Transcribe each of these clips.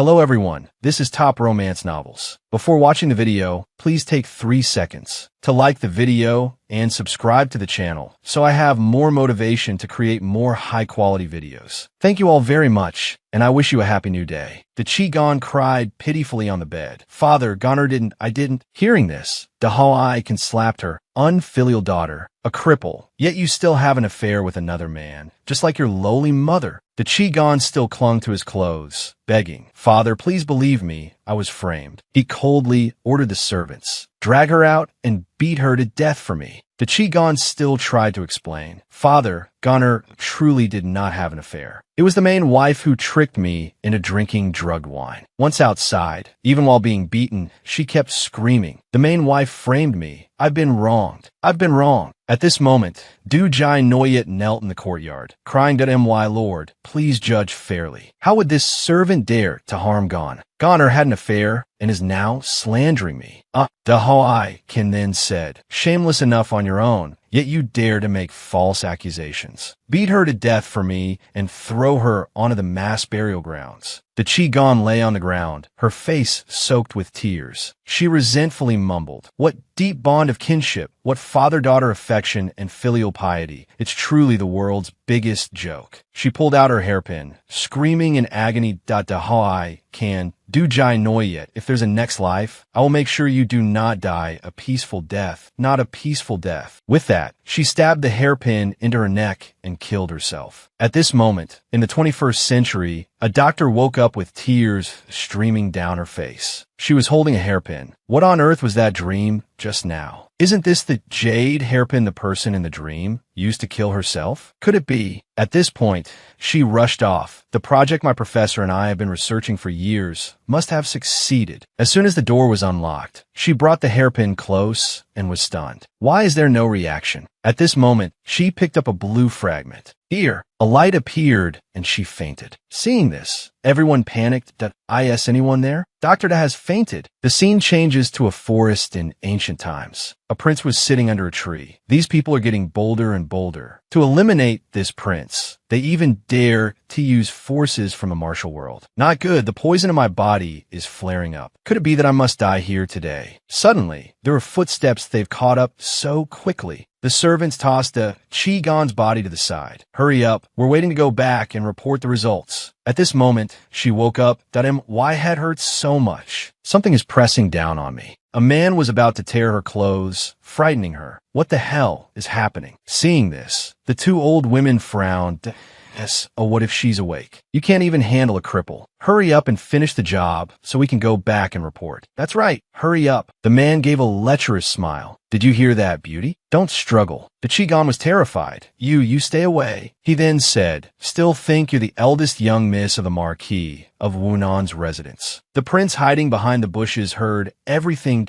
Hello everyone, this is Top Romance Novels. Before watching the video, please take 3 seconds to like the video and subscribe to the channel so I have more motivation to create more high-quality videos. Thank you all very much, and I wish you a happy new day. The Chigon cried pitifully on the bed. Father, Gunnar I didn't. Hearing this, Dahai can slapped her unfilial daughter, a cripple, yet you still have an affair with another man, just like your lowly mother. The Chigon still clung to his clothes, begging, Father, please believe me, I was framed. He coldly ordered the servants, drag her out and beat her to death for me. The Chigon still tried to explain. Father, Gunnar truly did not have an affair. It was the main wife who tricked me into drinking drugged wine. Once outside, even while being beaten, she kept screaming. The main wife framed me. I've been wronged. I've been wrong. At this moment, Dujai Noyet knelt in the courtyard, crying to my lord, please judge fairly. How would this servant dare to harm Gon? Gunnar had an affair and is now slandering me. Dahai can then said, shameless enough on your own, yet you dare to make false accusations. Beat her to death for me and throw her onto the mass burial grounds. The Chigon lay on the ground, her face soaked with tears. She resentfully mumbled, what deep bond of kinship, what father-daughter affection and filial piety. It's truly the world's biggest joke. She pulled out her hairpin, screaming in agony, Dahai can Dujai Noyet, if there's a next life, I will make sure you do not die a peaceful death, not a peaceful death. With that, she stabbed the hairpin into her neck and killed herself. At this moment, in the 21st century, a doctor woke up with tears streaming down her face. She was holding a hairpin. What on earth was that dream just now? Isn't this the jade hairpin the person in the dream used to kill herself? Could it be? At this point, she rushed off. The project my professor and I have been researching for years must have succeeded. As soon as the door was unlocked, she brought the hairpin close and was stunned. Why is there no reaction? At this moment, she picked up a blue fragment. Here, a light appeared and she fainted. Seeing this, everyone panicked. Is anyone there? Dr. Da has fainted. The scene changes to a forest in ancient times. A prince was sitting under a tree. These people are getting bolder and bolder. To eliminate this prince, they even dare to use forces from the martial world. Not good. The poison in my body is flaring up. Could it be that I must die here today? Suddenly, there are footsteps they've caught up so quickly. The servants tossed the Chigon's body to the side. Hurry up. We're waiting to go back and report the results. At this moment, she woke up. Why head hurts so much? Something is pressing down on me. A man was about to tear her clothes, frightening her. What the hell is happening? Seeing this, the two old women frowned. Yes, oh, what if she's awake? You can't even handle a cripple. Hurry up and finish the job so we can go back and report. That's right, hurry up. The man gave a lecherous smile. Did you hear that, beauty? Don't struggle. The Chigon was terrified. You stay away. He then said, still think you're the eldest young miss of the Marquis of Wunan's residence. The prince hiding behind the bushes heard everything.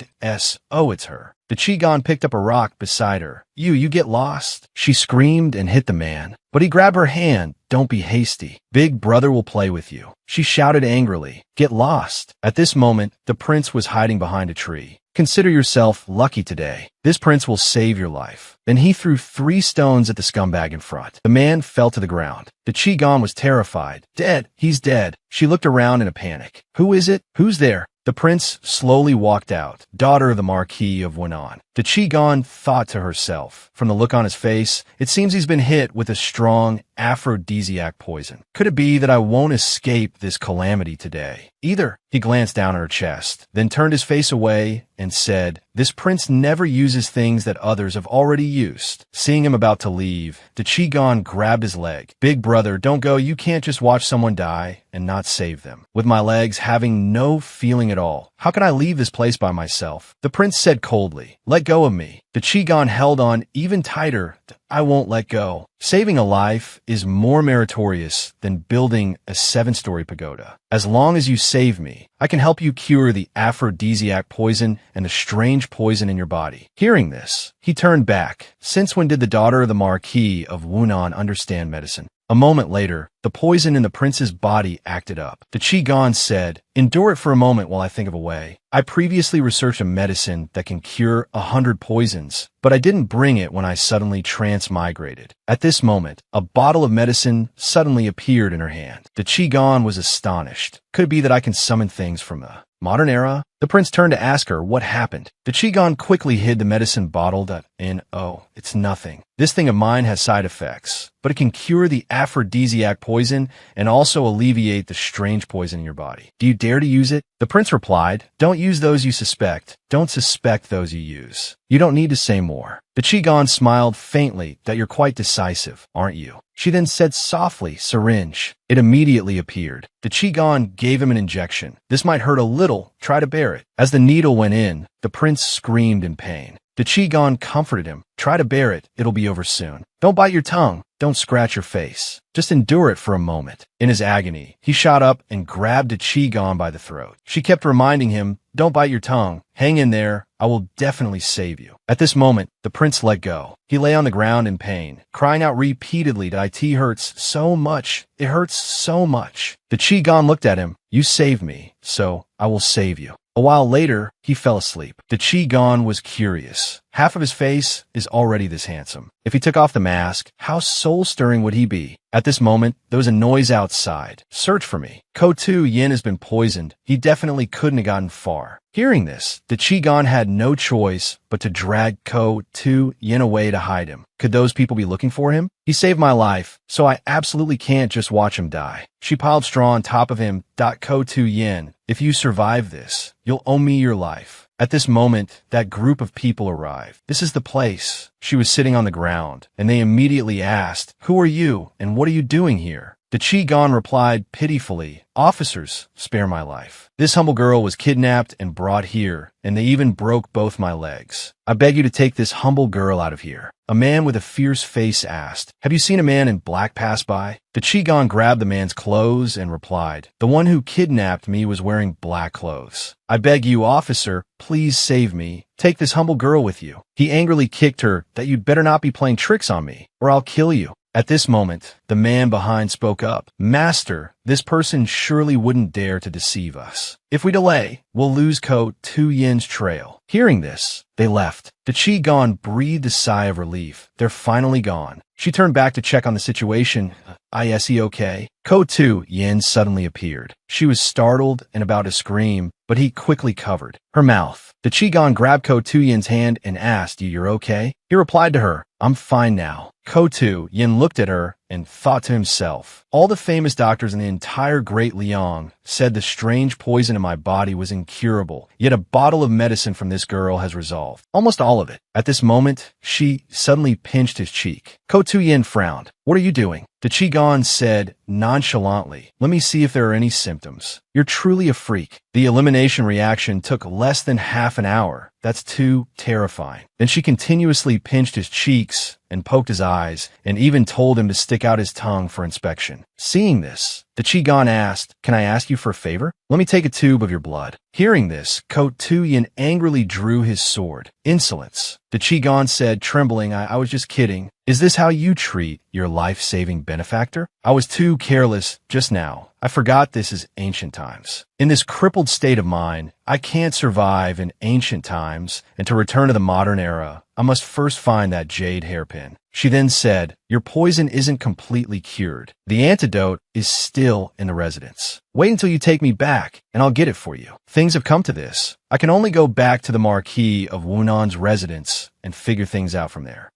Oh, it's her. The Chigon picked up a rock beside her. You get lost. She screamed and hit the man. But he grabbed her hand. Don't be hasty. Big brother will play with you. She shouted angrily. Get lost. At this moment, the prince was hiding behind a tree. Consider yourself lucky today. This prince will save your life. Then he threw 3 stones at the scumbag in front. The man fell to the ground. The Chigon was terrified. Dead. He's dead. She looked around in a panic. Who is it? Who's there? The prince slowly walked out, daughter of the Marquis of Wunan. The Chigon thought to herself. From the look on his face, it seems he's been hit with a strong aphrodisiac poison. Could it be that I won't escape this calamity today? Either. He glanced down at her chest, then turned his face away and said, this prince never uses things that others have already used. Seeing him about to leave, the Chigon grabbed his leg. Big brother, don't go. You can't just watch someone die and not save them. With my legs having no feeling at all, how can I leave this place by myself? The prince said coldly, let go of me. The Chigon held on even tighter. I won't let go. Saving a life is more meritorious than building a 7-story pagoda. As long as you save me, I can help you cure the aphrodisiac poison and the strange poison in your body. Hearing this, he turned back. Since when did the daughter of the Marquis of Wunan understand medicine? A moment later, the poison in the prince's body acted up. The Qigong said, "Endure it for a moment while I think of a way. I previously researched a medicine that can cure 100 poisons, but I didn't bring it when I suddenly transmigrated." At this moment, a bottle of medicine suddenly appeared in her hand. The Qigong was astonished. Could it be that I can summon things from the modern era? The prince turned to ask her what happened. The Qigong quickly hid the medicine bottle in, "Oh, it's nothing. This thing of mine has side effects, but it can cure the aphrodisiac poison and also alleviate the strange poison in your body. Do you dare to use it?" The prince replied, "Don't use those you suspect. Don't suspect those you use. You don't need to say more." The Qigong smiled faintly, "That you're quite decisive, aren't you?" She then said softly, "Syringe." It immediately appeared. The Qigong gave him an injection. "This might hurt a little. Try to bear it." As the needle went in, the prince screamed in pain. The Qigong comforted him. "Try to bear it. It'll be over soon. Don't bite your tongue. Don't scratch your face. Just endure it for a moment." In his agony, he shot up and grabbed the Qigong by the throat. She kept reminding him, "Don't bite your tongue. Hang in there. I will definitely save you." At this moment, the prince let go. He lay on the ground in pain, crying out repeatedly that it hurts so much. It hurts so much. The Qigong looked at him. "You saved me, so I will save you." A while later, he fell asleep. The Qigong was curious. Half of his face is already this handsome. If he took off the mask, how soul-stirring would he be? At this moment, there was a noise outside. "Search for me. Ko-Tu Yin has been poisoned. He definitely couldn't have gotten far." Hearing this, the Qigong had no choice but to drag Ko-Tu Yin away to hide him. Could those people be looking for him? "He saved my life, so I absolutely can't just watch him die." She piled straw on top of him. Ko-Tu Yin, if you survive this, you'll owe me your life. At this moment, that group of people arrived. "This is the place." She was sitting on the ground, and they immediately asked, "Who are you, and what are you doing here?" The Qigong replied pitifully, "Officers, spare my life. This humble girl was kidnapped and brought here, and they even broke both my legs. I beg you to take this humble girl out of here." A man with a fierce face asked, "Have you seen a man in black pass by?" The Qigong grabbed the man's clothes and replied, "The one who kidnapped me was wearing black clothes. I beg you, officer, please save me. Take this humble girl with you." He angrily kicked her, "That you'd better not be playing tricks on me, or I'll kill you." At this moment, the man behind spoke up, "Master, this person surely wouldn't dare to deceive us. If we delay, we'll lose Ko-Tu Yin's trail." Hearing this, they left. The Qigong breathed a sigh of relief. They're finally gone. She turned back to check on the situation. Is he okay?" Ko-Tu Yin suddenly appeared. She was startled and about to scream, but he quickly covered her mouth. The Qigong grabbed Ko-Tu Yin's hand and asked, "You're okay?" He replied to her, "I'm fine now." Ko-Tu Yin looked at her and thought to himself, "All the famous doctors in the entire Great Liang said the strange poison in my body was incurable, yet a bottle of medicine from this girl has resolved almost all of it." At this moment, she suddenly pinched his cheek. Ko-Tu Yin frowned. "What are you doing?" The Qigong said nonchalantly, "Let me see if there are any symptoms. You're truly a freak." The elimination reaction took less than half an hour. That's too terrifying. Then she continuously pinched his cheeks and poked his eyes, and even told him to stick out his tongue for inspection. Seeing this, the Qigong asked, "Can I ask you for a favor? Let me take a tube of your blood." Hearing this, Ko-Tu Yin angrily drew his sword. "Insolence." The Qigong said, trembling, I was just kidding. Is this how you treat your life-saving benefactor?" "I was too careless just now. I forgot this is ancient times. In this crippled state of mind, I can't survive in ancient times, and to return to the modern era, I must first find that jade hairpin." She then said, "Your poison isn't completely cured. The antidote is still in the residence. Wait until you take me back, and I'll get it for you. Things have come to this. I can only go back to the Marquis of Wunan's residence and figure things out from there."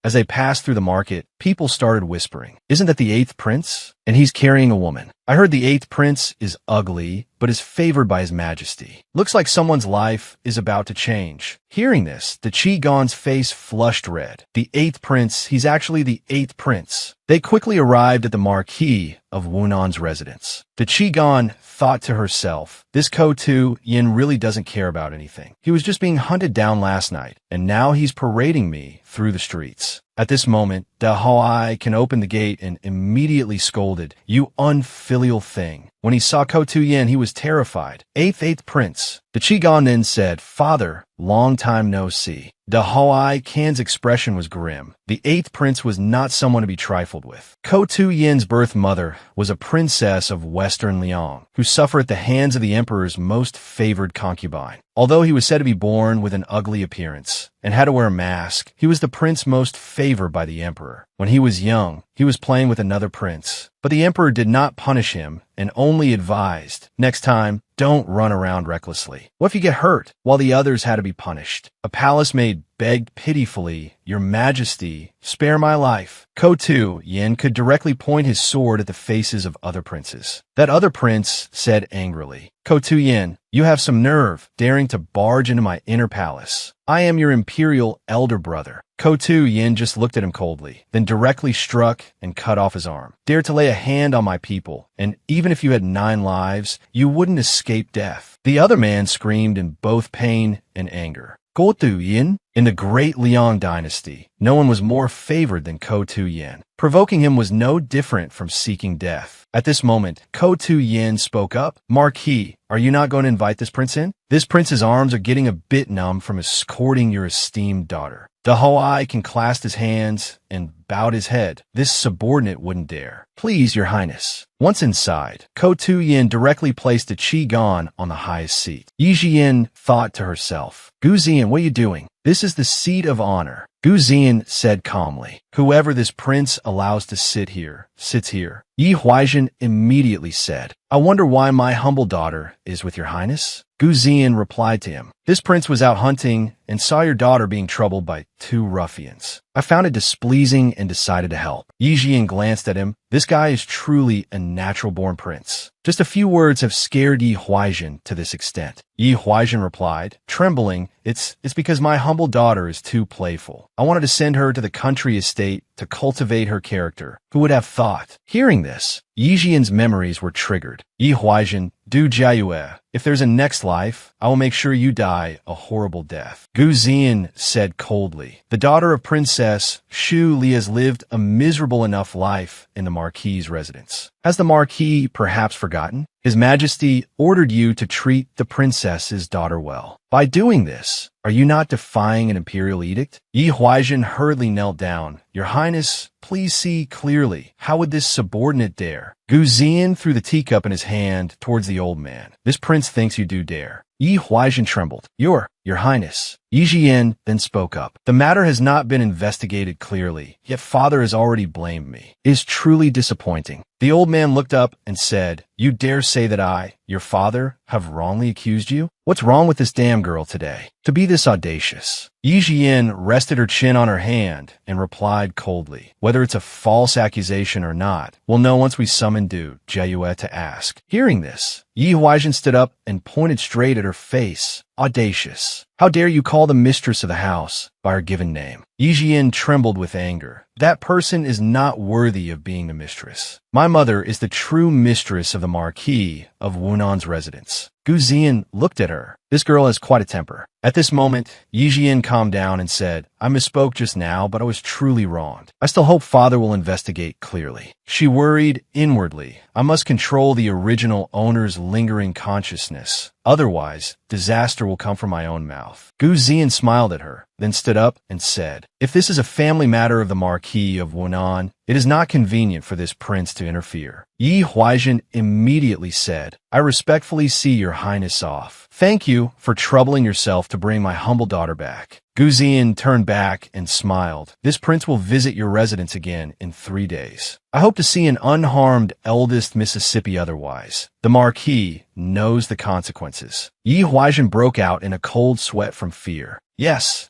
As they passed through the market, people started whispering, "Isn't that the 8th prince? And he's carrying a woman. I heard the 8th prince is ugly, but is favored by his majesty. Looks like someone's life is about to change." Hearing this, the Qigong's face flushed red. The 8th prince, he's actually the 8th prince. They quickly arrived at the Marquis of Wunan's residence. The Qigong thought to herself, "This Ko-Tu Yin really doesn't care about anything. He was just being hunted down last night, and now he's parading me through the streets." At this moment, Da Hoi can open the gate and immediately scolded, "You unfilial thing." When he saw Ko-Tu Yin, he was terrified. "Eighth prince." The Qigong then said, "Father, long time no see. De Hoai Kan's expression was grim. The eighth prince was not someone to be trifled with. Ko Tu Yin's birth mother was a princess of Western Liang, who suffered at the hands of the emperor's most favored concubine. Although he was said to be born with an ugly appearance and had to wear a mask, he was the prince most favored by the emperor. When he was young, he was playing with another prince, but the emperor did not punish him and only advised, next time, don't run around recklessly. What if you get hurt? While the others had to be punished. A palace maid begged pitifully, Your Majesty, spare my life. Ko Tu Yin could directly point his sword at the faces of other princes. That other prince said angrily, Ko Tu Yin, you have some nerve, daring to barge into my inner palace. I am your imperial elder brother. Ko Tu Yin just looked at him coldly, then directly struck and cut off his arm. Dare to lay a hand on my people, and even if you had 9 lives, you wouldn't escape death. The other man screamed in both pain and anger. Ko Tu Yin? In the great Liang dynasty, no one was more favored than Ko Tu Yin. Provoking him was no different from seeking death. At this moment, Ko Tu Yin spoke up. Marquis, are you not going to invite this prince in? This prince's arms are getting a bit numb from escorting your esteemed daughter. De Hoai can clasped his hands and bowed his head. This subordinate wouldn't dare. Please, your highness. Once inside, Ko Tu Yin directly placed a Qi-gon on the highest seat. Yi Jian thought to herself, Gu Zian, what are you doing? This is the seat of honor. Gu Zian said calmly, whoever this prince allows to sit here, sits here. Yi Huaizhen immediately said, I wonder why my humble daughter is with your highness? Gu Zian replied to him, this prince was out hunting and saw your daughter being troubled by 2 ruffians. I found it displeasing and decided to help. Yi Jian glanced at him. This guy is truly a natural-born prince. Just a few words have scared Yi Huaizhen to this extent. Yi Huaizhen replied, trembling, it's because my humble daughter is too playful. I wanted to send her to the country estate to cultivate her character. Who would have thought? Hearing this, Yi Jian's memories were triggered. Yi Huaizhen, Du Jiayue, if there's a next life, I will make sure you die a horrible death. Gu Zian said coldly, the daughter of Princess Shu Li has lived a miserable enough life in the Marquis's residence. Has the Marquis perhaps forgotten? His Majesty ordered you to treat the princess's daughter well. By doing this, are you not defying an imperial edict? Yi Huaizhen hurriedly knelt down. Your Highness, please see clearly. How would this subordinate dare? Gu Zian threw the teacup in his hand towards the old man. This prince thinks you do dare. Yi Huaizhen trembled. Your Highness. Yi Jian then spoke up. The matter has not been investigated clearly, yet father has already blamed me. It is truly disappointing. The old man looked up and said, you dare say that I, your father, have wrongly accused you? What's wrong with this damn girl today? To be this audacious. Yi Jian rested her chin on her hand and replied coldly, whether it's a false accusation or not, we'll know once we summon Du Jiayue to ask. Hearing this, Yi Huaizhen stood up and pointed straight at her face. Audacious. How dare you call the mistress of the house by her given name? Yi Jian trembled with anger. That person is not worthy of being the mistress. My mother is the true mistress of the Marquis of Wunan's residence. Gu Zian looked at her. This girl has quite a temper. At this moment, Yi Jian calmed down and said, I misspoke just now, but I was truly wronged. I still hope father will investigate clearly. She worried inwardly. I must control the original owner's lingering consciousness. Otherwise, disaster will come from my own mouth. Gu Zian smiled at her, then stood up and said, if this is a family matter of the Marquis of Wunan, it is not convenient for this prince to interfere. Yi Huaizhen immediately said, I respectfully see your highness off. Thank you for troubling yourself to bring my humble daughter back. Gu Zian turned back and smiled. This prince will visit your residence again in 3 days. I hope to see an unharmed eldest Mississippi otherwise. The Marquis knows the consequences. Yi Huaizhen broke out in a cold sweat from fear. Yes,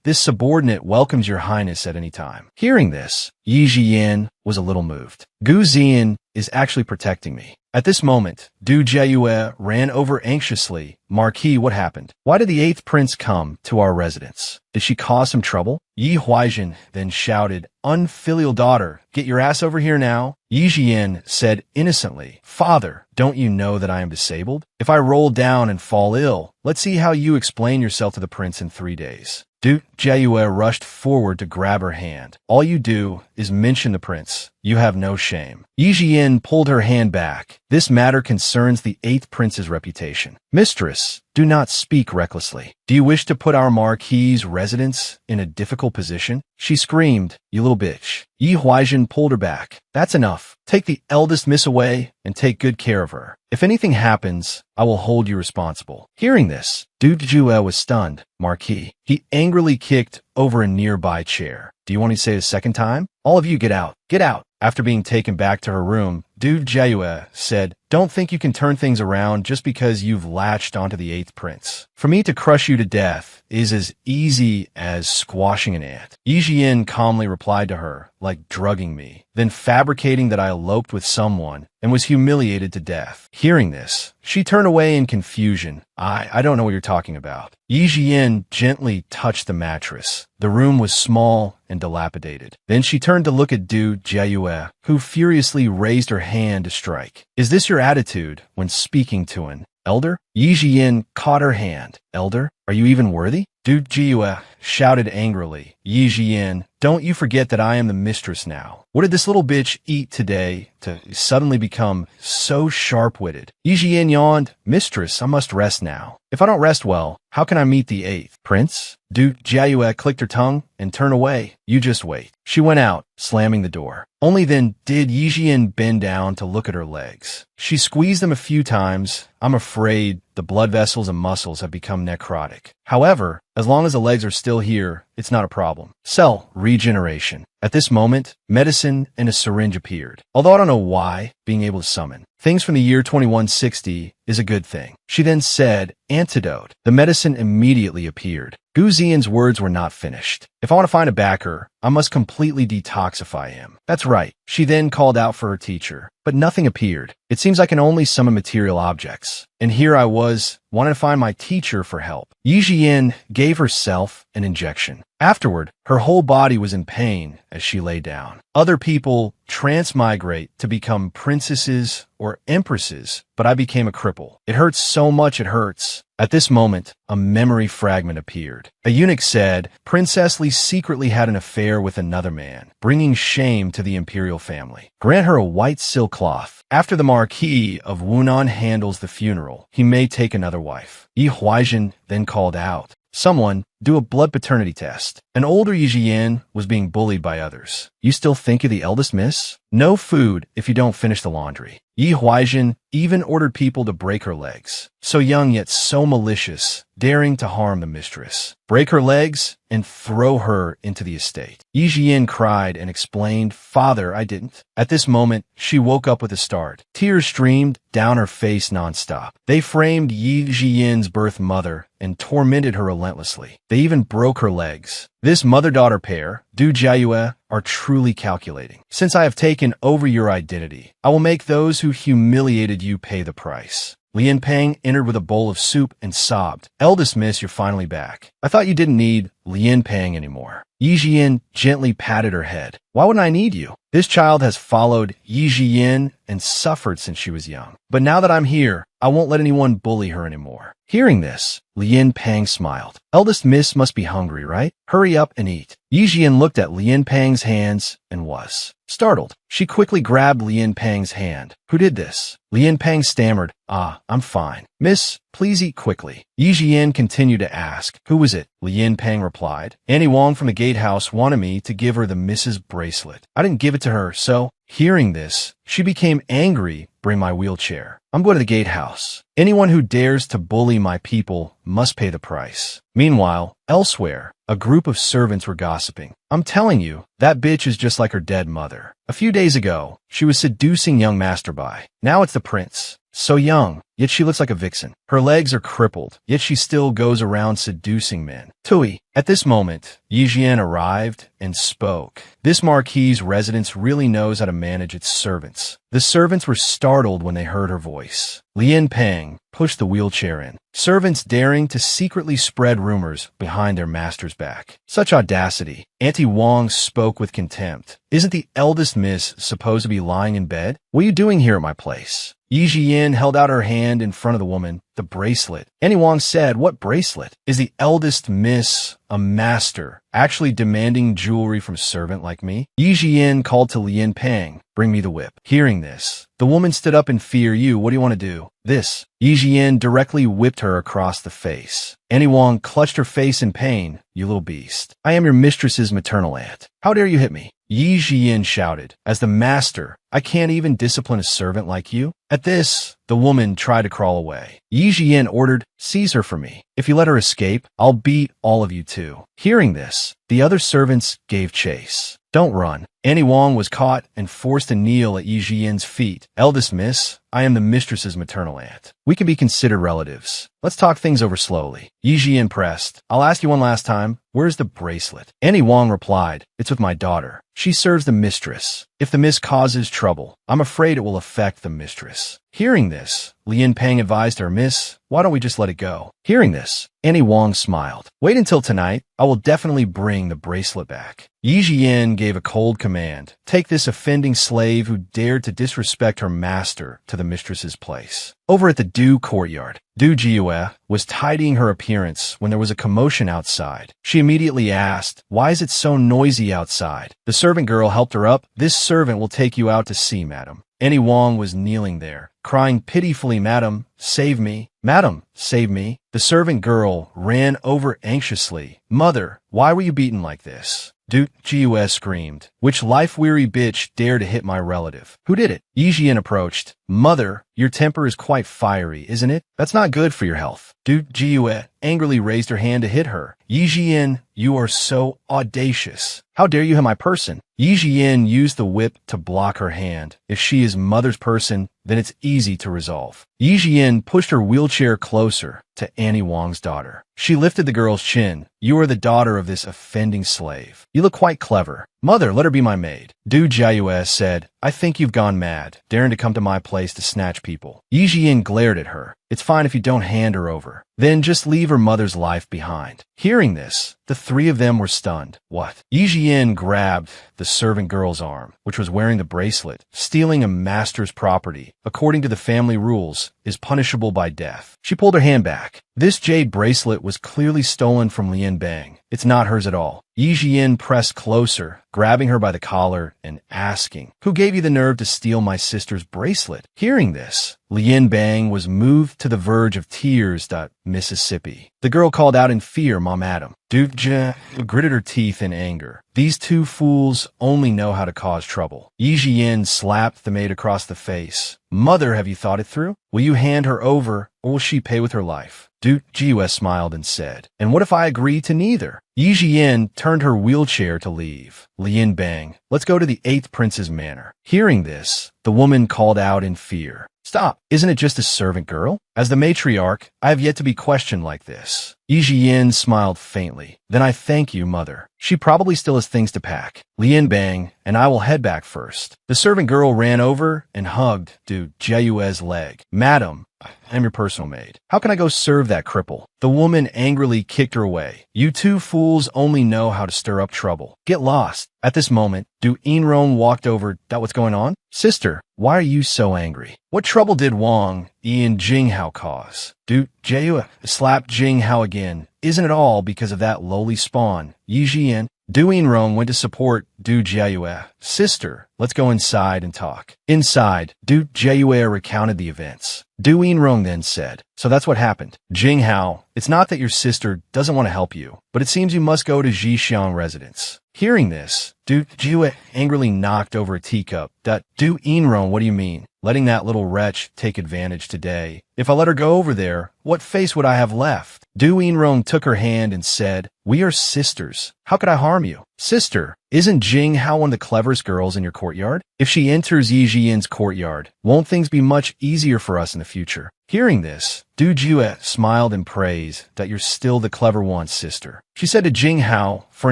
this subordinate welcomes your highness at any time. Hearing this, Yi Jian was a little moved. Gu Zian is actually protecting me. At this moment, Du Jiayue ran over anxiously. Marquis, what happened? Why did the 8th prince come to our residence? Did she cause some trouble? Yi Huaizhen then shouted, unfilial daughter, get your ass over here now. Yi Jian said innocently, father, don't you know that I am disabled? If I roll down and fall ill, let's see how you explain yourself to the prince in 3 days. Du Jiayue rushed forward to grab her hand. All you do is mention the prince. You have no shame. Yi Jian pulled her hand back. This matter concerns the 8th prince's reputation. Mistress, do not speak recklessly. Do you wish to put our marquis's residence in a difficult position? She screamed, you little bitch. Yi Huaizhen pulled her back. That's enough. Take the eldest miss away and take good care of her. If anything happens, I will hold you responsible. Hearing this, Du Jue was stunned. Marquis. He angrily kicked over a nearby chair. Do you want me to say it a second time? All of you get out. Get out. After being taken back to her room, Du Jue said, don't think you can turn things around just because you've latched onto the 8th prince. For me to crush you to death is as easy as squashing an ant. Yi Jian calmly replied to her, like drugging me, then fabricating that I eloped with someone and was humiliated to death. Hearing this, she turned away in confusion. I don't know what you're talking about. Yi Jian gently touched the mattress. The room was small and dilapidated. Then she turned to look at Du Jiayue, who furiously raised her hand to strike. Is this your attitude when speaking to an elder? Yi Jian caught her hand. Elder, are you even worthy? Du Jiayue shouted angrily. Yi Jian, don't you forget that I am the mistress now. What did this little bitch eat today to suddenly become so sharp-witted? Yi Jian yawned. Mistress, I must rest now. If I don't rest well, how can I meet the 8th prince? Du Jiayue clicked her tongue and turned away. You just wait. She went out, slamming the door. Only then did Yi Jian bend down to look at her legs. She squeezed them a few times. I'm afraid the blood vessels and muscles have become necrotic. However, as long as the legs are still here, it's not a problem. Cell regeneration. At this moment, medicine and a syringe appeared. Although I don't know why, being able to summon things from the year 2160 is a good thing. She then said, antidote. The medicine immediately appeared. Gu Zian's words were not finished. If I want to find a backer, I must completely detoxify him. That's right. She then called out for her teacher, but nothing appeared. It seems I can only summon material objects. And here I was, wanting to find my teacher for help. Yi Jian gave herself an injection. Afterward, her whole body was in pain as she lay down. Other people transmigrate to become princesses or empresses, but I became a cripple. It hurts so much it hurts. At this moment, a memory fragment appeared. A eunuch said, Princess Li secretly had an affair with another man, bringing shame to the imperial family. Grant her a white silk cloth. After the Marquis of Wunan handles the funeral, he may take another wife. Yi Huaizhen then called out, someone, do a blood paternity test. An older Yi Jian was being bullied by others. You still think you're the eldest miss? No food if you don't finish the laundry. Yi Huaizhen even ordered people to break her legs. So young yet so malicious, daring to harm the mistress. Break her legs and throw her into the estate. Yi Jian cried and explained, Father, I didn't. At this moment, she woke up with a start. Tears streamed down her face nonstop. They framed Yi Jian's birth mother and tormented her relentlessly. They even broke her legs. This mother-daughter pair, Du Jiayue, are truly calculating. Since I have taken over your identity, I will make those who humiliated you pay the price. Lian Peng entered with a bowl of soup and sobbed. Eldest miss, you're finally back. I thought you didn't need Lian Peng anymore. Yi Jian gently patted her head. Why wouldn't I need you? This child has followed Yi Jian and suffered since she was young. But now that I'm here, I won't let anyone bully her anymore. Hearing this, Lian Peng smiled. Eldest miss must be hungry, right? Hurry up and eat. Yi Jian looked at Lian Peng's hands and was startled. She quickly grabbed Lian Peng's hand. Who did this? Lian Peng stammered, I'm fine. Miss, please eat quickly. Yi Jian continued to ask, who was it? Lian Peng replied, Annie Wong from the gatehouse wanted me to give her the Mrs. bracelet. I didn't give it to her, so, hearing this, she became angry. Bring my wheelchair. I'm going to the gatehouse. Anyone who dares to bully my people must pay the price. Meanwhile, elsewhere, a group of servants were gossiping. I'm telling you, that bitch is just like her dead mother. A few days ago, she was seducing young Masterby. Now it's the prince. So young, yet she looks like a vixen. Her legs are crippled, yet she still goes around seducing men. Tui. At this moment, Yi Jian arrived and spoke. This marquis's residence really knows how to manage its servants. The servants were startled when they heard her voice. Lian Peng pushed the wheelchair in. Servants daring to secretly spread rumors behind their master's back. Such audacity. Auntie Wong spoke with contempt. Isn't the eldest miss supposed to be lying in bed? What are you doing here at my place? Yi Jian held out her hand hand in front of the woman, the bracelet. Annie Wong said, "What bracelet? Is the eldest miss a master actually demanding jewelry from a servant like me?" Yi Jian called to Lian Pang, "Bring me the whip." Hearing this, the woman stood up in fear. "You, what do you want to do?" "This." Yi Jian directly whipped her across the face. Annie Wong clutched her face in pain. "You little beast. I am your mistress's maternal aunt. How dare you hit me?" Yi Jian shouted, "As the master, I can't even discipline a servant like you." At this, the woman tried to crawl away. Yi Jian ordered, "Seize her for me. If you let her escape, I'll beat all of you too." Hearing this, the other servants gave chase. "Don't run." Annie Wong was caught and forced to kneel at Yi Jian's feet. "Eldest miss, I am the mistress's maternal aunt. We can be considered relatives. Let's talk things over slowly." Yi Jian pressed, "I'll ask you one last time. Where's the bracelet?" Annie Wong replied, "It's with my daughter. She serves the mistress. If the miss causes trouble, I'm afraid it will affect the mistress." Hearing this, Lian Pang advised her, "Miss, why don't we just let it go?" Hearing this, Annie Wong smiled. "Wait until tonight. I will definitely bring the bracelet back." Yi Jian gave a cold command. "Take this offending slave who dared to disrespect her master to the mistress's place." Over at the Du courtyard, Du Jiue was tidying her appearance when there was a commotion outside. She immediately asked, "Why is it so noisy outside?" The servant girl helped her up. "This servant will take you out to sea, madam." Annie Wong was kneeling there, crying pitifully, "Madam, save me. Madam, save me." The servant girl ran over anxiously. "Mother, why were you beaten like this?" Du Jiue screamed, "Which life-weary bitch dared to hit my relative? Who did it?" Yi Jian approached. "Mother, your temper is quite fiery, isn't it? That's not good for your health." Du Jiue angrily raised her hand to hit her. "Yi Jian, you are so audacious. How dare you hit my person?" Yi Jian used the whip to block her hand. If she is mother's person, then it's easy to resolve. Yi Jian pushed her wheelchair closer to Annie Wong's daughter. She lifted the girl's chin. "You are the daughter of this offending slave. You look quite clever. Mother, let her be my maid." Du Jiue said, "I think you've gone mad, daring to come to my place to snatch people." Yi Jian glared at her. "It's fine if you don't hand her over. Then just leave her mother's life behind." Hearing this, the three of them were stunned. "What?" Yi Jian grabbed the servant girl's arm, which was wearing the bracelet. Stealing a master's property, according to the family rules, is punishable by death. She pulled her hand back. This jade bracelet was clearly stolen from Lian Bang. It's not hers at all. Yi Jian pressed closer, grabbing her by the collar and asking, "Who gave you the nerve to steal my sister's bracelet?" Hearing this, Lian Bang was moved to the verge of tears. Mississippi. The girl called out in fear, "Mom, Adam." Du Jiue gritted her teeth in anger. "These two fools only know how to cause trouble." Yi Jian slapped the maid across the face. "Mother, have you thought it through? Will you hand her over, or will she pay with her life?" Du Jiue smiled and said, "And what if I agree to neither?" Yi Jian turned her wheelchair to leave. Lian Bang, "Let's go to the 8th Prince's manor." Hearing this, the woman called out in fear, "Stop! Isn't it just a servant girl? As the matriarch, I have yet to be questioned like this." Yi Jian smiled faintly. "Then I thank you, mother. She probably still has things to pack. Lian Bang, and I will head back first." The servant girl ran over and hugged Du Jiue's leg. "Madam, I'm your personal maid. How can I go serve that cripple?" The woman angrily kicked her away. "You two fools only know how to stir up trouble. Get lost." At this moment, Du Inrong walked over. "What's going on?" "Sister, why are you so angry? What trouble did Wang Yi and Jinghao cause?" Du Jiue slapped Jinghao again. "Isn't it all because of that lowly spawn, Yi Jian?" Du Inrong went to support Du Jiue. "Sister, let's go inside and talk." Inside, Du Jiue recounted the events. Du Inrong then said, "So that's what happened. Jinghao, it's not that your sister doesn't want to help you, but it seems you must go to Jixiang residence." Hearing this, Du Jiue angrily knocked over a teacup. Du Inrong, what do you mean? Letting that little wretch take advantage today? If I let her go over there, what face would I have left? Du Inrong took her hand and said, "We are sisters. How could I harm you?" "Sister, isn't Jinghao one of the cleverest girls in your courtyard? If she enters Yi Jian's courtyard, won't things be much easier for us in the future?" Hearing this, Du Jiue smiled and praised, "You're still the clever one, sister." She said to Jinghao, "For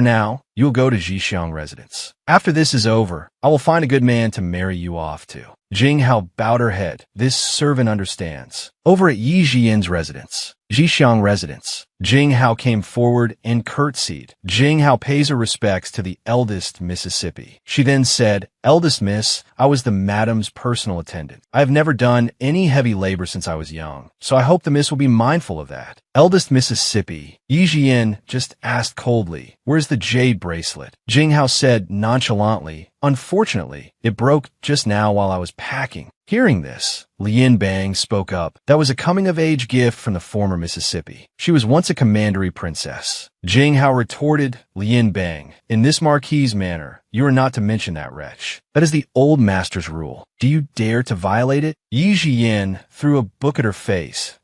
now, you'll go to Jixiang residence. After this is over, I will find a good man to marry you off to." Jinghao bowed her head. This servant understands. Over at Yi Jian's residence, Jixiang residence, Jing Hao came forward and curtsied. Jing Hao pays her respects to the eldest Mississippi. She then said, "Eldest Miss, I was the madam's personal attendant. I have never done any heavy labor since I was young, so I hope the miss will be mindful of that." Eldest Mississippi, Yi Jian just asked coldly, "Where's the jade bracelet?" Jing Hao said nonchalantly, "Unfortunately, it broke just now while I was packing." Hearing this, Lian Bang spoke up. That was a coming-of-age gift from the former Mississippi. She was once a commandery princess. Jing Hao retorted, "Lian Bang, in this marquise manner, you are not to mention that wretch. That is the old master's rule. Do you dare to violate it?" Yi Jian threw a book at her face.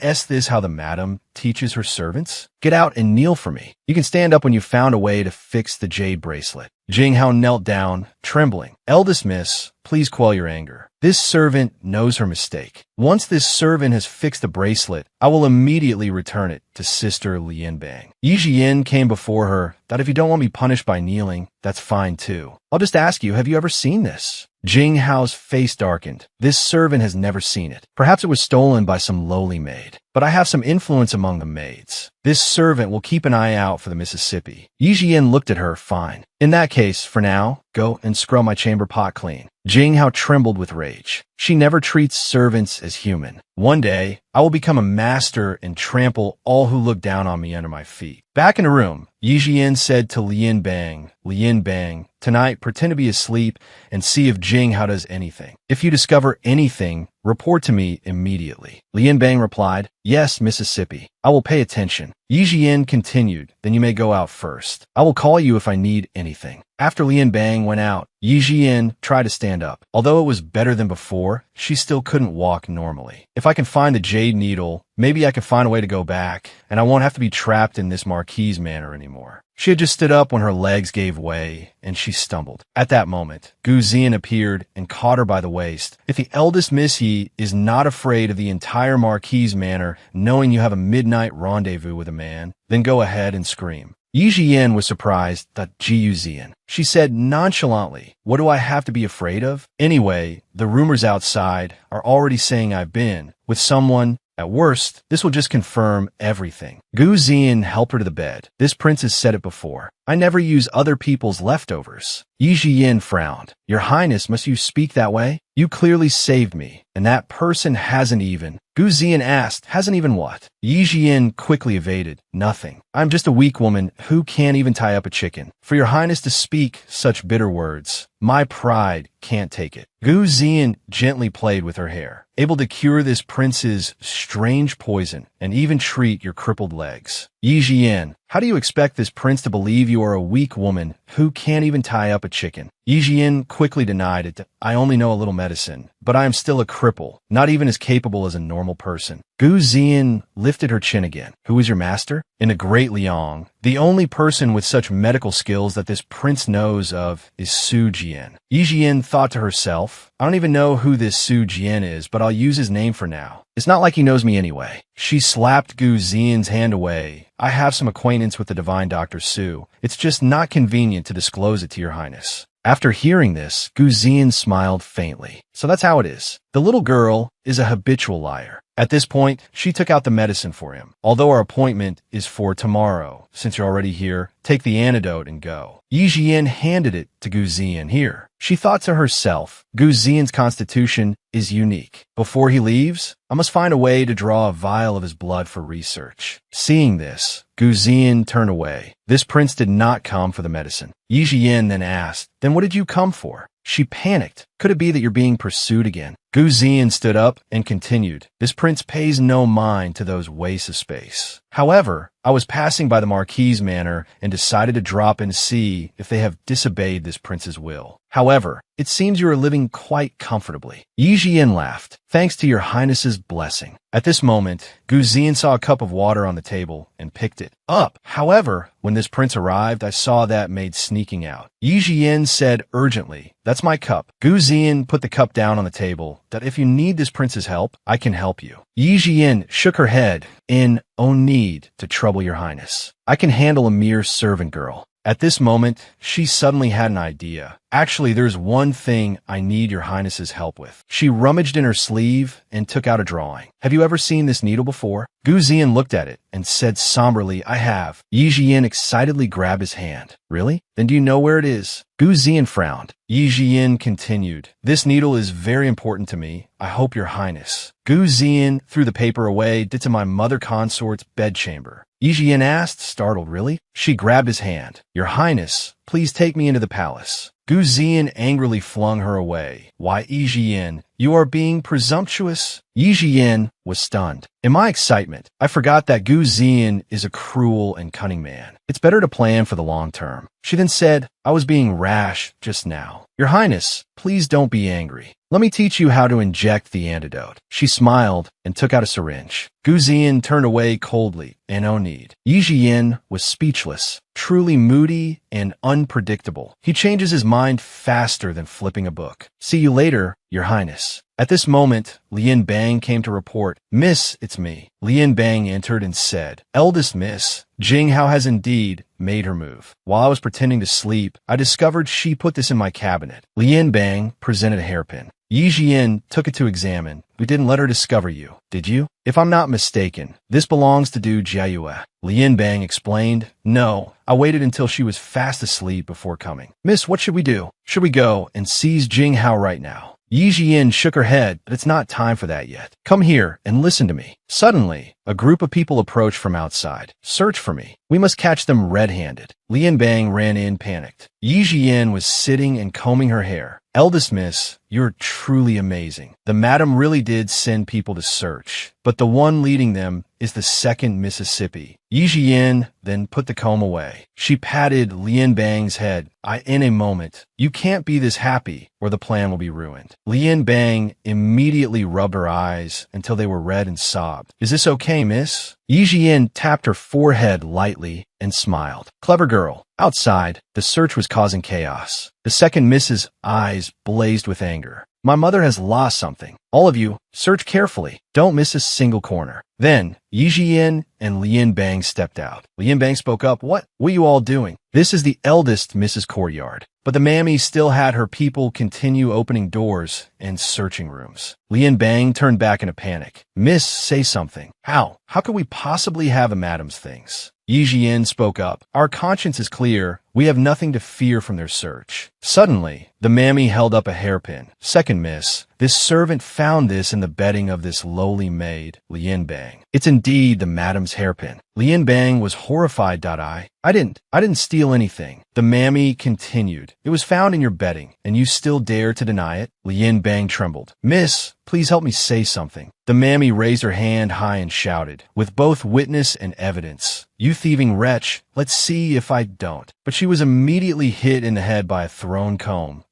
"Is this how the madam teaches her servants? Get out and kneel for me. You can stand up when you found a way to fix the jade bracelet." Jing Hao knelt down, trembling. "Eldest miss, please quell your anger. This servant knows her mistake. Once this servant has fixed the bracelet, I will immediately return it to Sister Lian Bang." Yi Jian came before her. "That if you don't want me punished by kneeling, that's fine too. I'll just ask you, have you ever seen this?" Jing Hao's face darkened. "This servant has never seen it. Perhaps it was stolen by some lowly maid. But I have some influence among the maids. This servant will keep an eye out for the Mississippi." Yi Jian looked at her. "Fine. In that case, for now, go and scrub my chamber pot clean." Jing Hao trembled with rage. She never treats servants as human. "One day, I will become a master and trample all who look down on me under my feet." Back in the room, Yi Jian said to Lian Bang, "Lian Bang, tonight pretend to be asleep and see if Jing Hao does anything. If you discover anything, report to me immediately." Lian Bang replied, "Yes, Mississippi. I will pay attention." Yi Jian continued, "Then you may go out first. I will call you if I need anything." After Lian Bang went out, Yi Jian tried to stand up. Although it was better than before, she still couldn't walk normally. "If I can find the jade needle, maybe I can find a way to go back, and I won't have to be trapped in this marquise manner anymore." She had just stood up when her legs gave way, and she stumbled. At that moment, Gu Zian appeared and caught her by the waist. "If the eldest Miss Yi is not afraid of the entire marquise manor, knowing you have a midnight rendezvous with a man, then go ahead and scream." Yi Jian was surprised that Jiu Zian. She said nonchalantly, "What do I have to be afraid of? Anyway, the rumors outside are already saying I've been with someone. At worst, this will just confirm everything." Gu Zian helped her to the bed. "This prince has said it before. I never use other people's leftovers." Yi Jian frowned. "Your Highness, must you speak that way? You clearly saved me, and that person hasn't even." Gu Zian asked, "Hasn't even what?" Yi Jian quickly evaded, "Nothing. I'm just a weak woman who can't even tie up a chicken. For your Highness to speak such bitter words, my pride can't take it." Gu Zian gently played with her hair, able to cure this prince's strange poison and even treat your crippled legs. "Yi Jian, how do you expect this prince to believe you are a weak woman who can't even tie up a chicken?" Yi Jian quickly denied it. "I only know a little medicine, but I am still a cripple, not even as capable as a normal person." Gu Zian lifted her chin again. "Who is your master?" "In the Great Liang, the only person with such medical skills that this prince knows of is Su Jian." Yi Jian thought to herself, "I don't even know who this Su Jian is, but I'll use his name for now. It's not like he knows me anyway." She slapped Gu Zian's hand away. "I have some acquaintance with the divine Dr. Su. It's just not convenient to disclose it to your Highness." After hearing this, Gu Zian smiled faintly. "So that's how it is. The little girl is a habitual liar." At this point, she took out the medicine for him. "Although our appointment is for tomorrow, since you're already here, take the antidote and go." Yi Jian handed it to Gu Zian. "Here." She thought to herself, Gu Zian's constitution is unique. Before he leaves, I must find a way to draw a vial of his blood for research. Seeing this, Gu Zian turned away. This prince did not come for the medicine. Yi Jian then asked, "Then what did you come for?" She panicked. "Could it be that you're being pursued again?" Gu Zian stood up and continued, "This prince pays no mind to those wastes of space. However, I was passing by the Marquise Manor and decided to drop in to see if they have disobeyed this prince's will. However, it seems you are living quite comfortably." Yi Jian laughed. "Thanks to your Highness's blessing." At this moment, Gu Zian saw a cup of water on the table and picked it up. However, when this prince arrived, I saw that maid sneaking out. Yi Jian said urgently, "That's my cup." Gu Zian put the cup down on the table, "That if you need this prince's help, I can help you." Yi Jian shook her head in, "Oh need to trouble your Highness. I can handle a mere servant girl." At this moment, she suddenly had an idea. Actually, there's one thing I need your highness's help with. She rummaged in her sleeve and took out a drawing. Have you ever seen this needle before? Gu Ziyan looked at it and said somberly, I have. Yi Jian excitedly grabbed his hand. Really? Then do you know where it is? Gu Ziyan frowned. Yi Jian continued, this needle is very important to me. I hope your highness. Gu Ziyan threw the paper away, did to my mother consort's bedchamber. Yi Jian asked, startled, really? She grabbed his hand. Your highness, please take me into the palace. Gu Ziyan angrily flung her away. Why, Yi Jian, you are being presumptuous? Yi Jian was stunned. In my excitement, I forgot that Gu Ziyan is a cruel and cunning man. It's better to plan for the long term. She then said, I was being rash just now. Your highness, please don't be angry. Let me teach you how to inject the antidote. She smiled and took out a syringe. Gu Ziyan turned away coldly, and no need. Yi Jian was speechless, truly moody and unpredictable. He changes his mind faster than flipping a book. See you later, your highness. At this moment, Lian Bang came to report, Miss, it's me. Lian Bang entered and said, Eldest miss, Jing Hao has indeed made her move. While I was pretending to sleep, I discovered she put this in my cabinet. Lian Bang presented a hairpin. Yi Jian took it to examine. We didn't let her discover you, did you? If I'm not mistaken, this belongs to Du Jiayue. Lian Bang explained, No, I waited until she was fast asleep before coming. Miss, what should we do? Should we go and seize Jing Hao right now? Yi Jian shook her head, but it's not time for that yet. Come here and listen to me. Suddenly, a group of people approached from outside. Search for me. We must catch them red-handed. Lian Bang ran in, panicked. Yi Jian was sitting and combing her hair. Eldest miss, you're truly amazing. The madam really did send people to search, but the one leading them is the second Mississippi. Yi Jian then put the comb away. She patted Lian Bang's head. In a moment, you can't be this happy or the plan will be ruined. Lian Bang immediately rubbed her eyes until they were red and sobbed. Is this okay, miss? Yi Jian tapped her forehead lightly and smiled. Clever girl. Outside, the search was causing chaos. The second Miss's eyes blazed with anger. My mother has lost something. All of you, search carefully. Don't miss a single corner. Then, Yi Jian and Lian Bang stepped out. Lian Bang spoke up, What are you all doing? This is the eldest Miss's courtyard. But the mammy still had her people continue opening doors and searching rooms. Lian Bang turned back in a panic. Miss, say something. How? How could we possibly have a madam's things? Yi Jian spoke up. Our conscience is clear. We have nothing to fear from their search. Suddenly, the mammy held up a hairpin. Second miss, this servant found this in the bedding of this lowly maid, Lian Bang. It's indeed the madam's hairpin. Lian Bang was horrified. I didn't steal anything. The mammy continued. It was found in your bedding, and you still dare to deny it? Lian Bang trembled. Miss, please help me say something. The mammy raised her hand high and shouted, with both witness and evidence, You thieving wretch, let's see if I don't. But she was immediately hit in the head by a thrown comb.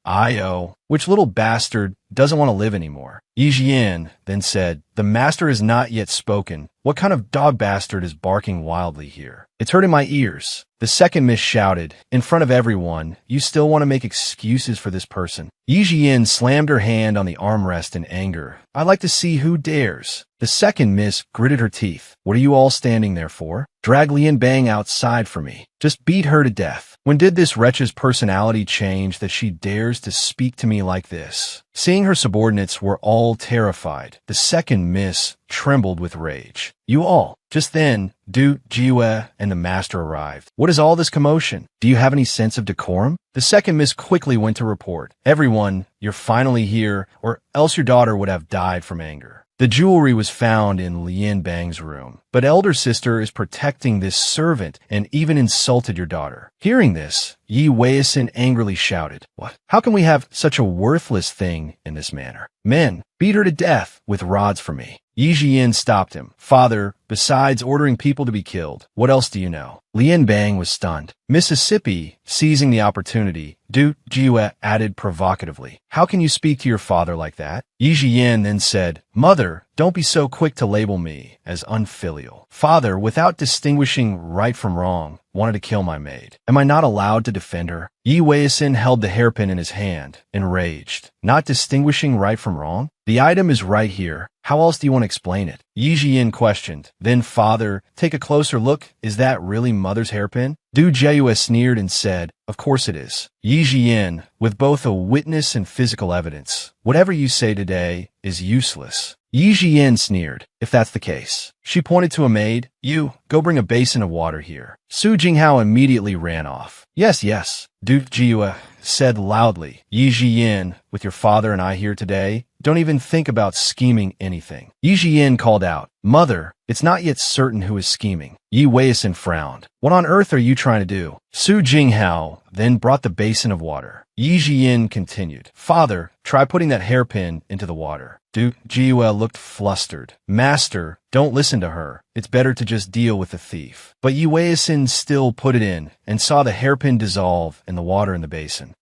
Which little bastard doesn't want to live anymore? Yi Jian then said, The master has not yet spoken. What kind of dog bastard is barking wildly here? It's hurting my ears. The second miss shouted, In front of everyone, you still want to make excuses for this person? Yi Jian slammed her hand on the armrest in anger. I'd like to see who dares. The second miss gritted her teeth. What are you all standing there for? Drag Lian Bang outside for me. Just beat her to death. When did this wretch's personality change that she dares to speak to me like this? Seeing her subordinates were all terrified, the second miss trembled with rage. You all. Just then, Du Jiayue and the master arrived. What is all this commotion? Do you have any sense of decorum? The second miss quickly went to report. Everyone, you're finally here, or else your daughter would have died from anger. The jewelry was found in Lian Bang's room, but elder sister is protecting this servant and even insulted your daughter. Hearing this, Yi Weisin angrily shouted, What? How can we have such a worthless thing in this manner? Men, beat her to death with rods for me. Yi Jian stopped him. Father, besides ordering people to be killed, what else do you know? Lian Bang was stunned. Mississippi, seizing the opportunity, Du Jiayue added provocatively, How can you speak to your father like that? Yi Jian then said, Mother, don't be so quick to label me as unfilial. Father, without distinguishing right from wrong, wanted to kill my maid. Am I not allowed to defend her? Yi Weisin held the hairpin in his hand, enraged. Not distinguishing right from wrong? The item is right here. How else do you want to explain it? Yi Jian questioned. Then father, take a closer look. Is that really mother's hairpin? Du Jiayue sneered and said, of course it is. Yi Jian, with both a witness and physical evidence, whatever you say today is useless. Yi Jian sneered, if that's the case. She pointed to a maid. You, go bring a basin of water here. Su Jinghao immediately ran off. Yes, yes, Du Jiayue said loudly. Yi Jian, with your father and I here today, don't even think about scheming anything. Yi Jian called out, Mother, it's not yet certain who is scheming. Yi Weisin frowned. What on earth are you trying to do? Su Jinghao then brought the basin of water. Yi Jian continued, Father, try putting that hairpin into the water. Du Jiayue looked flustered. Master, don't listen to her. It's better to just deal with the thief. But Yi Weisin still put it in and saw the hairpin dissolve in the water in the basin.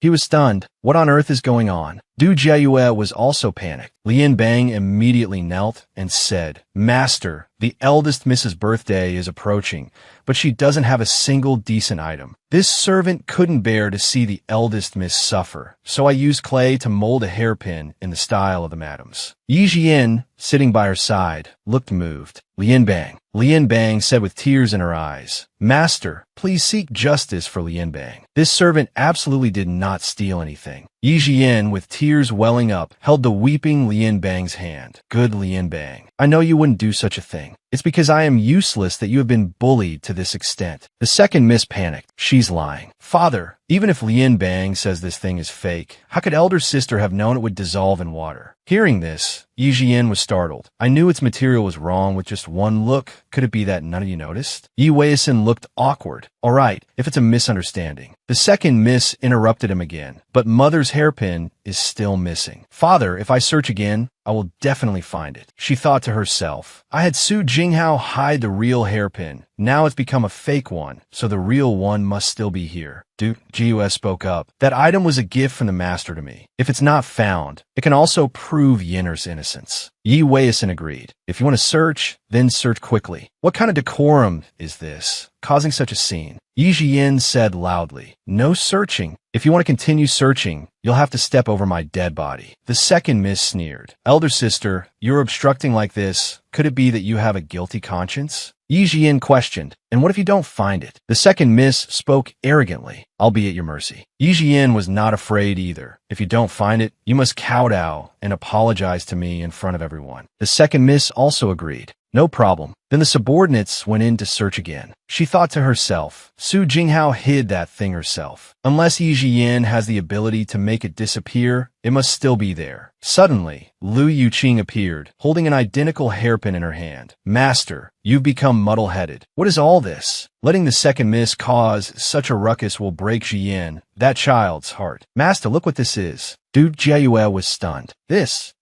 He was stunned. What on earth is going on? Du Jiayue was also panicked. Lian Bang immediately knelt and said, Master, the eldest Miss's birthday is approaching, but she doesn't have a single decent item. This servant couldn't bear to see the eldest Miss suffer, so I used clay to mold a hairpin in the style of the madams. Yi Jian, sitting by her side, looked moved. Lian Bang said with tears in her eyes, Master, please seek justice for Lian Bang. This servant absolutely did not steal anything. Yi Jian, with tears welling up, held the weeping Lian Bang's hand. Good Lian Bang, I know you wouldn't do such a thing. It's because I am useless that you have been bullied to this extent. The second Miss panicked. She's lying. Father, even if Lian Bang says this thing is fake, how could elder sister have known it would dissolve in water? Hearing this, Yi Jian was startled. I knew its material was wrong with just one look. Could it be that none of you noticed? Yi Weisin looked awkward. All right, if it's a misunderstanding. The second Miss interrupted him again. But Mother's hairpin is still missing. Father, if I search again, I will definitely find it. She thought to herself. I had Su Jinghao hide the real hairpin. Now it's become a fake one, so the real one must still be here. Du Jiayue spoke up. That item was a gift from the master to me. If it's not found, it can also prove Yinner's innocence. Yi Weisin agreed. If you want to search, then search quickly. What kind of decorum is this, causing such a scene? Yi Jian said loudly. No searching. If you want to continue searching, you'll have to step over my dead body. The second Miss sneered. Elder sister, you're obstructing like this. Could it be that you have a guilty conscience? Yi Jian questioned. And what if you don't find it? The second Miss spoke arrogantly. I'll be at your mercy. Yi Jian was not afraid either. If you don't find it, you must kowtow and apologize to me in front of everyone. The second Miss also agreed. No problem. Then the subordinates went in to search again. She thought to herself, Su Jinghao hid that thing herself. Unless Yi Jian has the ability to make it disappear, it must still be there. Suddenly, Lu Yuqing appeared, holding an identical hairpin in her hand. Master, you've become muddle-headed. What is all this? Letting the second Miss cause such a ruckus will break Jian, that child's heart. Master, look what this is. Du Jiayue was stunned.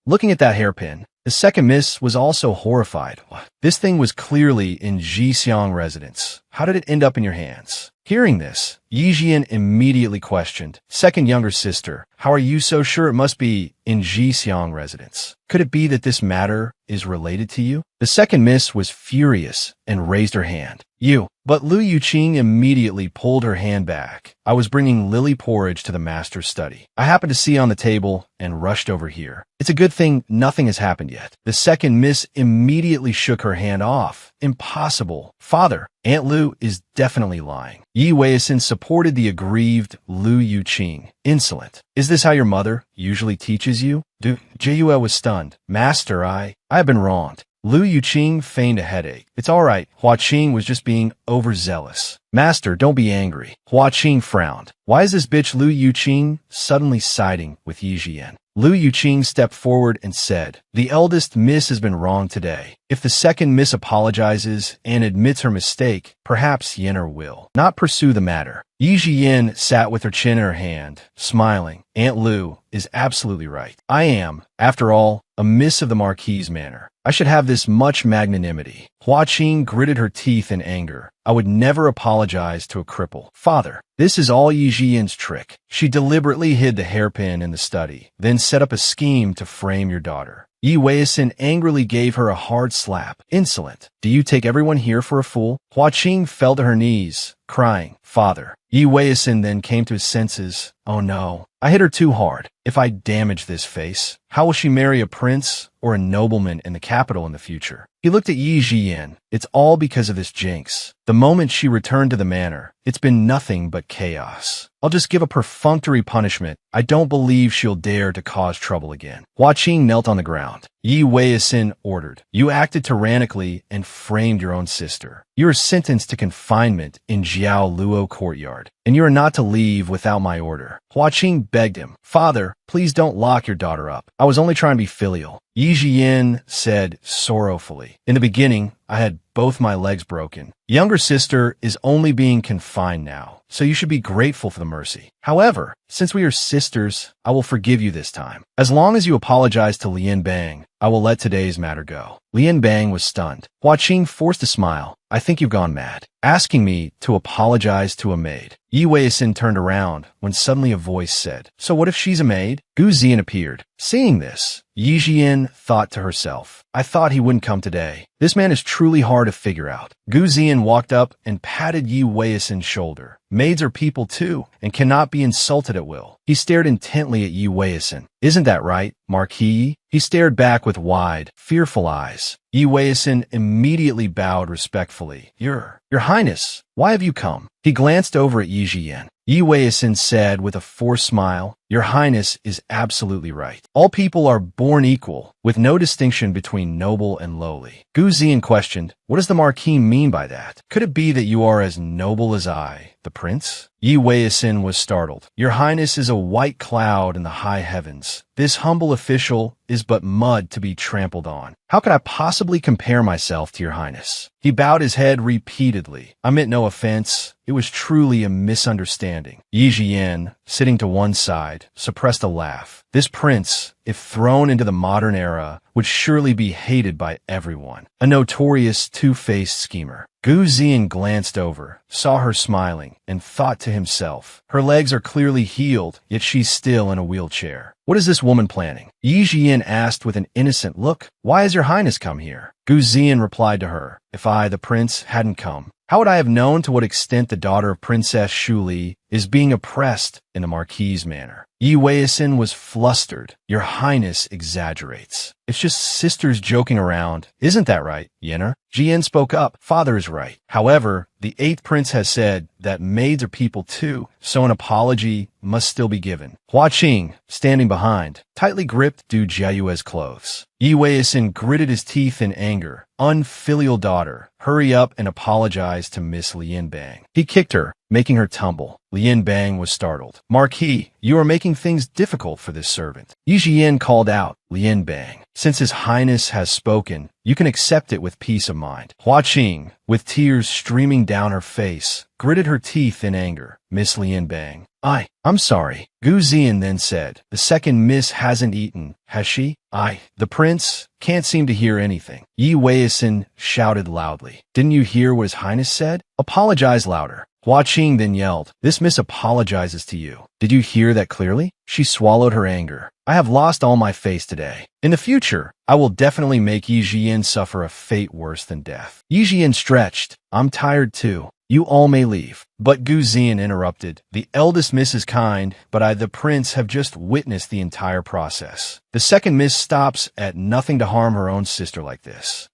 Looking at that hairpin. The second Miss was also horrified. This thing was clearly in Jixiang residence. How did it end up in your hands? Hearing this, Yi Jian immediately questioned. Second younger sister, how are you so sure it must be in Jixiang residence? Could it be that this matter is related to you? The second Miss was furious and raised her hand. You. But Lu Yuqing immediately pulled her hand back. I was bringing lily porridge to the master's study. I happened to see on the table and rushed over here. It's a good thing nothing has happened yet. The second Miss immediately shook her hand off. Impossible. Father, Aunt Lu is definitely lying. Yi Weisin supported the aggrieved Lu Yuqing. Insolent. Is this how your mother usually teaches you? Du Jiayue was stunned. Master, I have been wronged. Lu Yuqing feigned a headache. It's all right. Hua Qing was just being overzealous. Master, don't be angry. Hua Qing frowned. Why is this bitch Lu Yuqing suddenly siding with Yi Jian? Lu Yuqing stepped forward and said, the eldest Miss has been wrong today. If the second Miss apologizes and admits her mistake, perhaps Yinner will not pursue the matter. Yi Jian sat with her chin in her hand, smiling. Aunt Lu is absolutely right. I am, after all, a Miss of the Marquis manor. I should have this much magnanimity. Hua Qing gritted her teeth in anger. I would never apologize to a cripple. Father, this is all Yi Jian's trick. She deliberately hid the hairpin in the study, then set up a scheme to frame your daughter. Yi Weisin angrily gave her a hard slap. Insolent. Do you take everyone here for a fool? Hua Qing fell to her knees, crying, Father. Yi Weisin then came to his senses. Oh no, I hit her too hard. If I damage this face, how will she marry a prince or a nobleman in the capital in the future? He looked at Yi Jian. It's all because of this jinx. The moment she returned to the manor, it's been nothing but chaos. I'll just give a perfunctory punishment. I don't believe she'll dare to cause trouble again. Hua Qing knelt on the ground. Yi Weisin ordered, You acted tyrannically and framed your own sister. You are sentenced to confinement in Jiao Luo courtyard, and you are not to leave without my order. Hua Qing begged him, Father, please don't lock your daughter up. I was only trying to be filial. Yi Jian said sorrowfully, In the beginning, I had both my legs broken. Younger sister is only being confined now, so you should be grateful for the mercy. However, since we are sisters, I will forgive you this time. As long as you apologize to Lian Bang, I will let today's matter go. Lian Bang was stunned. Hua Qing forced a smile. I think you've gone mad. Asking me to apologize to a maid. Yi Weisin turned around when suddenly a voice said, So what if she's a maid? Gu Zian appeared. Seeing this, Yi Jian thought to herself, I thought he wouldn't come today. This man is truly hard to figure out. Gu Zian walked up and patted Yi Weisin's shoulder. Maids are people too, and cannot be insulted at will. He stared intently at Yi Weisin. Isn't that right, Marquis? He stared back with wide, fearful eyes. Yi Weisin immediately bowed respectfully. Your Highness, why have you come? He glanced over at Yi Jian. Yi Weisin said with a forced smile, Your Highness is absolutely right. All people are born equal, with no distinction between noble and lowly. Gu Zian questioned, What does the Marquis mean by that? Could it be that you are as noble as I, the prince? Yi Weisin was startled. Your Highness is a white cloud in the high heavens. This humble official is but mud to be trampled on. How could I possibly compare myself to your Highness? He bowed his head repeatedly. I meant no offense. It was truly a misunderstanding. Yi Jian, sitting to one side, suppressed a laugh. This prince, if thrown into the modern era, would surely be hated by everyone. A notorious two-faced schemer. Gu Zian glanced over, saw her smiling, and thought to himself, Her legs are clearly healed, yet she's still in a wheelchair. What is this woman planning? Yi Jian asked with an innocent look, Why has your Highness come here? Gu Zian replied to her, If I, the prince, hadn't come, how would I have known to what extent the daughter of Princess Shuli is being oppressed in the Marquis' manner? Yi Weisin was flustered. Your Highness exaggerates. It's just sisters joking around. Isn't that right, Yenner? Jian spoke up. Father is right. However, the 8th prince has said that maids are people too, so an apology must still be given. Hua Qing, standing behind, tightly gripped Du Jiayue's clothes. Yi Weisin gritted his teeth in anger. Unfilial daughter, hurry up and apologize to Miss Lian Bang. He kicked her, making her tumble. Lian Bang was startled. Marquis, you are making things difficult for this servant. Yi Jian called out, Lian Bang, since His Highness has spoken, you can accept it with peace of mind. Hua Qing, with tears streaming down her face, gritted her teeth in anger. Miss Lian Bang, I'm sorry. Gu Zian then said, The second miss hasn't eaten, has she? The prince can't seem to hear anything. Yi Weisin shouted loudly. Didn't you hear what His Highness said? Apologize louder. Hua Qing then yelled, This miss apologizes to you. Did you hear that clearly? She swallowed her anger. I have lost all my face today. In the future, I will definitely make Yi Jian suffer a fate worse than death. Yi Jian stretched. I'm tired too. You all may leave. But Gu Zian interrupted. The eldest miss is kind, but I, the prince, have just witnessed the entire process. The second miss stops at nothing to harm her own sister like this.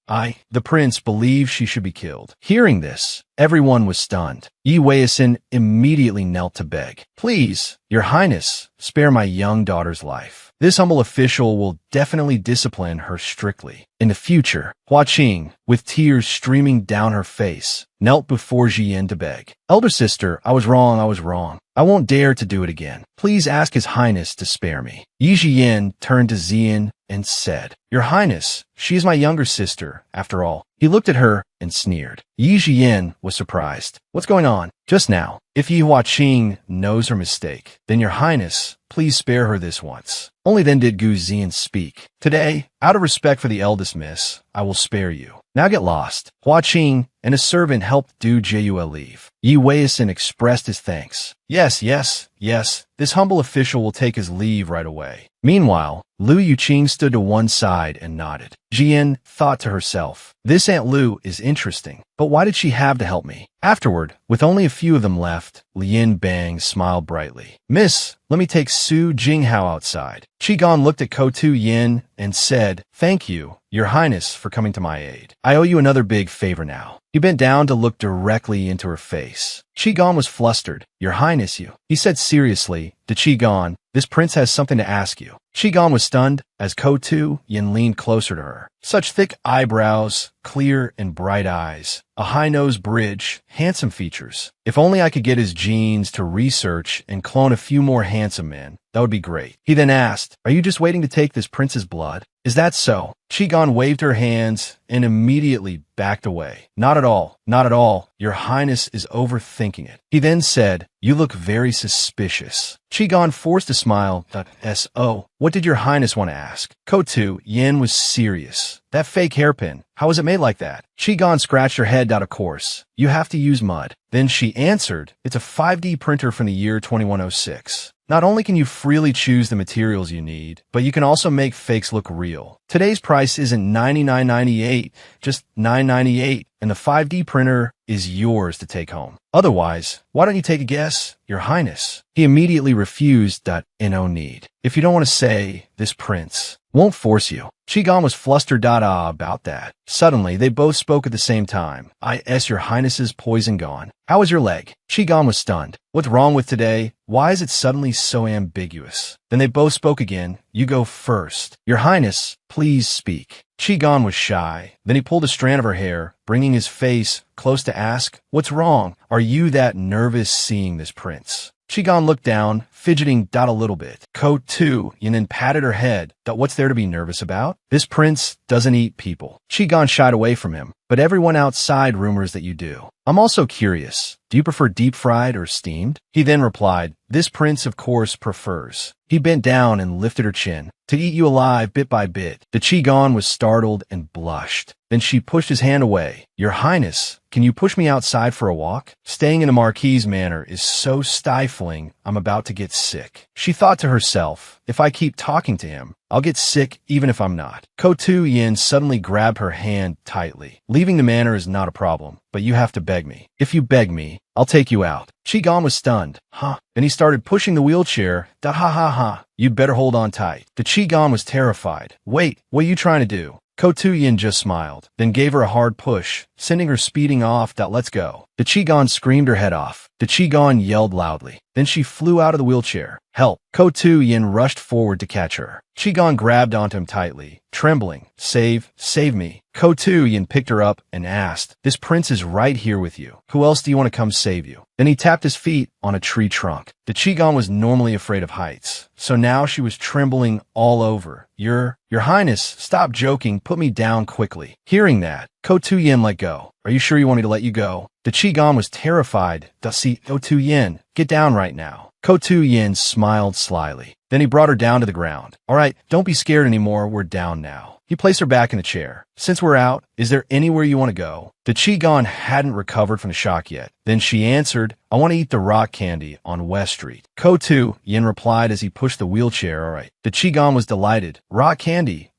The prince, believe she should be killed. Hearing this, everyone was stunned. Yi Weisin immediately knelt to beg. Please, Your Highness, spare my young daughter's life. This humble official will definitely discipline her strictly. In the future, Hua Qing, with tears streaming down her face, knelt before Jian to beg. Elder sister, I was wrong. I won't dare to do it again. Please ask His Highness to spare me. Yi Jian turned to Zian and said, Your Highness, she is my younger sister, after all. He looked at her and sneered. Yi Jian was surprised. What's going on? Just now. If Yi Hua Qing knows her mistake, then Your Highness, please spare her this once. Only then did Gu Zian speak. Today, out of respect for the eldest miss, I will spare you. Now get lost. Hua Qing and a servant helped Du Jiayue leave. Yi Weisin expressed his thanks. Yes, this humble official will take his leave right away. Meanwhile, Lu Yuqing stood to one side and nodded. Jian thought to herself, this Aunt Lu is interesting, but why did she have to help me? Afterward, with only a few of them left, Lien Bang smiled brightly. Miss, let me take Su Jinghao outside. Qigong looked at Kotu Yin and said, thank you, Your Highness, for coming to my aid. I owe you another big favor now. He bent down to look directly into her face. Qigong was flustered. Your Highness, he said seriously to Qigong, this prince has something to ask you. Qigong was stunned as Kotu Yin leaned closer to her. Such thick eyebrows, clear and bright eyes, a high-nosed bridge, handsome features. If only I could get his genes to research and clone a few more handsome men, that would be great. He then asked, are you just waiting to take this prince's blood? Is that so? Qigong waved her hands and immediately backed away. Not at all. Not at all. Your Highness is overthinking it. He then said, you look very suspicious. Qigong forced a smile. S.O. What did Your Highness want to ask? Kotu Yin was serious. That fake hairpin, how was it made like that? Qigong scratched her head. Of course. You have to use mud. Then she answered, it's a 5D printer from the year 2106. Not only can you freely choose the materials you need, but you can also make fakes look real. Today's price isn't $99.98, just $9.98, and the 5D printer is yours to take home. Otherwise, why don't you take a guess, Your Highness? He immediately refused. No need. If you don't want to say, this prince won't force you. Qigong was flustered. About that. Suddenly, they both spoke at the same time. Your Highness's poison gone. How is your leg? Qigong was stunned. What's wrong with today? Why is it suddenly so ambiguous? Then they both spoke again. You go first. Your Highness, please speak. Qigong was shy. Then he pulled a strand of her hair, bringing his face close to ask, what's wrong? Are you that nervous seeing this prince? Qigong looked down, fidgeting. A little bit. Kotu Yin then patted her head. What's there to be nervous about? This prince doesn't eat people. Qigong shied away from him, but everyone outside rumors that you do. I'm also curious. Do you prefer deep-fried or steamed? He then replied, this prince of course prefers. He bent down and lifted her chin. To eat you alive bit by bit. The Qigong was startled and blushed. Then she pushed his hand away. Your Highness, can you push me outside for a walk? Staying in a marquise manor is so stifling, I'm about to get sick. She thought to herself, if I keep talking to him, I'll get sick even if I'm not. Kotu Yin suddenly grabbed her hand tightly. Leaving the manor is not a problem, but you have to beg me. If you beg me, I'll take you out. Qigong was stunned. Huh? Then he started pushing the wheelchair. Ha. You'd better hold on tight. The Qigong was terrified. Wait, what are you trying to do? Kotu Yin just smiled, then gave her a hard push, sending her speeding off. Let's go. The Qigong screamed her head off. The Qigong yelled loudly. Then she flew out of the wheelchair. Help! Kotu Yin rushed forward to catch her. Qigong grabbed onto him tightly, trembling. Save me. Kotu Yin picked her up and asked, this prince is right here with you. Who else do you want to come save you? Then he tapped his feet on a tree trunk. The Qigong was normally afraid of heights, so now she was trembling all over. Your Highness, stop joking, put me down quickly. Hearing that, Kotu Yin let go. Are you sure you want me to let you go? The Qigong was terrified. Kotu Yin, get down right now. Kotu Yin smiled slyly. Then he brought her down to the ground. All right, don't be scared anymore, we're down now. He placed her back in the chair. Since we're out, is there anywhere you want to go? The Qigong hadn't recovered from the shock yet. Then she answered, I want to eat the rock candy on West Street. Kotu Yin replied as he pushed the wheelchair. All right. The Qigong was delighted. Rock candy.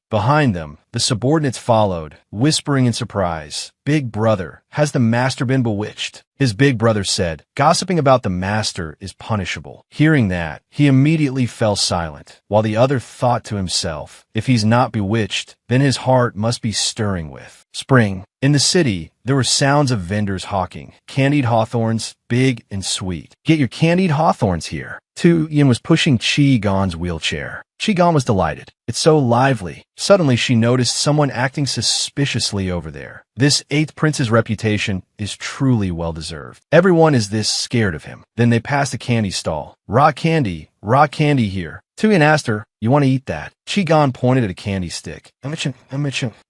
Behind them, the subordinates followed, whispering in surprise. Big brother, has the master been bewitched? His big brother said, gossiping about the master is punishable. Hearing that, he immediately fell silent, while the other thought to himself, if he's not bewitched, then his heart must be stirring with spring. In the city, there were sounds of vendors hawking candied hawthorns, big and sweet. Get your candied hawthorns here. Tu Yin was pushing Qigong's wheelchair. Qigong was delighted. It's so lively. Suddenly, she noticed someone acting suspiciously over there. This 8th prince's reputation is truly well-deserved. Everyone is this scared of him. Then they passed a candy stall. Raw candy here. Tu Yin asked her, you want to eat that? Gon pointed at a candy stick.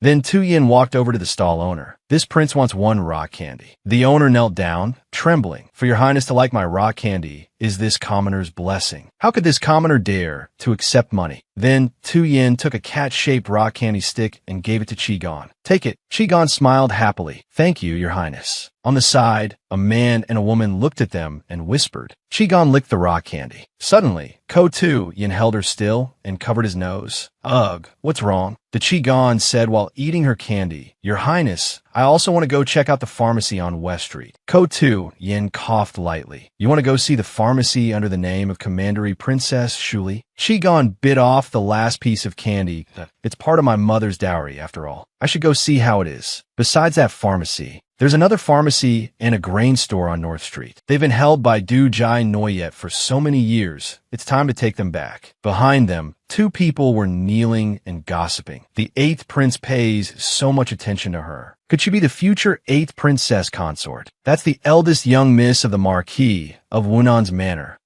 Then Tu Yin walked over to the stall owner. This prince wants one raw candy. The owner knelt down, trembling. For your highness to like my raw candy is this commoner's blessing. How could this commoner dare to accept money? Then Tu Yin took a cat-shaped raw candy stick and gave it to Gon. Take it. Gon smiled happily. Thank you, your highness. On the side, a man and a woman looked at them and whispered. Gon licked the raw candy. Suddenly, Tu Yin held her still and covered his nose. Ugh, what's wrong? The Gon said while eating her candy. Your highness, I also want to go check out the pharmacy on West Street. Tu Yin coughed lightly. You want to go see the pharmacy under the name of Commandery Princess Shuli? Gon bit off the last piece of candy. It's part of my mother's dowry, after all. I should go see how it is. Besides that pharmacy, there's another pharmacy and a grain store on North Street. They've been held by Du Jai Noyet for so many years, it's time to take them back. Behind them, two people were kneeling and gossiping. The 8th prince pays so much attention to her. Could she be the future 8th princess consort? That's the eldest young miss of the Marquis of Wunan's manor,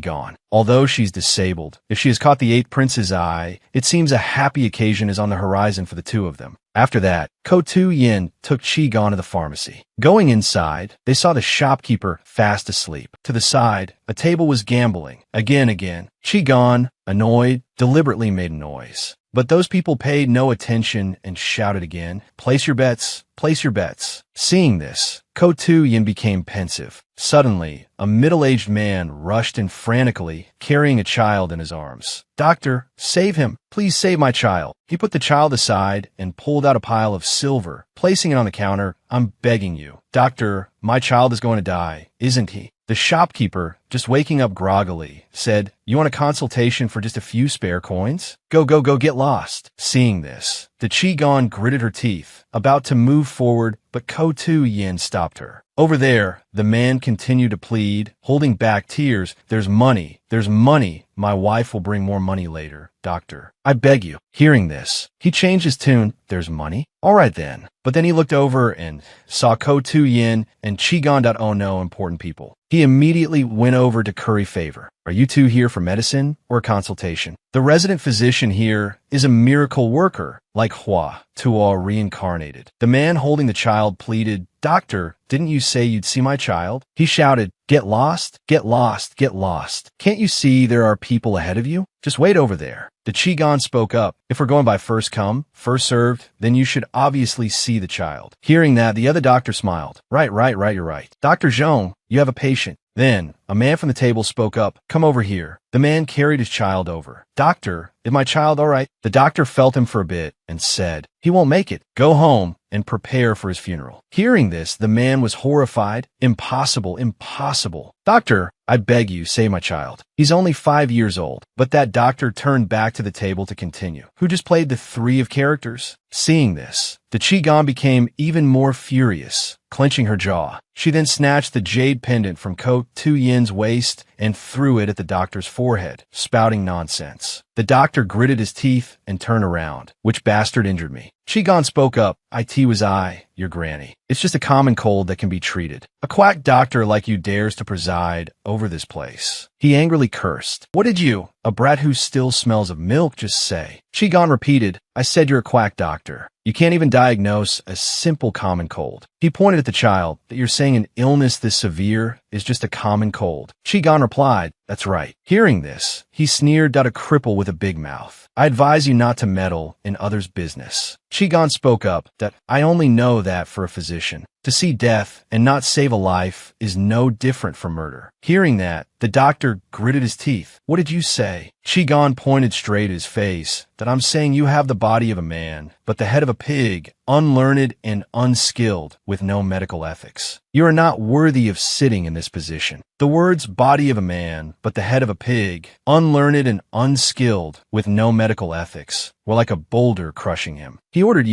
Gon. Although she's disabled, if she has caught the 8th prince's eye, it seems a happy occasion is on the horizon for the two of them. After that, Tu Yin took Gon to the pharmacy. Going inside, they saw the shopkeeper fast asleep. To the side, a table was gambling. Again. Gon, annoyed, deliberately made a noise. But those people paid no attention and shouted again, place your bets, place your bets. Seeing this, Tu Yin became pensive. Suddenly, a middle-aged man rushed in frantically, carrying a child in his arms. Doctor, save him. Please save my child. He put the child aside and pulled out a pile of silver, placing it on the counter. I'm begging you. Doctor, my child is going to die, isn't he? The shopkeeper, just waking up groggily, said, you want a consultation for just a few spare coins? Go, get lost. Seeing this, the Gon gritted her teeth, about to move forward, but Tu Yin stopped her. Over there, the man continued to plead, holding back tears. There's money. My wife will bring more money later, doctor. I beg you. Hearing this, he changed his tune. There's money? All right then. But then he looked over and saw Tu Yin and Gon. Oh no, important people. He immediately went over to curry favor. Are you two here for medicine or a consultation? The resident physician here is a miracle worker, like Hua, Tuo reincarnated. The man holding the child pleaded, Doctor, didn't you say you'd see my child? He shouted, get lost, get lost, get lost. Can't you see there are people ahead of you? Just wait over there. The Gon spoke up. If we're going by first come, first served, then you should obviously see the child. Hearing that, the other doctor smiled. Right, you're right. Dr. Zhong, you have a patient. Then, a man from the table spoke up. Come over here. The man carried his child over. Doctor, is my child all right? The doctor felt him for a bit and said, he won't make it. Go home and prepare for his funeral. Hearing this, the man was horrified. Impossible. Doctor, I beg you, save my child. He's only 5 years old. But that doctor turned back to the table to continue. Who just played the 3 of characters? Seeing this, the Gon became even more furious, clenching her jaw. She then snatched the jade pendant from Tu Yin's waist and threw it at the doctor's forehead, spouting nonsense. The doctor gritted his teeth and turned around. Which bastard injured me? Gon spoke up. It was I, your granny. It's just a common cold that can be treated. A quack doctor like you dares to preside over this place. He angrily cursed. What did you, a brat who still smells of milk, just say? Gon repeated, I said you're a quack doctor. You can't even diagnose a simple common cold. He pointed at the child. That you're saying an illness this severe is just a common cold. Gon replied, that's right. Hearing this, he sneered at a cripple with a big mouth. I advise you not to meddle in others' business. Gon spoke up that I only know that for a physician. To see death and not save a life is no different from murder. Hearing that, the doctor gritted his teeth. What did you say? Gon pointed straight at his face. That I'm saying you have the body of a man, but the head of a pig, unlearned and unskilled, with no medical ethics. You are not worthy of sitting in this position. The words body of a man, but the head of a pig, unlearned and unskilled, with no medical ethics, were like a boulder crushing him. He ordered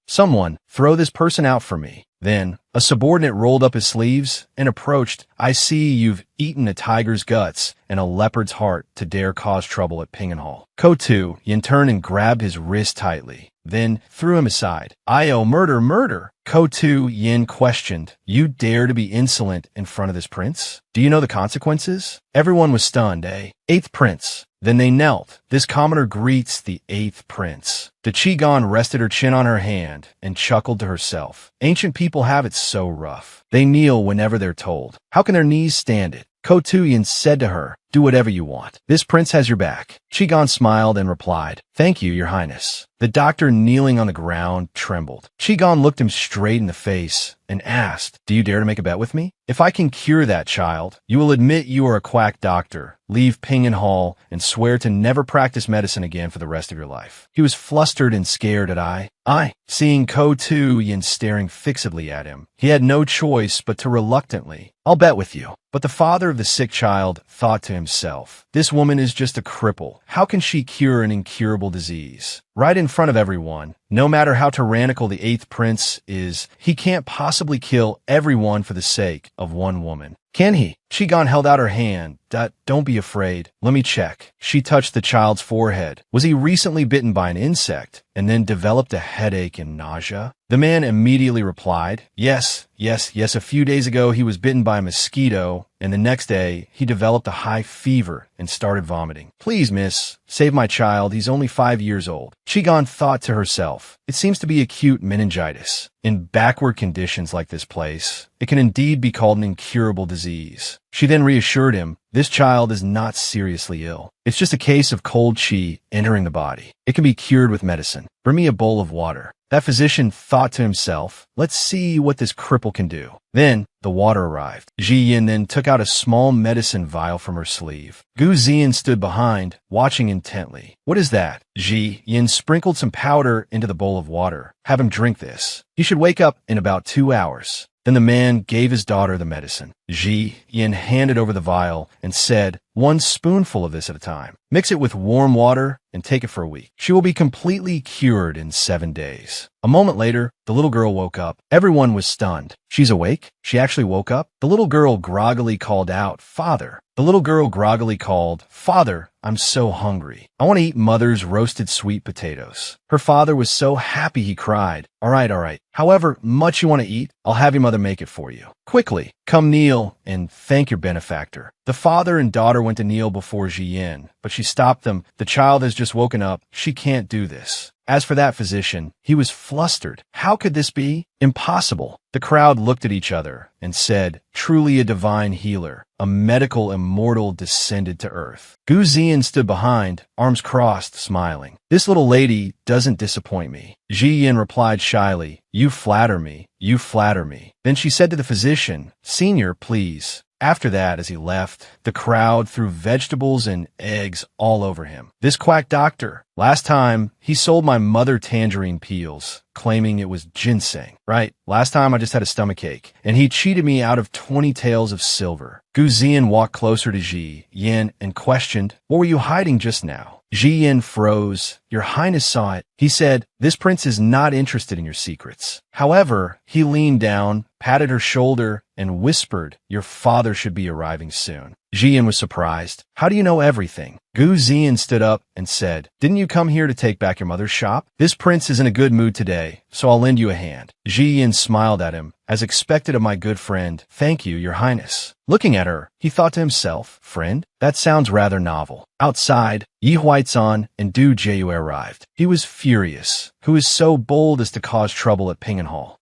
someone, throw this person out for me. Then, a subordinate rolled up his sleeves and approached. I see you've eaten a tiger's guts and a leopard's heart to dare cause trouble at Pingenhall. Tu Yin turned and grabbed his wrist tightly, then threw him aside. Murder. Tu Yin questioned, you dare to be insolent in front of this prince? Do you know the consequences? Everyone was stunned, eh? 8th prince. Then they knelt. This commoner greets the eighth prince. The Qigong rested her chin on her hand and chuckled to herself. Ancient people have it so rough. They kneel whenever they're told. How can their knees stand it? Ko Tuyin said to her, do whatever you want. This prince has your back. Qigong smiled and replied, thank you, your highness. The doctor, kneeling on the ground, trembled. Qigong looked him straight in the face and asked, do you dare to make a bet with me? If I can cure that child, you will admit you are a quack doctor, leave Ping'an Hall, and swear to never practice medicine again for the rest of your life. He was flustered and scared at seeing Ko Tu-yin staring fixedly at him. He had no choice but to reluctantly, I'll bet with you. But the father of the sick child thought to himself, this woman is just a cripple. How can she cure an incurable disease? Right in front of everyone, no matter how tyrannical the eighth prince is, he can't possibly kill everyone for the sake of one woman. Can he? Qigong held out her hand. Don't be afraid. Let me check. She touched the child's forehead. Was he recently bitten by an insect and then developed a headache and nausea? The man immediately replied, yes, a few days ago he was bitten by a mosquito, and the next day he developed a high fever and started vomiting. Please, miss, save my child. He's only 5 years old. Qigong thought to herself, it seems to be acute meningitis. In backward conditions like this place, it can indeed be called an incurable disease. She then reassured him, this child is not seriously ill. It's just a case of cold qi entering the body. It can be cured with medicine. Bring me a bowl of water. That physician thought to himself, let's see what this cripple can do. Then the water arrived. Ji Yin then took out a small medicine vial from her sleeve. Gu Ziyan stood behind, watching intently. What is that? Ji Yin sprinkled some powder into the bowl of water. Have him drink this. He should wake up in about 2 hours. Then the man gave his daughter the medicine. Ji Yin handed over the vial and said, 1 spoonful of this at a time. Mix it with warm water and take it for a week. She will be completely cured in 7 days. A moment later, the little girl woke up. Everyone was stunned. She's awake? She actually woke up? The little girl groggily called out, Father. The little girl groggily called, Father, I'm so hungry. I want to eat Mother's roasted sweet potatoes. Her father was so happy he cried, All right. However much you want to eat, I'll have your mother make it for you. Quickly, come kneel and thank your benefactor. The father and daughter went to kneel before Ji Yin, but she stopped them. The child has just woken up. She can't do this. As for that physician, he was flustered. How could this be? Impossible. The crowd looked at each other and said, truly a divine healer, a medical immortal descended to earth. Gu Ziyan stood behind, arms crossed, smiling. This little lady doesn't disappoint me. Ji Yin replied shyly, you flatter me. Then she said to the physician, Senior, please. After that, as he left, the crowd threw vegetables and eggs all over him. This quack doctor, last time, he sold my mother tangerine peels, claiming it was ginseng. Right, last time I just had a stomachache, and he cheated me out of 20 taels of silver. Gu Ziyan walked closer to Ji Yin and questioned, what were you hiding just now? Ji Yin froze. Your Highness saw it. He said, this prince is not interested in your secrets. However, he leaned down, patted her shoulder, and whispered, your father should be arriving soon. Ji Yin was surprised. How do you know everything? Gu Ziyan stood up and said, didn't you come here to take back your mother's shop? This prince is in a good mood today, so I'll lend you a hand. Ji Yin smiled at him. As expected of my good friend, thank you, your highness. Looking at her, he thought to himself, friend? That sounds rather novel. Outside, Yi Huaizan and Du Jieyue arrived. He was furious. Who is so bold as to cause trouble at Ping'an Hall?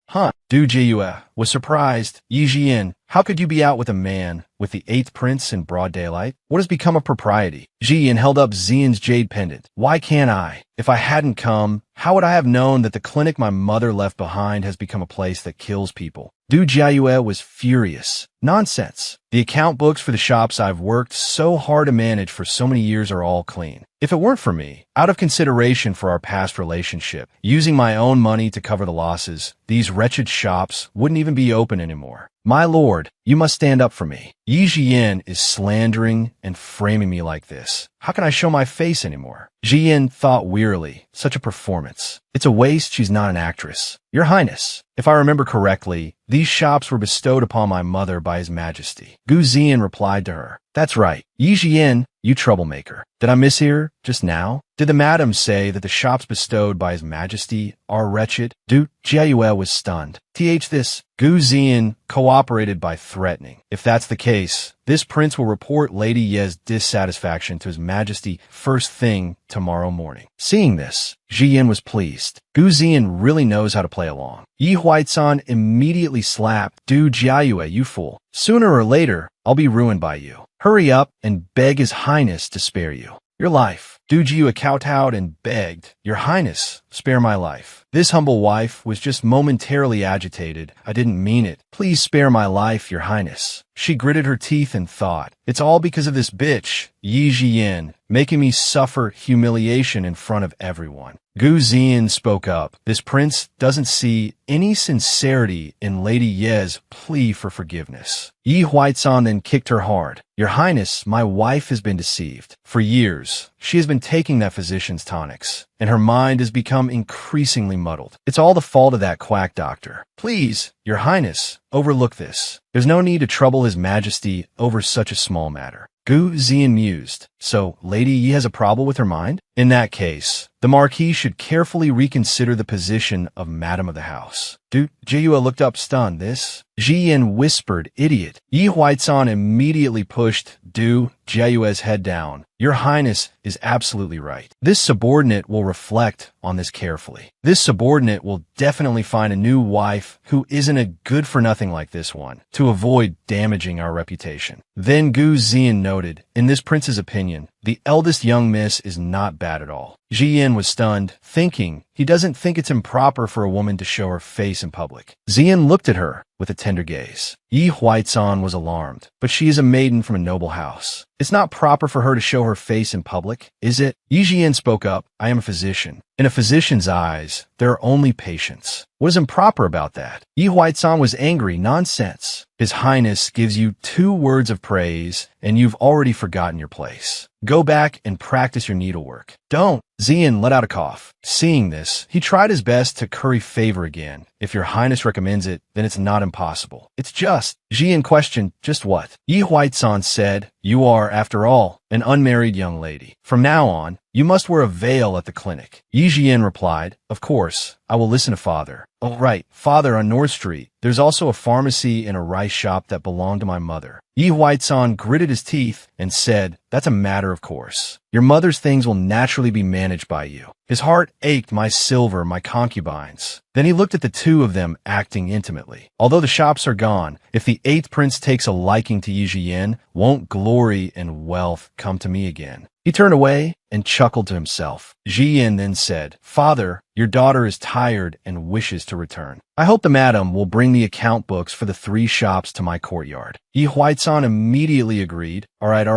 Du Jieyue was surprised. Yi Jiyin, how could you be out with a man, with the 8th prince in broad daylight? What has become of propriety? Ji Yin held up Ziyan's jade pendant. Why can't I? If I hadn't come, how would I have known that the clinic my mother left behind has become a place that kills people? Du Jieyue was furious. Nonsense. The account books for the shops I've worked so hard to manage for so many years are all clean. If it weren't for me, out of consideration for our past relationship, using my own money to cover the losses, these wretched shops wouldn't even be open anymore. My lord, you must stand up for me. Yi Jiyin is slandering and framing me like this. How can I show my face anymore? Ji Yin thought wearily, such a performance. It's a waste she's not an actress. Your Highness, if I remember correctly, these shops were bestowed upon my mother by His Majesty. Gu Ziyan replied to her. That's right. Yi Jian, you troublemaker. Did I mishear just now? Did the madam say that the shops bestowed by His Majesty are wretched? Du Jiayue was stunned. This Gu Ziyan cooperated by threatening. If that's the case, this prince will report Lady Ye's dissatisfaction to His Majesty first thing tomorrow morning. Seeing this, Jiyan was pleased. Gu Ziyan really knows how to play along. Yi Huaizan immediately slapped Du Jiayue, you fool. Sooner or later, I'll be ruined by you. Hurry up and beg His Highness to spare you. Your life. Du Jiayue kowtowed and begged, Your Highness, spare my life. This humble wife was just momentarily agitated. I didn't mean it. Please spare my life, Your Highness. She gritted her teeth and thought, it's all because of this bitch, Yi Jian, making me suffer humiliation in front of everyone. Gu Ziyan spoke up. This prince doesn't see any sincerity in Lady Ye's plea for forgiveness. Yi Huaizan then kicked her hard. Your Highness, my wife has been deceived. For years, she has been taking that physician's tonics, and her mind has become increasingly muddled. It's all the fault of that quack doctor. Please, Your Highness, overlook this. There's no need to trouble His Majesty over such a small matter. Gu Ziyan mused. So, Lady Yi has a problem with her mind? In that case, the Marquis should carefully reconsider the position of Madam of the House. Du Jiayue looked up stunned. This? Jiyan whispered, idiot. Yi Huaizan immediately pushed Du Jiayue's head down. Your Highness is absolutely right. This subordinate will reflect on this carefully. This subordinate will definitely find a new wife who isn't a good-for-nothing like this one, to avoid damaging our reputation. Then Gu Ziyan noted, in this prince's opinion, the eldest young miss is not bad at all. Jiyan was stunned, thinking he doesn't think it's improper for a woman to show her face in public. Ziyan looked at her with a tender gaze. Yi Huaizan was alarmed, but she is a maiden from a noble house. It's not proper for her to show her face in public, is it? Yi Jian spoke up, I am a physician. In a physician's eyes, there are only patients. What is improper about that? Yi Huaizan was angry. Nonsense. His Highness gives you 2 words of praise, and you've already forgotten your place. Go back and practice your needlework. Don't. Ziyan let out a cough. Seeing this, he tried his best to curry favor again. If Your Highness recommends it, then it's not impossible. It's just. Jiyan questioned, just what? Yi Huaizan said, you are, after all, an unmarried young lady. From now on, you must wear a veil at the clinic. Yi Jian replied, of course, I will listen to Father. Oh, right, Father, on North Street, there's also a pharmacy and a rice shop that belong to my mother. Yi Huaizan gritted his teeth and said, that's a matter of course. Your mother's things will naturally be managed by you. His heart ached, my silver, my concubines. Then he looked at the 2 of them acting intimately. Although the shops are gone, if the 8th prince takes a liking to Yi Jian, won't glory and wealth come to me again? He turned away and chuckled to himself. Jiyan then said, Father, your daughter is tired and wishes to return. I hope the madam will bring the account books for the 3 shops to my courtyard. Yi Huaizan immediately agreed. All right.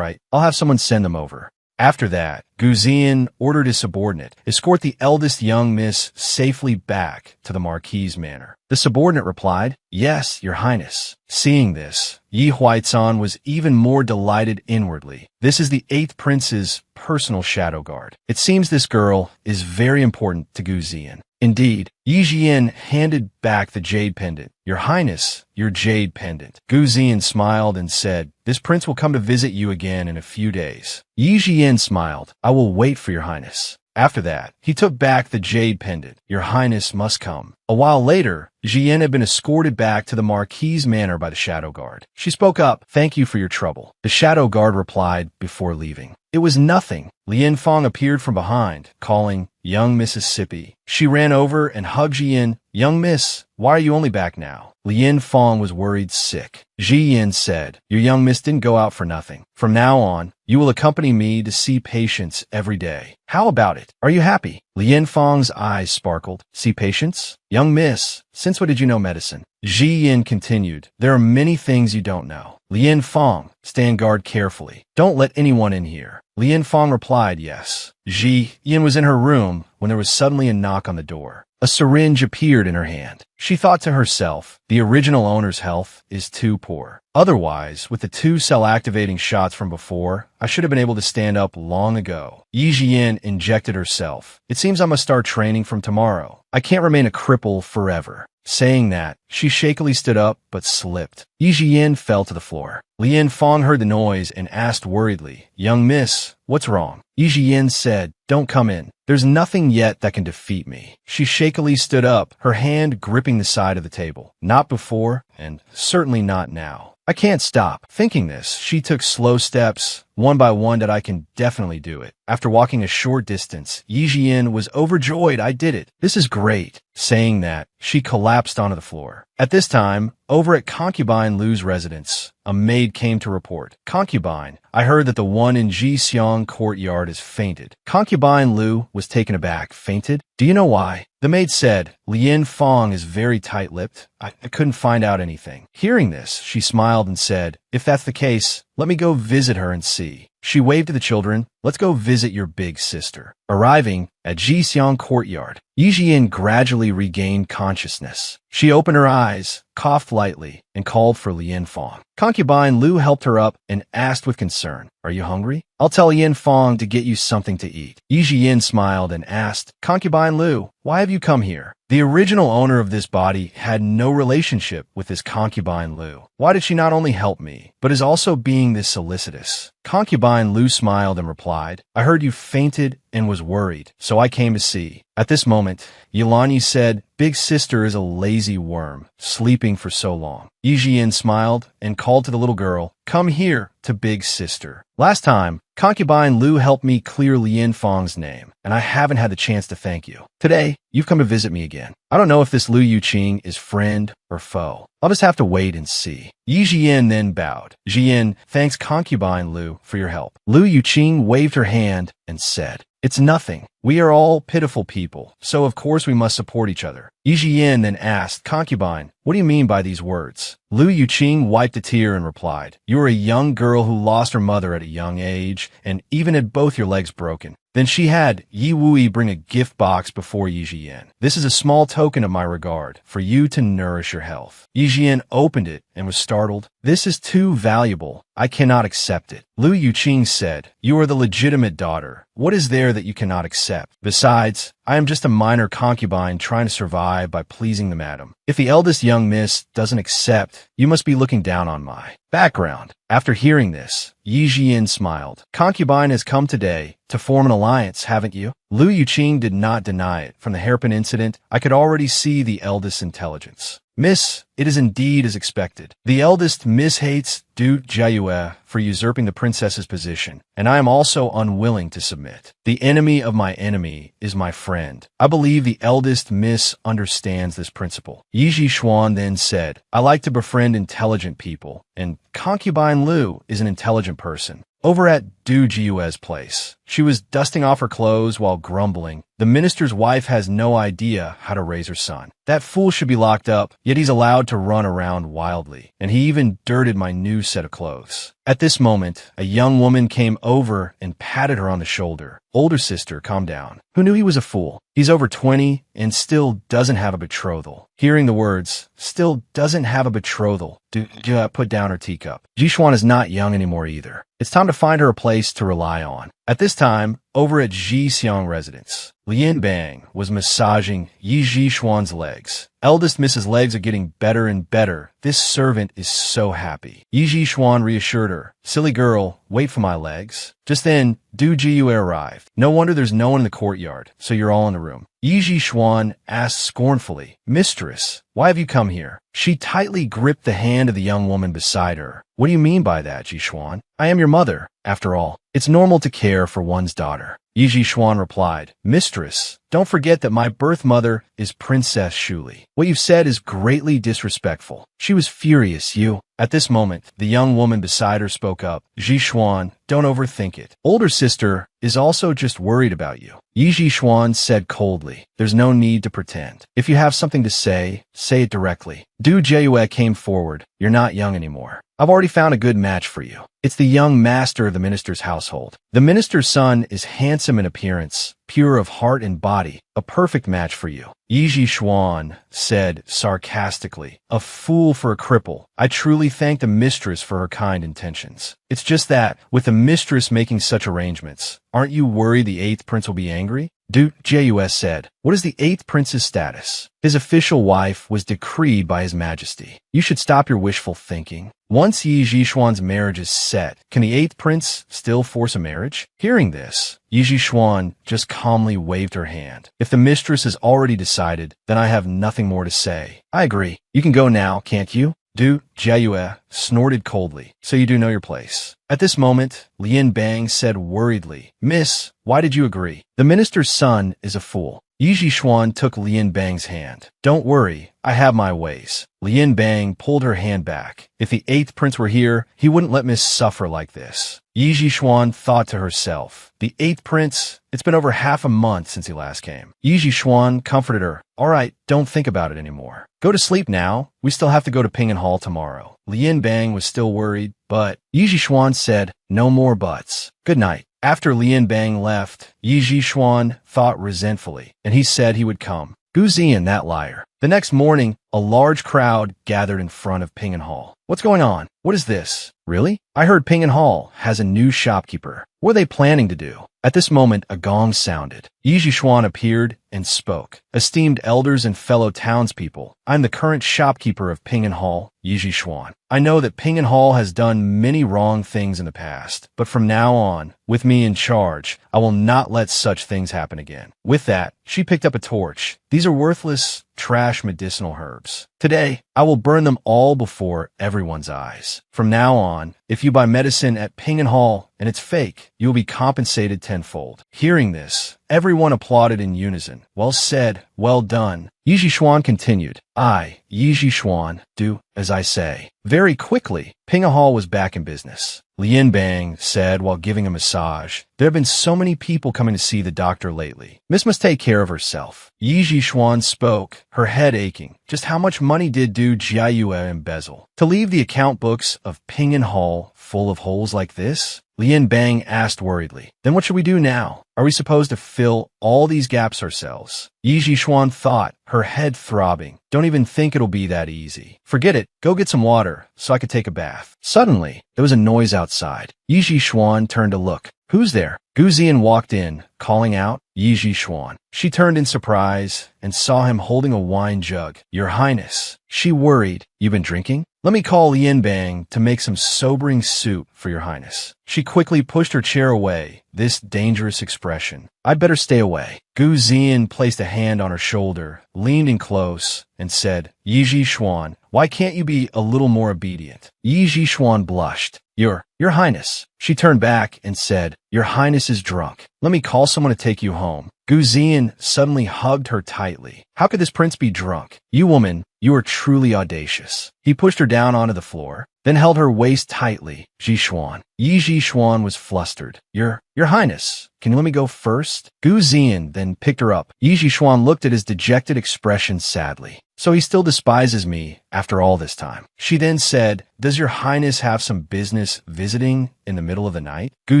I'll have someone send them over. After that, Gu Ziyan ordered his subordinate, escort the eldest young miss safely back to the Marquis's manor. The subordinate replied, yes, Your Highness. Seeing this, Yi Huaizan was even more delighted inwardly. This is the 8th prince's personal shadow guard. It seems this girl is very important to Gu Ziyan. Indeed, Yi Jian handed back the jade pendant. Your Highness, your jade pendant. Gu Ziyan smiled and said, this prince will come to visit you again in a few days. Yi Jian smiled, I will wait for Your Highness. After that, he took back the jade pendant. Your Highness must come. A while later, Jian had been escorted back to the Marquis's manor by the shadow guard. She spoke up, thank you for your trouble. The shadow guard replied before leaving. It was nothing. Lian Fong appeared from behind, calling, young Mississippi. She ran over and hugged Jian. Young miss, why are you only back now? Lian Fong was worried sick. Jian said, your young miss didn't go out for nothing. From now on, you will accompany me to see patients every day. How about it? Are you happy? Lian Fong's eyes sparkled. See patients? Young miss, since when did you know medicine? Jian continued, there are many things you don't know. Lian Fong, stand guard carefully. Don't let anyone in here. Lian Fong replied, yes. Jian was in her room when there was suddenly a knock on the door. A syringe appeared in her hand. She thought to herself, the original owner's health is too poor. Otherwise, with the 2 cell-activating shots from before, I should have been able to stand up long ago. Yi Jian injected herself. It seems I must start training from tomorrow. I can't remain a cripple forever. Saying that, she shakily stood up but slipped. Yi Jian fell to the floor. Lian Fong heard the noise and asked worriedly, "Young miss, what's wrong?" Yi Jian said, "Don't come in. There's nothing yet that can defeat me." She shakily stood up, her hand gripping the side of the table. Not before, and certainly not now. I can't stop. Thinking this, she took slow steps, one by one, that I can definitely do it. After walking a short distance, Yi Jian was overjoyed. I did it. This is great. Saying that, she collapsed onto the floor. At this time, over at Concubine Lu's residence, a maid came to report. "Concubine, I heard that the one in Jixiang courtyard has fainted." Concubine Lu was taken aback. "Fainted? Do you know why?" The maid said, "Lian Fong is very tight-lipped. I couldn't find out anything." Hearing this, she smiled and said, "If that's the case, let me go visit her and see." She waved to the children. "Let's go visit your big sister." Arriving at Jixiang courtyard, Yi Jian gradually regained consciousness. She opened her eyes, coughed lightly, and called for Lian Fong. Concubine Lu helped her up and asked with concern, "Are you hungry? I'll tell Lian Fong to get you something to eat." Yi Jian smiled and asked, "Concubine Lu, why have you come here?" The original owner of this body had no relationship with this concubine Lu. Why did she not only help me, but is also being this solicitous? Concubine Lu smiled and replied, "I heard you fainted and was worried, so I came to see." At this moment, Yilani said, "Big sister is a lazy worm, sleeping for so long." Yi Jian smiled and called to the little girl, "Come here to big sister." Last time, Concubine Lu helped me clear Lian Fong's name, and I haven't had the chance to thank you. Today, you've come to visit me again. I don't know if this Lu Yuqing is friend or foe. I'll just have to wait and see. Yi Jian then bowed. "Jian, thanks Concubine Lu for your help." Lu Yuqing waved her hand and said, "It's nothing. We are all pitiful people, so of course we must support each other." Yi Jian then asked, "Concubine, what do you mean by these words?" Lu Yuqing wiped a tear and replied, "You are a young girl who lost her mother at a young age, and even had both your legs broken. Then she had Yi Wui bring a gift box before Yi Jian. This is a small token of my regard, for you to nourish your health." Yi Jian opened it and was startled. "This is too valuable. I cannot accept it." Lu Yuqing said, "You are the legitimate daughter. What is there that you cannot accept? Besides, I am just a minor concubine trying to survive by pleasing the madam. If the eldest young miss doesn't accept, you must be looking down on my background." After hearing this, Yi Jian smiled. "Concubine has come today to form an alliance, haven't you?" Lu Yuqing did not deny it. From the hairpin incident, I could already see the eldest's intelligence. "Miss, it is indeed as expected. The eldest miss hates Du Jiayue for usurping the princess's position, and I am also unwilling to submit. The enemy of my enemy is my friend. I believe the eldest miss understands this principle." Yi Zhishuan then said, "I like to befriend intelligent people, and Concubine Lu is an intelligent person." Over at Du Jiue's place, she was dusting off her clothes while grumbling, "The minister's wife has no idea how to raise her son. That fool should be locked up, yet he's allowed to run around wildly, and he even dirted my new set of clothes." At this moment, a young woman came over and patted her on the shoulder. "Older sister, calm down. Who knew he was a fool? He's over 20 and still doesn't have a betrothal." Hearing the words, "still doesn't have a betrothal," Du put down her teacup. Jishuan is not young anymore either. It's time to find her a place to rely on. At this time, over at Jixiang residence, Lian Bang was massaging Yi Zhishuan's legs. "Eldest Mrs. Legs are getting better and better. This servant is so happy." Yi Zhishuan reassured her, "Silly girl, wait for my legs." Just then, Du Jiuyue arrived. "No wonder there's no one in the courtyard, so you're all in the room." Yi Zhishuan asked scornfully, "Mistress, why have you come here?" She tightly gripped the hand of the young woman beside her. "What do you mean by that, Zhishuan? I am your mother. After all, it's normal to care for one's daughter." Yi Zhishuan replied, "Mistress, don't forget that my birth mother is Princess Shuli. What you've said is greatly disrespectful." She was furious. At this moment, the young woman beside her spoke up. "Zhishuan, don't overthink it. Older sister is also just worried about you." Yi Zhishuan said coldly, "There's no need to pretend. If you have something to say it directly." Du Jiuyue came forward. "You're not young anymore. I've already found a good match for you. It's the young master of the minister's household. The minister's son is handsome handsome in appearance, pure of heart and body, a perfect match for you. Yi Xuan said sarcastically, a fool for a cripple. I truly thank the mistress for her kind intentions. It's just that, with the mistress making such arrangements, aren't you worried the 8th prince will be angry? Duke Jus said, what is the 8th prince's status? His official wife was decreed by His Majesty. You should stop your wishful thinking. Once Yi Zhishuan's marriage is set, can the 8th prince still force a marriage? Hearing this, Yi Zhishuan just calmly waved her hand. If the mistress has already decided, then I have nothing more to say. I agree. You can go now, can't you? Du Jiayue snorted coldly. So you do know your place. At this moment, Lian Bang said worriedly, Miss, why did you agree? The minister's son is a fool. Yi Zhishuan took Lian Bang's hand. Don't worry, I have my ways. Lian Bang pulled her hand back. If the 8th prince were here, he wouldn't let Miss suffer like this. Yi Zhishuan thought to herself, the 8th prince? It's been over half a month since he last came. Yi Zhishuan comforted her. All right, don't think about it anymore. Go to sleep now. We still have to go to Ping'an Hall tomorrow. Lian Bang was still worried, but Yi Zhishuan said, no more buts. Good night. After Lian Bang left, Yi Zhishuan thought resentfully, and he said he would come. Gu Ziyan, that liar. The next morning, a large crowd gathered in front of Ping'an Hall. What's going on? What is this? Really? I heard Ping'an Hall has a new shopkeeper. What are they planning to do? At this moment, a gong sounded. Yi Zhishuan appeared and spoke. Esteemed elders and fellow townspeople, I'm the current shopkeeper of Ping'an Hall, Yi Zhishuan. I know that Ping'an Hall has done many wrong things in the past, but from now on, with me in charge, I will not let such things happen again. With that, she picked up a torch. These are worthless, trash medicinal herbs. Today, I will burn them all before everyone's eyes. From now on, if you buy medicine at Ping'an Hall and it's fake, you will be compensated tenfold. Hearing this, everyone applauded in unison. Well said, well done. Yi Zhishuan continued. I, Yi Zhishuan, do as I say. Very quickly, Ping'an Hall was back in business. Lian Bang said while giving a massage, there have been so many people coming to see the doctor lately. Miss must take care of herself. Yi Zhishuan spoke, her head aching. Just how much money did Du Jiayue embezzle? To leave the account books of Ping'an Hall full of holes like this? Lian Bang asked worriedly. Then what should we do now? Are we supposed to fill all these gaps ourselves? Yi Zhishuan thought, her head throbbing. Don't even think it'll be that easy. Forget it. Go get some water so I could take a bath. Suddenly, there was a noise outside. Yi Zhishuan turned to look. Who's there? Gu Ziyan walked in, calling out, Yi Zhishuan. She turned in surprise and saw him holding a wine jug. Your Highness. She worried. You've been drinking? Let me call Lian Bang to make some sobering soup for your Highness. She quickly pushed her chair away, this dangerous expression. I'd better stay away. Gu Ziyan placed a hand on her shoulder, leaned in close, and said, Yi Zhishuan, why can't you be a little more obedient? Yi Zhishuan blushed. Your Highness. She turned back and said, Your Highness is drunk. Let me call someone to take you home. Gu Ziyan suddenly hugged her tightly. How could this prince be drunk? You woman, you are truly audacious. He pushed her down onto the floor, then held her waist tightly. Zhishuan. Yi Zhishuan was flustered. Your Highness, can you let me go first? Gu Ziyan then picked her up. Yi Zhishuan looked at his dejected expression sadly. So he still despises me after all this time. She then said, Does your Highness have some business visiting in the middle of the night? Gu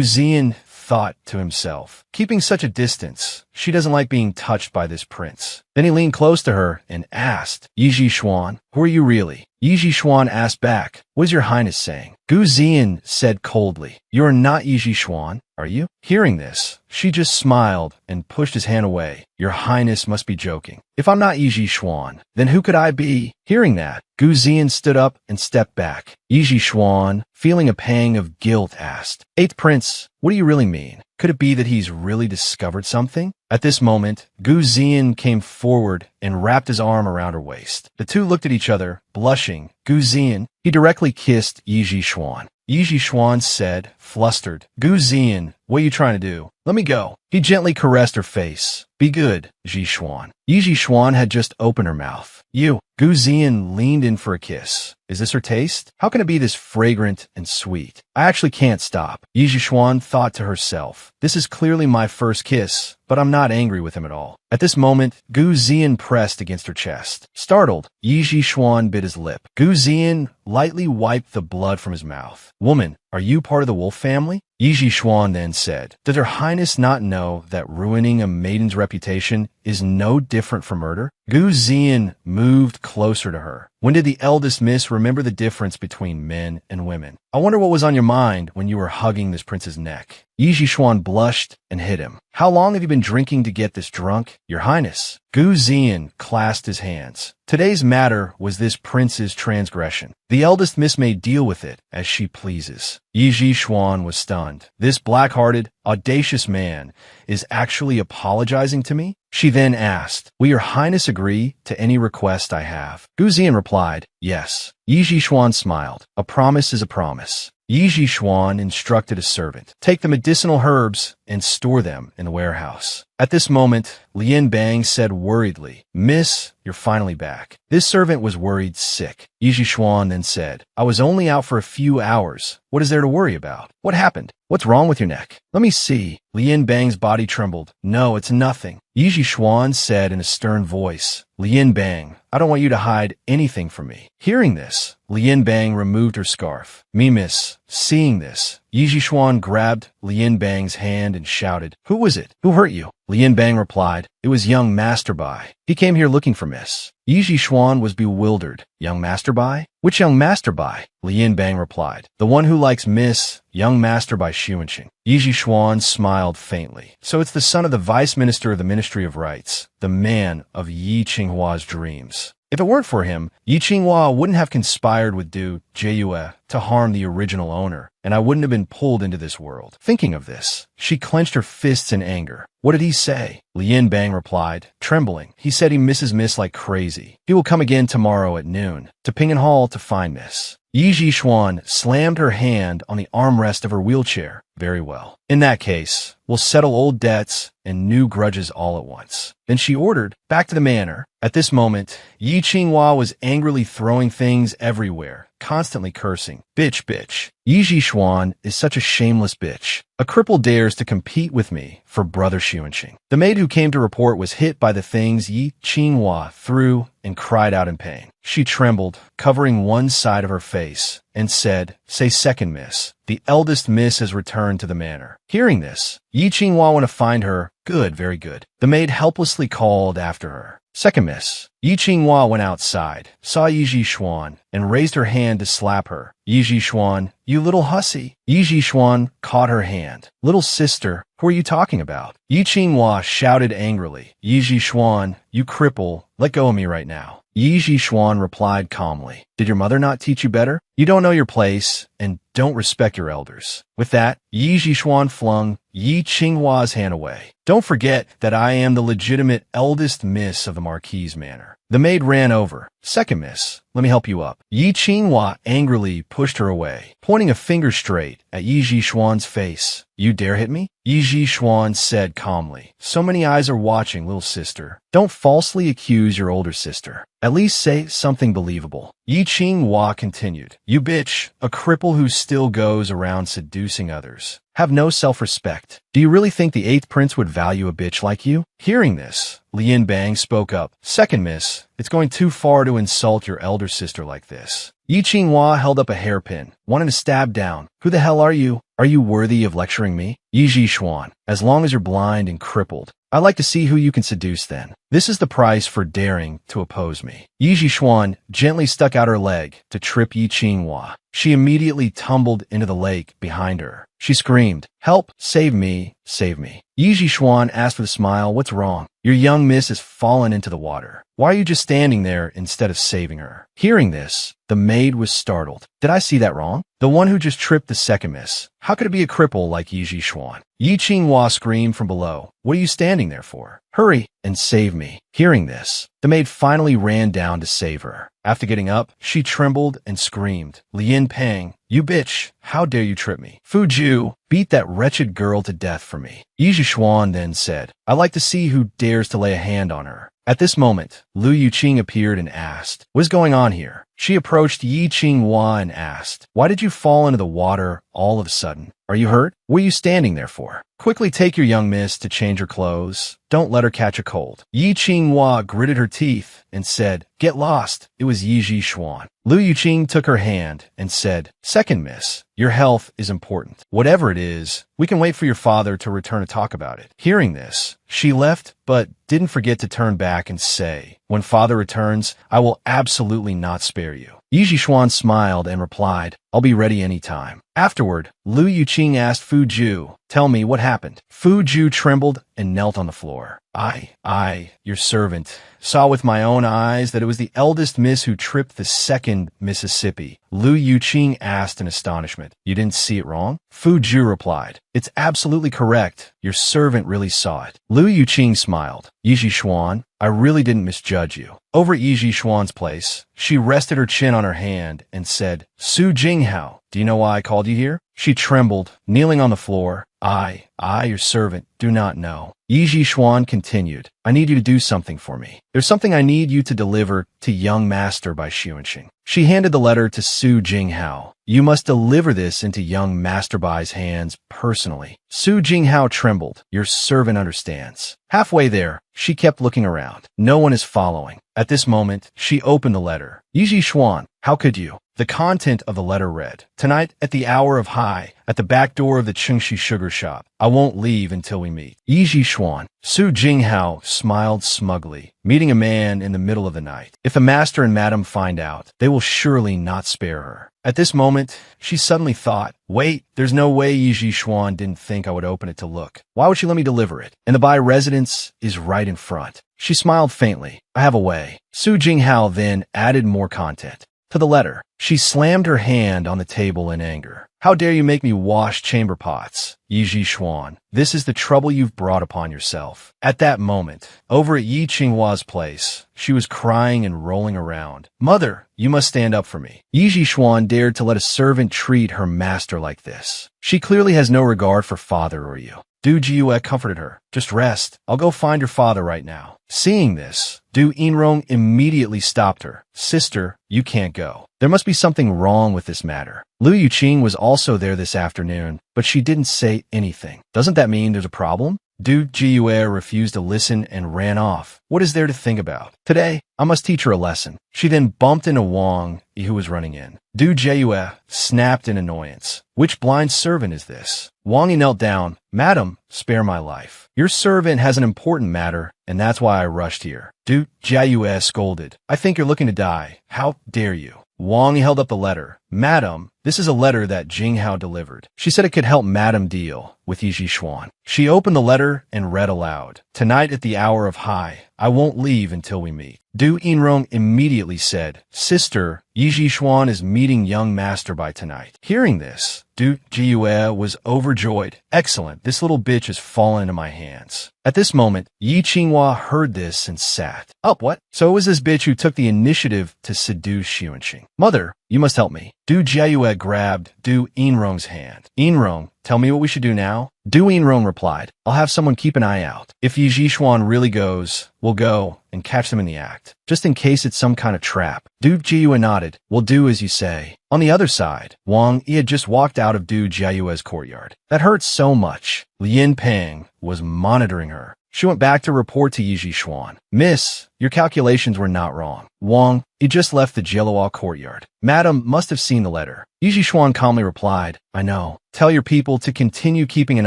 Ziyan thought to himself, keeping such a distance. She doesn't like being touched by this prince. Then he leaned close to her and asked, Yi Zhishuan, who are you really? Yi Zhishuan asked back, What is your Highness saying? Gu Ziyan said coldly, You are not Yi Zhishuan, are you? Hearing this, she just smiled and pushed his hand away. Your Highness must be joking. If I'm not Yi Zhishuan, then who could I be? Hearing that, Gu Ziyan stood up and stepped back. Yi Zhishuan, feeling a pang of guilt, asked, 8th Prince, what do you really mean? Could it be that he's really discovered something? At this moment, Gu Ziyan came forward and wrapped his arm around her waist. The two looked at each other, blushing. Gu Ziyan, he directly kissed Yi Zhishuan. Yi Zhishuan said, flustered, Gu Ziyan, what are you trying to do? Let me go. He gently caressed her face. Be good, Zhishuan. Yi Zhishuan had just opened her mouth. You. Gu Ziyan leaned in for a kiss. Is this her taste? How can it be this fragrant and sweet? I actually can't stop. Yi Zhishuan thought to herself. This is clearly my first kiss, but I'm not angry with him at all. At this moment, Gu Ziyan pressed against her chest. Startled, Yi Zhishuan bit his lip. Gu Ziyan lightly wiped the blood from his mouth. Woman, are you part of the wolf family? Yi Xuan then said, "Does Her Highness not know that ruining a maiden's reputation is no different from murder?" Gu Zian moved closer to her. "When did the eldest miss remember the difference between men and women? I wonder what was on your mind when you were hugging this prince's neck." Yi Xuan blushed and hit him. "How long have you been drinking to get this drunk, Your Highness?" Gu Zian clasped his hands. "Today's matter was this prince's transgression. The eldest miss may deal with it as she pleases." Yi Xuan was stunned. "This black-hearted, audacious man is actually apologizing to me?" She then asked, "Will Your Highness agree to any request I have?" Gu Zian replied, "Yes." Yi Xuan smiled. "A promise is a promise." Yi Xuan instructed a servant, "Take the medicinal herbs and store them in the warehouse." At this moment, Lian Bang said worriedly, "Miss, you're finally back." This servant was worried sick. Yi Xuan then said, "I was only out for a few hours. What is there to worry about? What happened? What's wrong with your neck? Let me see." Lian Bang's body trembled. "No, it's nothing." Yi Xuan said in a stern voice, "Lian Bang, I don't want you to hide anything from me." Hearing this, Lian Bang removed her scarf. Miss, seeing this, Yi Xuan grabbed Lian Bang's hand and shouted, "Who was it? Who hurt you?" Lian Bang replied, "It was young Master Bai. He came here looking for Miss." Yi Xuan was bewildered. "Young Master Bai? Which young Master Bai?" Lian Bang replied, "The one who likes Miss, young Master Bai Xuanqing." Yi Xuan smiled faintly. "So it's the son of the Vice Minister of the Ministry of Rights, the man of Yi Qinghua's dreams. If it weren't for him, Yi Qinghua wouldn't have conspired with Du Jieyue to harm the original owner, and I wouldn't have been pulled into this world." Thinking of this, she clenched her fists in anger. "What did he say?" Lian Bang replied, trembling. "He said he misses Miss like crazy. He will come again tomorrow at noon to Ping'an Hall to find Miss." Yi Xuan slammed her hand on the armrest of her wheelchair. "Very well. In that case, we'll settle old debts and new grudges all at once." Then she ordered, "Back to the manor." At this moment, Yi Qinghua was angrily throwing things everywhere, constantly cursing. "Bitch, bitch. Yi Xuan is such a shameless bitch. A cripple dares to compete with me for Brother Xuanqing." The maid who came to report was hit by the things Yi Qinghua threw and cried out in pain. She trembled, covering one side of her face, and said, "Say second miss. The eldest miss has returned to the manor." Hearing this, Yi Qinghua went to find her. "Good, very good." The maid helplessly called after her. "Second miss." Yi Qinghua went outside, saw Yi Xuan, and raised her hand to slap her. Yi Xuan, "You little hussy." Yi Xuan caught her hand. "Little sister, who are you talking about?" Yi Qinghua shouted angrily, "Yi Xuan, you cripple, let go of me right now." Yi Xuan replied calmly, "Did your mother not teach you better? You don't know your place and don't respect your elders." With that, Yi Xuan flung Yi Qinghua's hand away. "Don't forget that I am the legitimate eldest miss of the Marquis Manor." The maid ran over. "Second miss, let me help you up." Yi Qinghua angrily pushed her away, pointing a finger straight at Yi Xuan's face. "You dare hit me?" Yi Xuan said calmly. "So many eyes are watching, little sister. Don't falsely accuse your older sister. At least say something believable." Yi Qinghua continued, "You bitch, a cripple who still goes around seducing others. Have no self-respect. Do you really think the 8th prince would value a bitch like you?" Hearing this, Lian Bang spoke up. "Second miss, it's going too far to insult your elder sister like this." Yi Qinghua held up a hairpin, wanting to stab down. "Who the hell are you? Are you worthy of lecturing me?" Yi Xuan, "As long as you're blind and crippled, I'd like to see who you can seduce then. This is the price for daring to oppose me." Yi Xuan gently stuck out her leg to trip Yi Qinghua. She immediately tumbled into the lake behind her. She screamed, "Help! Save me! Save me!" Yi Xuan asked with a smile, "What's wrong? Your young miss has fallen into the water. Why are you just standing there instead of saving her?" Hearing this, the maid was startled. "Did I see that wrong? The one who just tripped the second miss. How could it be a cripple like Yi Xuan?" Yi Qinghua screamed from below, "What are you standing there for? Hurry and save me." Hearing this, the maid finally ran down to save her. After getting up, she trembled and screamed, "Lian Pang, you bitch, how dare you trip me? Fu Ju, beat that wretched girl to death for me." Yi Xuan then said, "I'd like to see who dares to lay a hand on her." At this moment, Lu Yuqing appeared and asked, "What's going on here?" She approached Yi Qinghua and asked, "Why did you fall into the water all of a sudden? Are you hurt? What are you standing there for? Quickly take your young miss to change her clothes. Don't let her catch a cold. Yi Qinghua gritted her teeth and said, Get lost. It was Yi Zhishuan. Lu Yuqing took her hand and said, Second miss, your health is important. Whatever it is, we can wait for your father to return to talk about it. Hearing this, she left, but didn't forget to turn back and say, When father returns, I will absolutely not spare you. Yi Zhishuan smiled and replied, I'll be ready any time. Afterward, Lu Yuqing asked Fu Ju, Tell me what happened. Fu Ju trembled and knelt on the floor. I, your servant, saw with my own eyes that it was the eldest miss who tripped the second Mississippi. Lu Yuqing asked in astonishment. You didn't see it wrong? Fu Ju replied. It's absolutely correct. Your servant really saw it. Lu Yuqing smiled. Yi Zhishuan, I really didn't misjudge you. Over at Yi Zhishuan's place, she rested her chin on her hand and said, Su Jinghao, do you know why I called you here? She trembled, kneeling on the floor. I, your servant, do not know. Yi Zhishuan continued, I need you to do something for me. There's something I need you to deliver to young master by Xuanxing. She handed the letter to Su Jinghao. You must deliver this into young Master Bai's hands personally. Su Jinghao trembled. Your servant understands. Halfway there, she kept looking around. No one is following. At this moment, she opened the letter. Yi Zhishuan, how could you? The content of the letter read, Tonight at the hour of high, at the back door of the Chengxi sugar shop. I won't leave until we meet. Yi Zhishuan. Su Jinghao smiled smugly, meeting a man in the middle of the night. If the master and madam find out, they will surely not spare her. At this moment, she suddenly thought, wait, there's no way Yi Zhishuan didn't think I would open it to look. Why would she let me deliver it? And the Bai residence is right in front. She smiled faintly. I have a way. Su Jinghao then added more content to the letter. She slammed her hand on the table in anger. How dare you make me wash chamber pots? Yi Zhishuan, this is the trouble you've brought upon yourself. At that moment, over at Yi Qinghua's place, she was crying and rolling around. Mother, you must stand up for me. Yi Zhishuan dared to let a servant treat her master like this. She clearly has no regard for father or you. Du Jiue comforted her. Just rest. I'll go find your father right now. Seeing this, Du Yinrong immediately stopped her. Sister, you can't go. There must be something wrong with this matter. Lu Yuqing was also there this afternoon, but she didn't say anything. Doesn't that mean there's a problem? Du Jiue refused to listen and ran off. What is there to think about? Today, I must teach her a lesson. She then bumped into Wang, who was running in. Du Jiue snapped in annoyance. Which blind servant is this? Wang knelt down. Madam, spare my life. Your servant has an important matter, and that's why I rushed here. Du Jiue scolded. I think you're looking to die. How dare you? Wang held up the letter. Madam, this is a letter that Jinghao delivered. She said it could help Madam deal with Yi Zhishuan. She opened the letter and read aloud. Tonight at the hour of high, I won't leave until we meet. Du Yinrong immediately said, Sister, Yi Zhishuan is meeting young Master Bai tonight. Hearing this, Du Jiue was overjoyed. Excellent, this little bitch has fallen into my hands. At this moment, Yi Qinghua heard this and sat. Up, what? So it was this bitch who took the initiative to seduce Xuanxing. Mother, you must help me. Du Jiue grabbed Du Yinrong's hand. Yinrong, tell me what we should do now? Du Yinrong replied, I'll have someone keep an eye out. If Yi Zhishuan really goes, we'll go and catch them in the act, just in case it's some kind of trap. Du Jiue nodded. We'll do as you say. On the other side, Wang Yi had just walked out of Du Jiue's courtyard. That hurt so much. Lin Peng was monitoring her. She went back to report to Yi Zhishuan. Miss, your calculations were not wrong. Wang, he just left the Jielua courtyard. Madam must have seen the letter. Yi Zhishuan calmly replied, I know. Tell your people to continue keeping an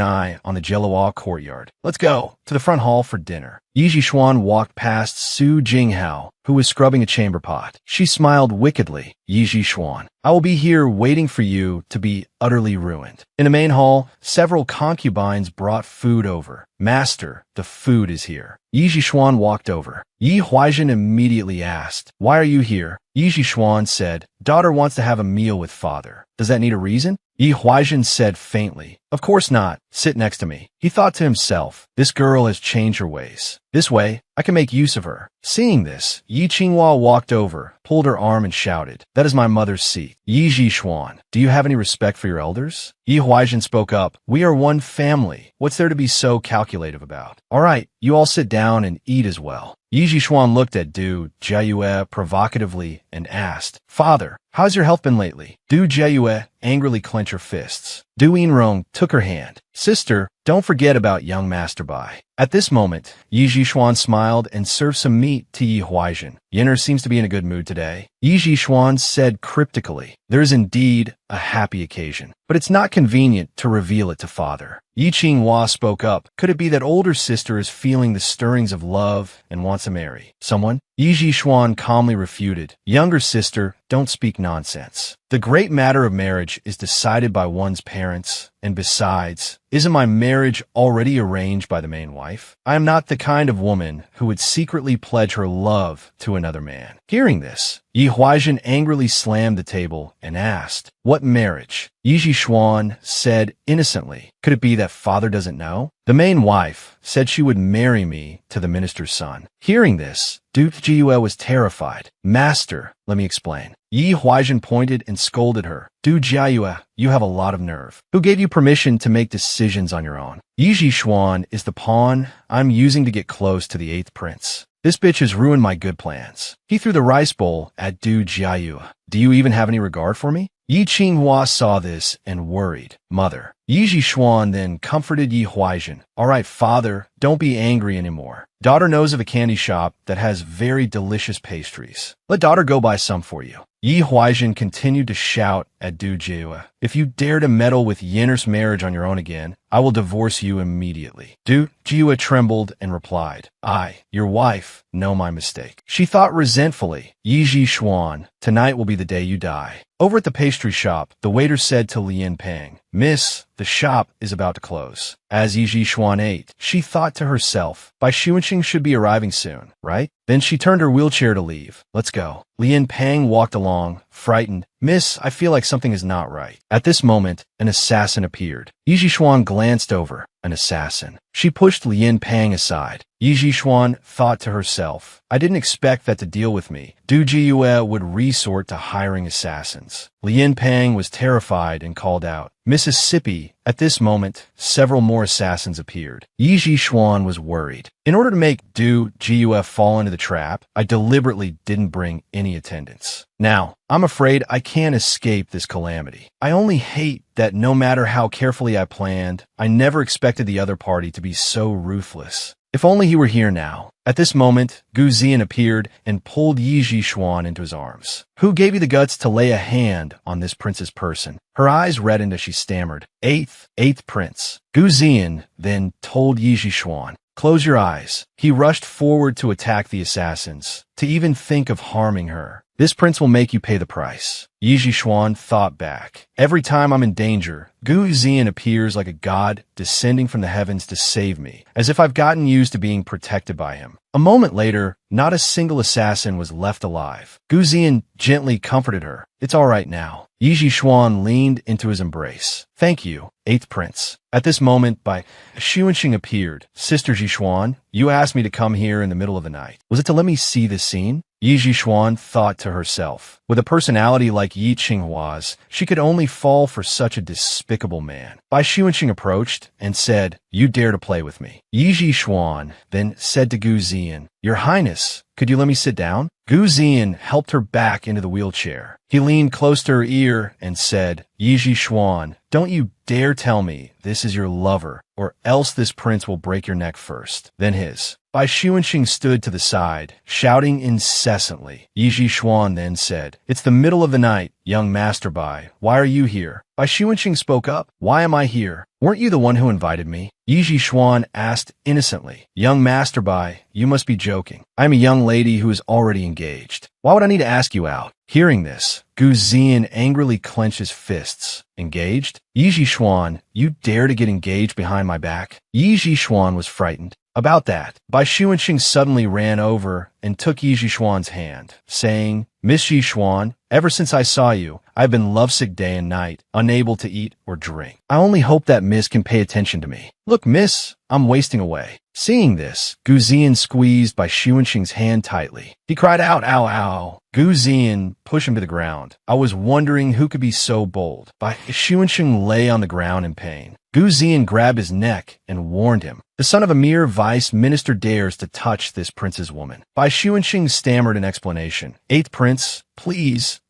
eye on the Jielua courtyard. Let's go to the front hall for dinner. Yi Zhishuan walked past Su Jinghao, who was scrubbing a chamber pot. She smiled wickedly. Yi Zhishuan, I will be here waiting for you to be utterly ruined. In the main hall, several concubines brought food over. Master, the food is here. Yi Zhishuan walked over. Yi Huaizhen immediately asked, Why are you here? Yi Zhishuan said, Daughter wants to have a meal with father. Does that need a reason? Yi Huaizhen said faintly, Of course not. Sit next to me. He thought to himself, This girl has changed her ways. This way, I can make use of her. Seeing this, Yi Qinghua walked over, pulled her arm and shouted, That is my mother's seat. Yi Zhishuan, do you have any respect for your elders? Yi Huaizhen spoke up, We are one family. What's there to be so calculative about? All right, you all sit down and eat as well. Yi Zhishuan looked at Du Jiue provocatively and asked, Father, how's your health been lately? Du Jiayue angrily clenched her fists. Du Yinrong took her hand. Sister, don't forget about young Master Bai. At this moment, Yi Jixuan smiled and served some meat to Yi Huaizhen. Yinner seems to be in a good mood today. Yi Jixuan said cryptically, there is indeed a happy occasion, but it's not convenient to reveal it to father. Yi Qinghua spoke up. Could it be that older sister is feeling the stirrings of love and wants to marry someone? Yi Jixuan calmly refuted. Younger sister, don't speak nonsense. The great matter of marriage is decided by one's parents, and besides, isn't my marriage already arranged by the main wife? I am not the kind of woman who would secretly pledge her love to another man. Hearing this, Yi Huaizhen angrily slammed the table and asked, what marriage? Yi Jixuan said innocently, could it be that father doesn't know? The main wife said she would marry me to the minister's son. Hearing this, Duke Jiayue was terrified. Master, let me explain. Yi Huaizhen pointed and scolded her. Du Jiayue, you have a lot of nerve. Who gave you permission to make decisions on your own? Yi Jixuan is the pawn I'm using to get close to the 8th prince. This bitch has ruined my good plans. He threw the rice bowl at Du Jiayue. Do you even have any regard for me? Yi Qinghua saw this and worried. Mother. Yi Jixuan then comforted Yi Huaizhen. All right, father, don't be angry anymore. Daughter knows of a candy shop that has very delicious pastries. Let daughter go buy some for you. Yi Huaizhen continued to shout at Du Jiayue. If you dare to meddle with Yinner's marriage on your own again, I will divorce you immediately. Du Jiayue trembled and replied, I, your wife, know my mistake. She thought resentfully, Yi Jixuan, tonight will be the day you die. Over at the pastry shop, the waiter said to Lian Peng, Miss, the shop is about to close. As Yi Jixuan ate, she thought to herself, Bai Xuanqing should be arriving soon, right? Then she turned her wheelchair to leave. Let's go. Lian Peng walked along, frightened. Miss, I feel like something is not right. At this moment, an assassin appeared. Yi Jixuan glanced over. An assassin. She pushed Lian Peng aside. Yi Jixuan thought to herself, I didn't expect that to deal with me. Du Jiayue would resort to hiring assassins. Lian Peng was terrified and called out, Mississippi. At this moment, several more assassins appeared. Yi Jixuan was worried. In order to make Du Jiayue fall into the trap, I deliberately didn't bring any attendants. Now, I'm afraid I can't escape this calamity. I only hate that no matter how carefully I planned, I never expected the other party to be so ruthless. If only he were here now. At this moment, Gu Ziyan appeared and pulled Yi Jixuan into his arms. Who gave you the guts to lay a hand on this prince's person? Her eyes reddened as she stammered, Eighth prince. Gu Ziyan then told Yi Jixuan, close your eyes. He rushed forward to attack the assassins, to even think of harming her. This prince will make you pay the price. Yi Jixuan thought back. Every time I'm in danger, Gu Ziyan appears like a god descending from the heavens to save me, as if I've gotten used to being protected by him. A moment later, not a single assassin was left alive. Gu Ziyan gently comforted her. It's all right now. Yi Jixuan leaned into his embrace. Thank you, 8th prince. At this moment, Bai Xuanqing appeared. Sister Jixuan, you asked me to come here in the middle of the night. Was it to let me see this scene? Yi Jixuan thought to herself. With a personality like Yi Qinghua's, she could only fall for such a despicable man. Bai Xuanqing approached and said, you dare to play with me. Yi Jixuan then said to Gu Ziyan, Your Highness, could you let me sit down? Gu Ziyan helped her back into the wheelchair. He leaned close to her ear and said, Yi Jixuan, don't you dare tell me this is your lover, or else this prince will break your neck first, then his. Bai Xuanqing stood to the side, shouting incessantly. Yi Jixuan then said, It's the middle of the night, young Master Bai. Why are you here? Bai Xuanqing spoke up. Why am I here? Weren't you the one who invited me? Yi Jixuan asked innocently. Young Master Bai, you must be joking. I am a young lady who is already engaged. Why would I need to ask you out? Hearing this, Gu Ziyan angrily clenched his fists. Engaged? Yi Jixuan, you dare to get engaged behind my back? Yi Jixuan was frightened. About that, Bai Xuanqing suddenly ran over and took Yi Jixuan's hand, saying, Miss Jixuan, ever since I saw you, I've been lovesick day and night, unable to eat or drink. I only hope that Miss can pay attention to me. Look, Miss, I'm wasting away. Seeing this, Gu Ziyan squeezed Bai Xuanqing's hand tightly. He cried out, ow, ow. Gu Ziyan pushed him to the ground. I was wondering who could be so bold. Bai Xuanqing lay on the ground in pain. Gu Zian grabbed his neck and warned him. The son of a mere vice minister dares to touch this prince's woman. Bai Xuanxing stammered an explanation. Eighth prince, please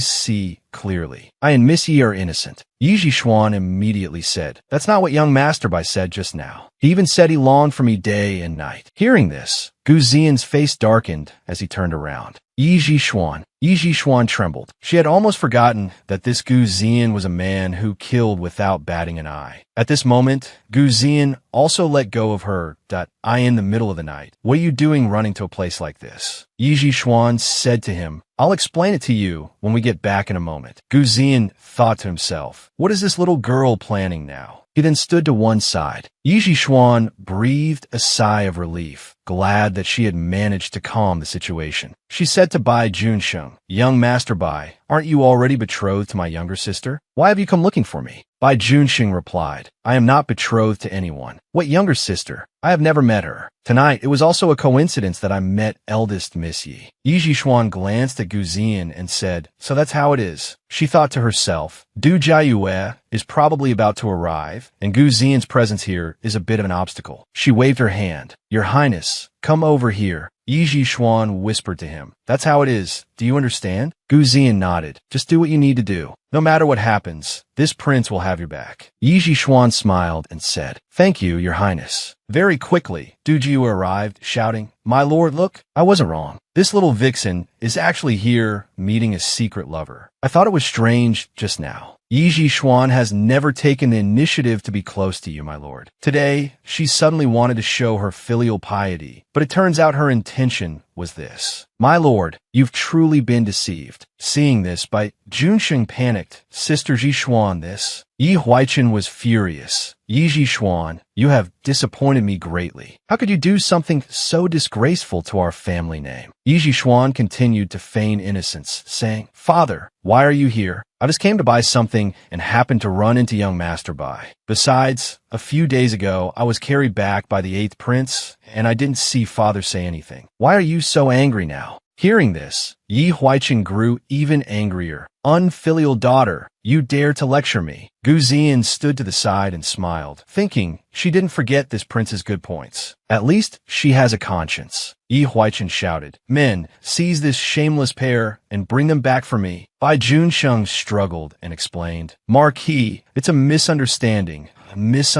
see clearly. I and Miss Yi are innocent. Yi Zhishuan immediately said, that's not what young Master Bai said just now. He even said he longed for me day and night. Hearing this, Gu Zian's face darkened as he turned around. Yi Zhishuan trembled. She had almost forgotten that this Gu Zian was a man who killed without batting an eye. At this moment, Gu Zian also let go of her. I in the middle of the night. What are you doing running to a place like this? Yi Zhishuan said to him, I'll explain it to you when we get back in a moment. Gu Zian thought to himself, what is this little girl planning now? He then stood to one side. Yi Zhishuan breathed a sigh of relief, glad that she had managed to calm the situation. She said to Bai Junsheng, young Master Bai, aren't you already betrothed to my younger sister? Why have you come looking for me? Bai Junsheng replied, I am not betrothed to anyone. What younger sister? I have never met her. Tonight, it was also a coincidence that I met eldest Miss Yi. Yi Zhishuan glanced at Gu Zian and said, so that's how it is. She thought to herself, Du Jiayue is probably about to arrive, and Gu Zian's presence here is a bit of an obstacle. She waved her hand. Your Highness, come over here. Yi Zhishuan whispered to him. That's how it is. Do you understand? Gu Zian nodded. Just do what you need to do. No matter what happens, this prince will have your back. Yi Zhishuan smiled and said, thank you, your highness. Very quickly, Du Jiu arrived, shouting, my lord, look, I wasn't wrong. This little vixen is actually here meeting a secret lover. I thought it was strange just now. Yi Zhishuan has never taken the initiative to be close to you, my lord. Today, she suddenly wanted to show her filial piety, but it turns out her intention was this. My lord, you've truly been deceived. Seeing this, Bai Junsheng panicked. Sister Zhishuan, this. Yi Huaichen was furious. Yi Zhishuan, you have disappointed me greatly. How could you do something so disgraceful to our family name? Yi Zhishuan continued to feign innocence, saying, Father, why are you here? I just came to buy something and happened to run into young Master Bai. Besides, a few days ago, I was carried back by the 8th prince, and I didn't see Father say anything. Why are you so angry now? Hearing this, Yi Huaichen grew even angrier. Unfilial daughter, you dare to lecture me. Gu Zian stood to the side and smiled, thinking she didn't forget this prince's good points. At least she has a conscience. Yi Huaichen shouted, men, seize this shameless pair and bring them back for me. Bai Junsheng struggled and explained, Marquis, it's a misunderstanding. Miss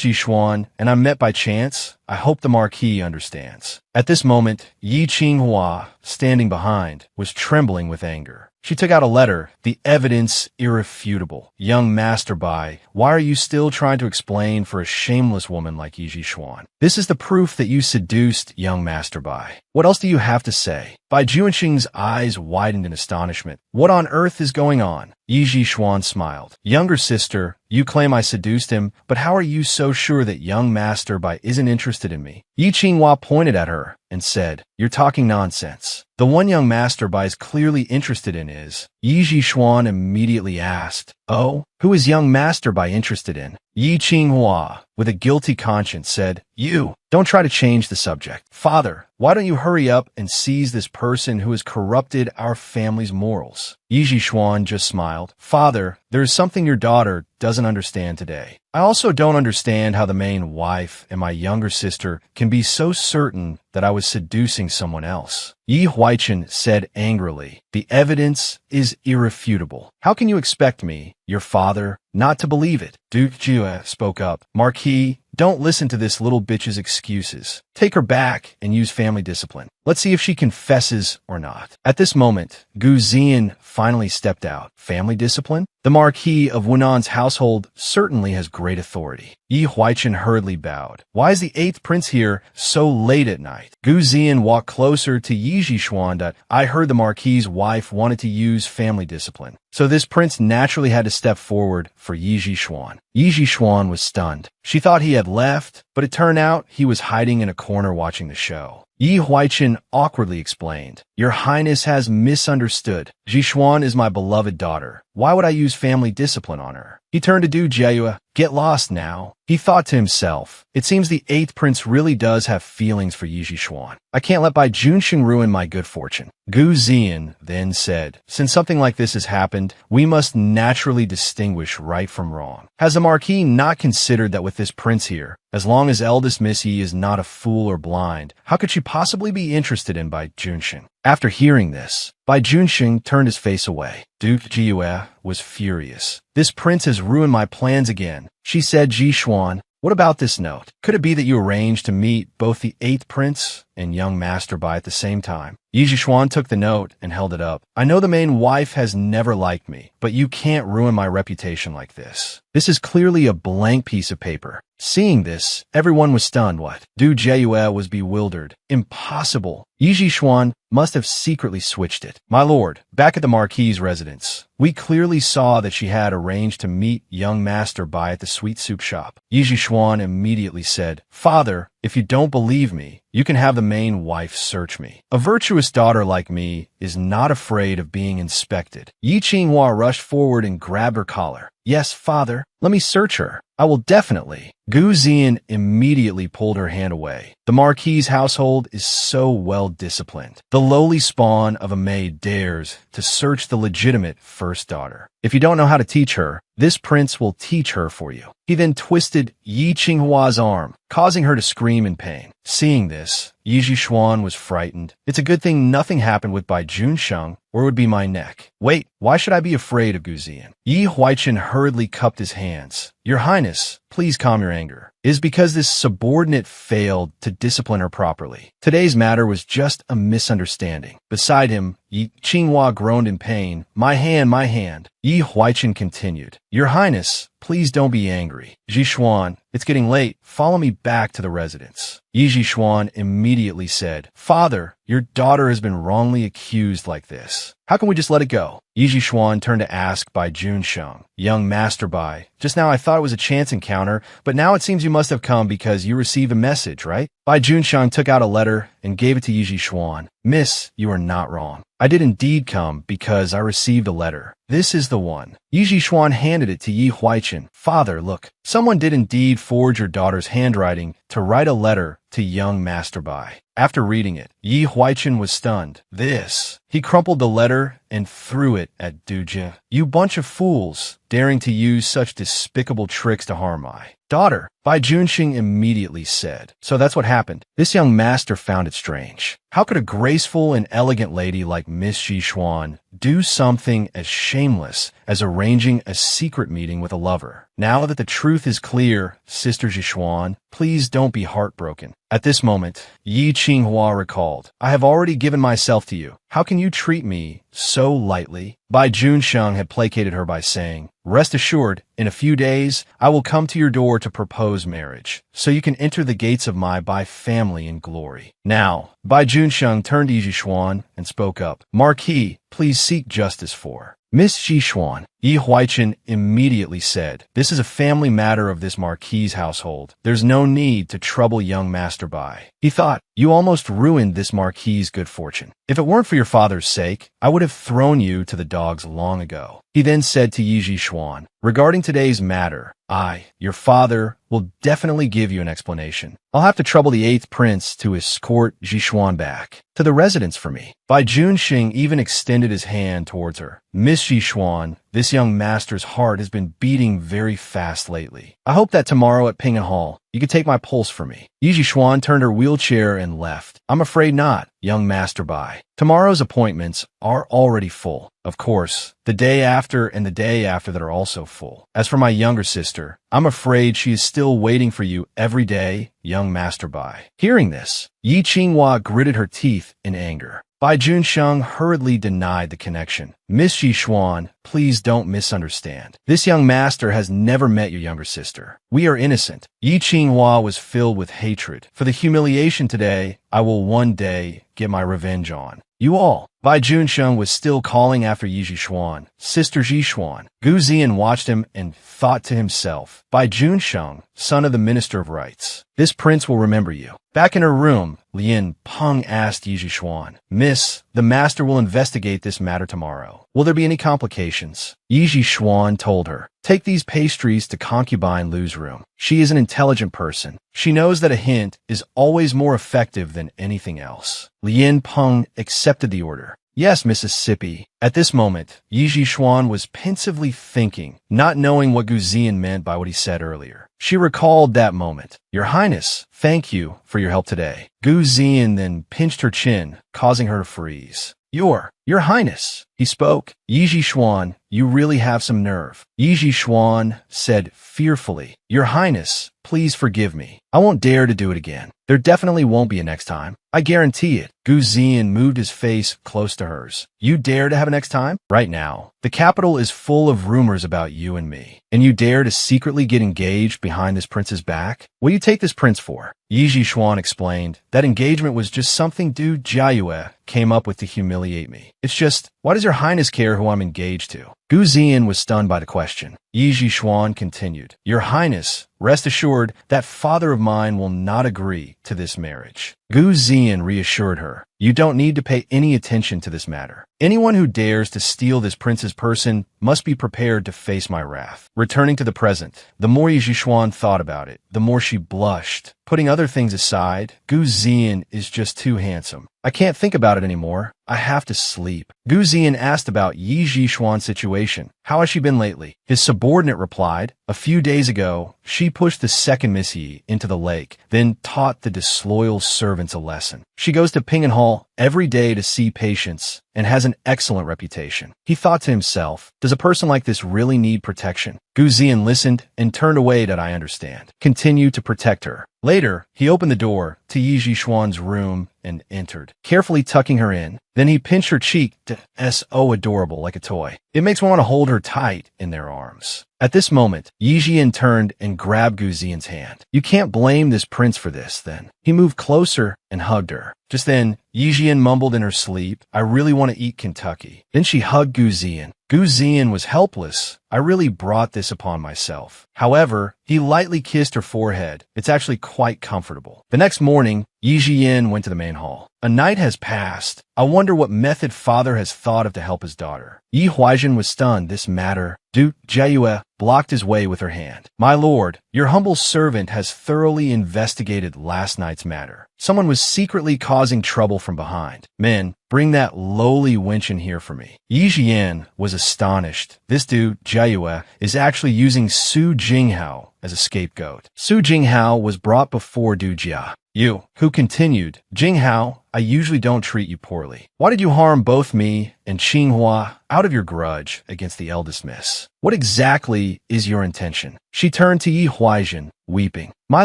Zhishuan, and I'm met by chance. I hope the Marquis understands. At this moment, Yi Qinghua, standing behind, was trembling with anger. She took out a letter, the evidence irrefutable. Young Master Bai, why are you still trying to explain for a shameless woman like Yi Zhishuan? This is the proof that you seduced young Master Bai. What else do you have to say? Bai Junsheng's eyes widened in astonishment. What on earth is going on? Yi Zhishuan smiled. Younger sister, you claim I seduced him, but how are you so sure that young Master Bai isn't interested in me? Yi Qinghua pointed at her and said, you're talking nonsense. The one young Master Bai is clearly interested in is. Yi Zhishuan immediately asked, oh, who is young Master Bai interested in? Yi Qinghua, with a guilty conscience, said, you, don't try to change the subject. Father, why don't you hurry up and seize this person who has corrupted our family's morals? Yi Zhishuan just smiled. Father, there is something your daughter doesn't understand today. I also don't understand how the main wife and my younger sister can be so certain that I was seducing someone else. Yi Huaichen said angrily, the evidence is irrefutable. How can you expect me, your father, not to believe it? Duke Jue spoke up. Marquis, don't listen to this little bitch's excuses. Take her back and use family discipline. Let's see if she confesses or not. At this moment, Gu Zian finally stepped out. Family discipline? The Marquis of Wunan's household certainly has great authority. Yi Huaichen hurriedly bowed. Why is the 8th prince here so late at night? Gu Zian walked closer to Yi Zhishuan. I heard the Marquis's wife wanted to use family discipline. So this prince naturally had to step forward for Yi Zhishuan. Yi Zhishuan was stunned. She thought he had left, but it turned out he was hiding in a corner watching the show. Yi Huaichen awkwardly explained, Your Highness has misunderstood. Zhishuan is my beloved daughter. Why would I use family discipline on her? He turned to Du Jiayue. Get lost now. He thought to himself, it seems the 8th prince really does have feelings for Yi Zhishuan. I can't let Bai Junxing ruin my good fortune. Gu Ziyan then said, since something like this has happened, we must naturally distinguish right from wrong. Has the Marquis not considered that with this prince here, as long as eldest Miss Yi is not a fool or blind, how could she possibly be interested in Bai Junxing? After hearing this, Bai Junxing turned his face away. Du Jiayue was furious. This prince has ruined my plans again. She said, Zhishuan, what about this note? Could it be that you arranged to meet both the 8th prince and young Master Bai at the same time? Yi Zhishuan took the note and held it up. I know the main wife has never liked me, but you can't ruin my reputation like this. This is clearly a blank piece of paper. Seeing this, everyone was stunned. What? Du Jiayue was bewildered. Impossible. Yi Zhishuan must have secretly switched it. My lord, back at the Marquis's residence, we clearly saw that she had arranged to meet young Master Bai at the sweet soup shop. Yi Zhishuan immediately said, Father, if you don't believe me, you can have the main wife search me. A virtuous daughter like me is not afraid of being inspected. Yi Qinghua rushed forward and grabbed her collar. Yes, father, let me search her. I will definitely. Gu Ziyan immediately pulled her hand away. The Marquis's household is so well disciplined. The lowly spawn of a maid dares to search the legitimate first daughter. If you don't know how to teach her, this prince will teach her for you. He then twisted Yi Qinghua's arm, causing her to scream in pain. Seeing this, Yi Zhishuan was frightened. It's a good thing nothing happened with Bai Junxing, or it would be my neck. Wait, why should I be afraid of Gu Ziyan? Yi Huaichen hurriedly cupped his hands. Your Highness, please calm your anger. It is because this subordinate failed to discipline her properly. Today's matter was just a misunderstanding. Beside him, Yi Qinghua groaned in pain. My hand, my hand. Yi Huaichen continued. Your Highness, please don't be angry. Zhishuan, it's getting late. Follow me back to the residence. Yi Zhishuan immediately said, Father, your daughter has been wrongly accused like this. How can we just let it go? Yi Zhishuan turned to ask Bai Junxing, young Master Bai. Just now I thought it was a chance encounter, but now it seems you must have come because you received a message, right? Bai Junxing took out a letter and gave it to Yi Zhishuan. Miss, you are not wrong. I did indeed come because I received a letter. This is the one. Yi Zhishuan handed it to Yi Huaichen. Father, look, someone did indeed forge your daughter's handwriting to write a letter to young Master Bai. After reading it, Yi Huaichen was stunned. This. He crumpled the letter and threw it at Du Jiayue. You bunch of fools, daring to use such despicable tricks to harm my daughter. Bai Junxing immediately said. So that's what happened. This young master found it strange. How could a graceful and elegant lady like Miss Zhishuan do something as shameless as arranging a secret meeting with a lover? Now that the truth is clear, Sister Zhishuan, please don't be heartbroken. At this moment, Yi Qinghua recalled, I have already given myself to you. How can you treat me so lightly? Bai Junxing had placated her by saying, Rest assured, in a few days, I will come to your door to propose marriage, so you can enter the gates of my Bai family in glory. Now, Bai Junxing turned to Yi Zhishuan and spoke up. Marquis, please seek justice for Miss Zhishuan. Yi Huaichen immediately said, This is a family matter of this Marquis's household. There's no need to trouble young Master Bai. He thought, You almost ruined this Marquis's good fortune. If it weren't for your father's sake, I would have thrown you to the dogs long ago. He then said to Yi Zhishuan, Regarding today's matter, I, your father, will definitely give you an explanation. I'll have to trouble the 8th prince to escort Zhishuan back to the residence for me. Bai Junxing even extended his hand towards her. Miss Zhishuan, this young master's heart has been beating very fast lately. I hope that tomorrow at Ping'an Hall, you could take my pulse for me. Yi Zhishuan turned her wheelchair and left. I'm afraid not, young Master Bai. Tomorrow's appointments are already full. Of course, the day after and the day after that are also full. As for my younger sister, I'm afraid she is still waiting for you every day, young Master Bai. Hearing this, Yi Qinghua gritted her teeth in anger. Bai Junxing hurriedly denied the connection. Miss Zhishuan, please don't misunderstand. This young master has never met your younger sister. We are innocent. Yi Qinghua was filled with hatred. For the humiliation today, I will one day get my revenge on you all. Bai Junsheng was still calling after Yi Zhishuan, Sister Zhishuan. Gu Ziyan watched him and thought to himself, Bai Junsheng, son of the Minister of Rites. This prince will remember you. Back in her room, Lin Peng asked Yi Zhishuan, Miss, the master will investigate this matter tomorrow. Will there be any complications? Yi Zhishuan told her, take these pastries to concubine Lu's room. She is an intelligent person. She knows that a hint is always more effective than anything else. Lin Peng accepted the order. Yes, Mississippi. At this moment, Yi Zhishuan was pensively thinking, not knowing what Gu Ziyan meant by what he said earlier. She recalled that moment. Your Highness, thank you for your help today. Gu Ziyan then pinched her chin, causing her to freeze. Your Highness, he spoke. Yi Zhishuan, you really have some nerve. Yi Zhishuan said fearfully, Your Highness, please forgive me. I won't dare to do it again. There definitely won't be a next time. I guarantee it. Gu Ziyan moved his face close to hers. You dare to have a next time? Right now, the capital is full of rumors about you and me. And you dare to secretly get engaged behind this prince's back? What do you take this prince for? Yi Zhishuan explained, that engagement was just something Du Jiayue came up with to humiliate me. It's just, why does your highness care who I'm engaged to? Gu Ziyan was stunned by the question. Yi Zhishuan continued, Your Highness, rest assured that father of mine will not agree to this marriage. Gu Ziyan reassured her, You don't need to pay any attention to this matter. Anyone who dares to steal this prince's person must be prepared to face my wrath. Returning to the present, the more Yi Zhishuan thought about it, the more she blushed. Putting other things aside, Gu Ziyan is just too handsome. I can't think about it anymore. I have to sleep. Gu Ziyan asked about Yi Zhishuan's situation. How has she been lately? His subordinate replied, A few days ago, she pushed the second Miss Yi into the lake, then taught the disloyal servants a lesson. She goes to Ping'an Hall every day to see patients and has an excellent reputation. He thought to himself, does a person like this really need protection? Gu Ziyan listened and turned away that I understand. Continue to protect her. Later, he opened the door to Yi Zhishuan's room and entered, carefully tucking her in. Then he pinched her cheek to so adorable like a toy. It makes one want to hold her tight in their arms. At this moment, Yi Zhiyan turned and grabbed Gu Ziyan's hand. You can't blame this prince for this, then. He moved closer and hugged her. Just then, Yi Zhiyan mumbled in her sleep, I really want to eat Kentucky. Then she hugged Gu Ziyan. Gu Ziyan was helpless. I really brought this upon myself. However, he lightly kissed her forehead. It's actually quite comfortable. The next morning, Yi Zhiyan went to the main hall. A night has passed. I wonder what method father has thought of to help his daughter. Yi Huaizhen was stunned. This matter. Du Jiayue blocked his way with her hand. My lord, your humble servant has thoroughly investigated last night's matter. Someone was secretly causing trouble from behind. Men, bring that lowly wench in here for me. Yi Zhiyan was astonished. This Du Jiayue is actually using Su Jinghao as a scapegoat. Su Jinghao was brought before Du Jia. You, who continued, Jinghao, I usually don't treat you poorly. Why did you harm both me and Qinghua out of your grudge against the eldest miss? What exactly is your intention? She turned to Yi Huaizhen, weeping. My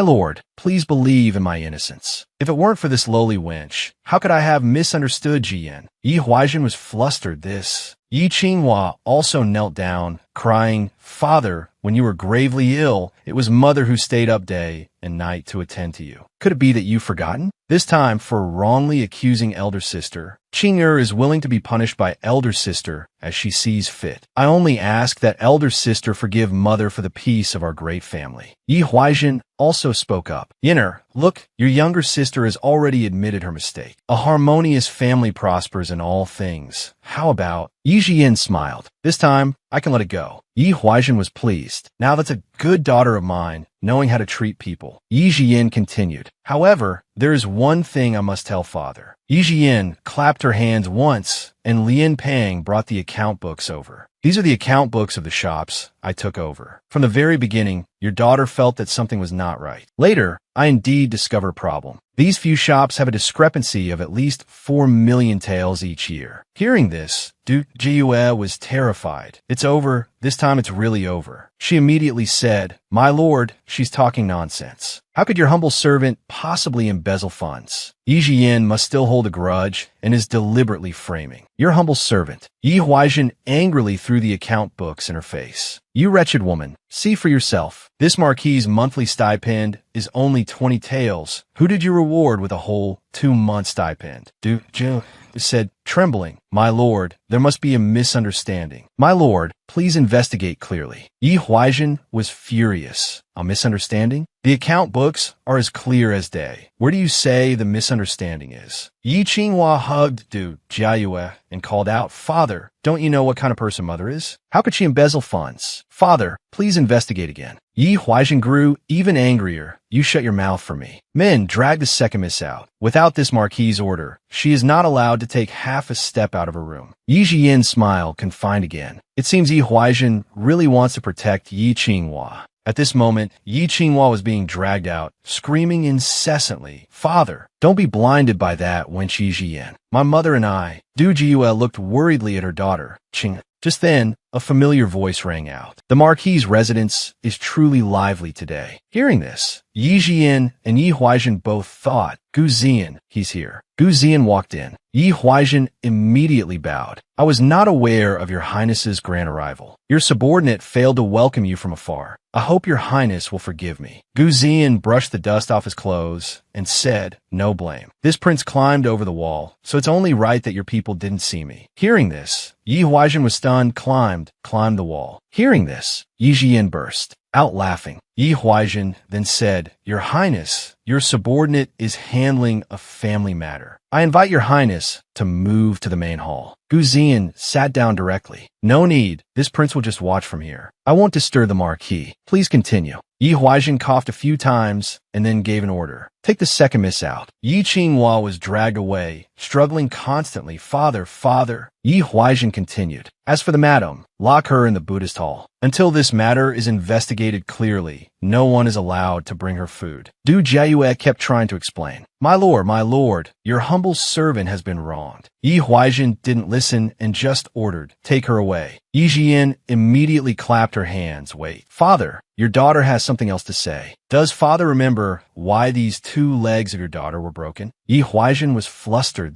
lord, please believe in my innocence. If it weren't for this lowly wench, how could I have misunderstood Jiyan? Yi Huaizhen was flustered. This. Yi Qinghua also knelt down, crying, Father, when you were gravely ill, it was mother who stayed up day and night to attend to you. Could it be that you've forgotten? This time for wrongly accusing elder sister. Qing'er is willing to be punished by elder sister as she sees fit. I only ask that elder sister forgive mother for the peace of our great family. Yi Huaizhen also spoke up. Yin'er, look, your younger sister has already admitted her mistake. A harmonious family prospers in all things. How about? Yi Zhiyan smiled. This time, I can let it go. Yi Huaizhen was pleased. Now that's a good daughter of mine, knowing how to treat people. Yi Zhiyan continued. However, there is one thing I must tell father. Yi Zhiyan clapped her hands once, and Lin Peng brought the account books over. These are the account books of the shops I took over. From the very beginning, your daughter felt that something was not right. Later, I indeed discovered a problem. These few shops have a discrepancy of at least 4 million taels each year. Hearing this, Du Jiayue was terrified. It's over. This time it's really over. She immediately said, My lord, she's talking nonsense. How could your humble servant possibly embezzle funds? Yi Zhiyan must still hold a grudge and is deliberately framing. Your humble servant. Yi Huaizhen angrily threw the account books in her face. You wretched woman, see for yourself. This marquis's monthly stipend is only 20 taels. Who did you reward with a whole 2-month stipend? Ju said, trembling. My lord, there must be a misunderstanding. My lord, please investigate clearly. Yi Huaizhen was furious. A misunderstanding? The account books are as clear as day. Where do you say the misunderstanding is? Yi Qinghua hugged Du Jiayue and called out, Father, don't you know what kind of person Mother is? How could she embezzle funds? Father, please investigate again. Yi Huaizhen grew even angrier. You shut your mouth for me. Men, drag the second miss out. Without this marquis's order, she is not allowed to take half a step out of her room. Yi Jian's smile confined again. It seems Yi Huaizhen really wants to protect Yi Qinghua. At this moment, Yi Qinghua was being dragged out, screaming incessantly, Father, don't be blinded by that, wench Yi Jian. My mother and I. Du Jiayue looked worriedly at her daughter, Qing. Just then, a familiar voice rang out. The marquis's residence is truly lively today. Hearing this, Yi Jian and Yi Huaizhen both thought, Gu Zian, he's here. Gu Zian walked in. Yi Huaizhen immediately bowed. I was not aware of your highness's grand arrival. Your subordinate failed to welcome you from afar. I hope your highness will forgive me. Gu Zian brushed the dust off his clothes and said, no blame. This prince climbed over the wall, so it's only right that your people didn't see me. Hearing this, Yi Huaizhen was stunned, climbed the wall. Hearing this, Yi Jian burst out laughing. Yi Huaizhen then said, Your Highness, your subordinate is handling a family matter. I invite your Highness to move to the main hall. Gu Zian sat down directly. No need. This prince will just watch from here. I won't disturb the marquis. Please continue. Yi Huaizhen coughed a few times and then gave an order. Take the second miss out. Yi Qinghua was dragged away, struggling constantly. Father, father. Yi Huaizhen continued. As for the madam, lock her in the Buddhist hall. Until this matter is investigated clearly, no one is allowed to bring her food. Du Jiayue kept trying to explain. My lord, your humble servant has been wronged. Yi Huaizhen didn't listen and just ordered, take her away. Yi Jian immediately clapped her hands. Wait, father, your daughter has something else to say. Does father remember why these 2 legs of your daughter were broken? Yi Huaizhen was flustered.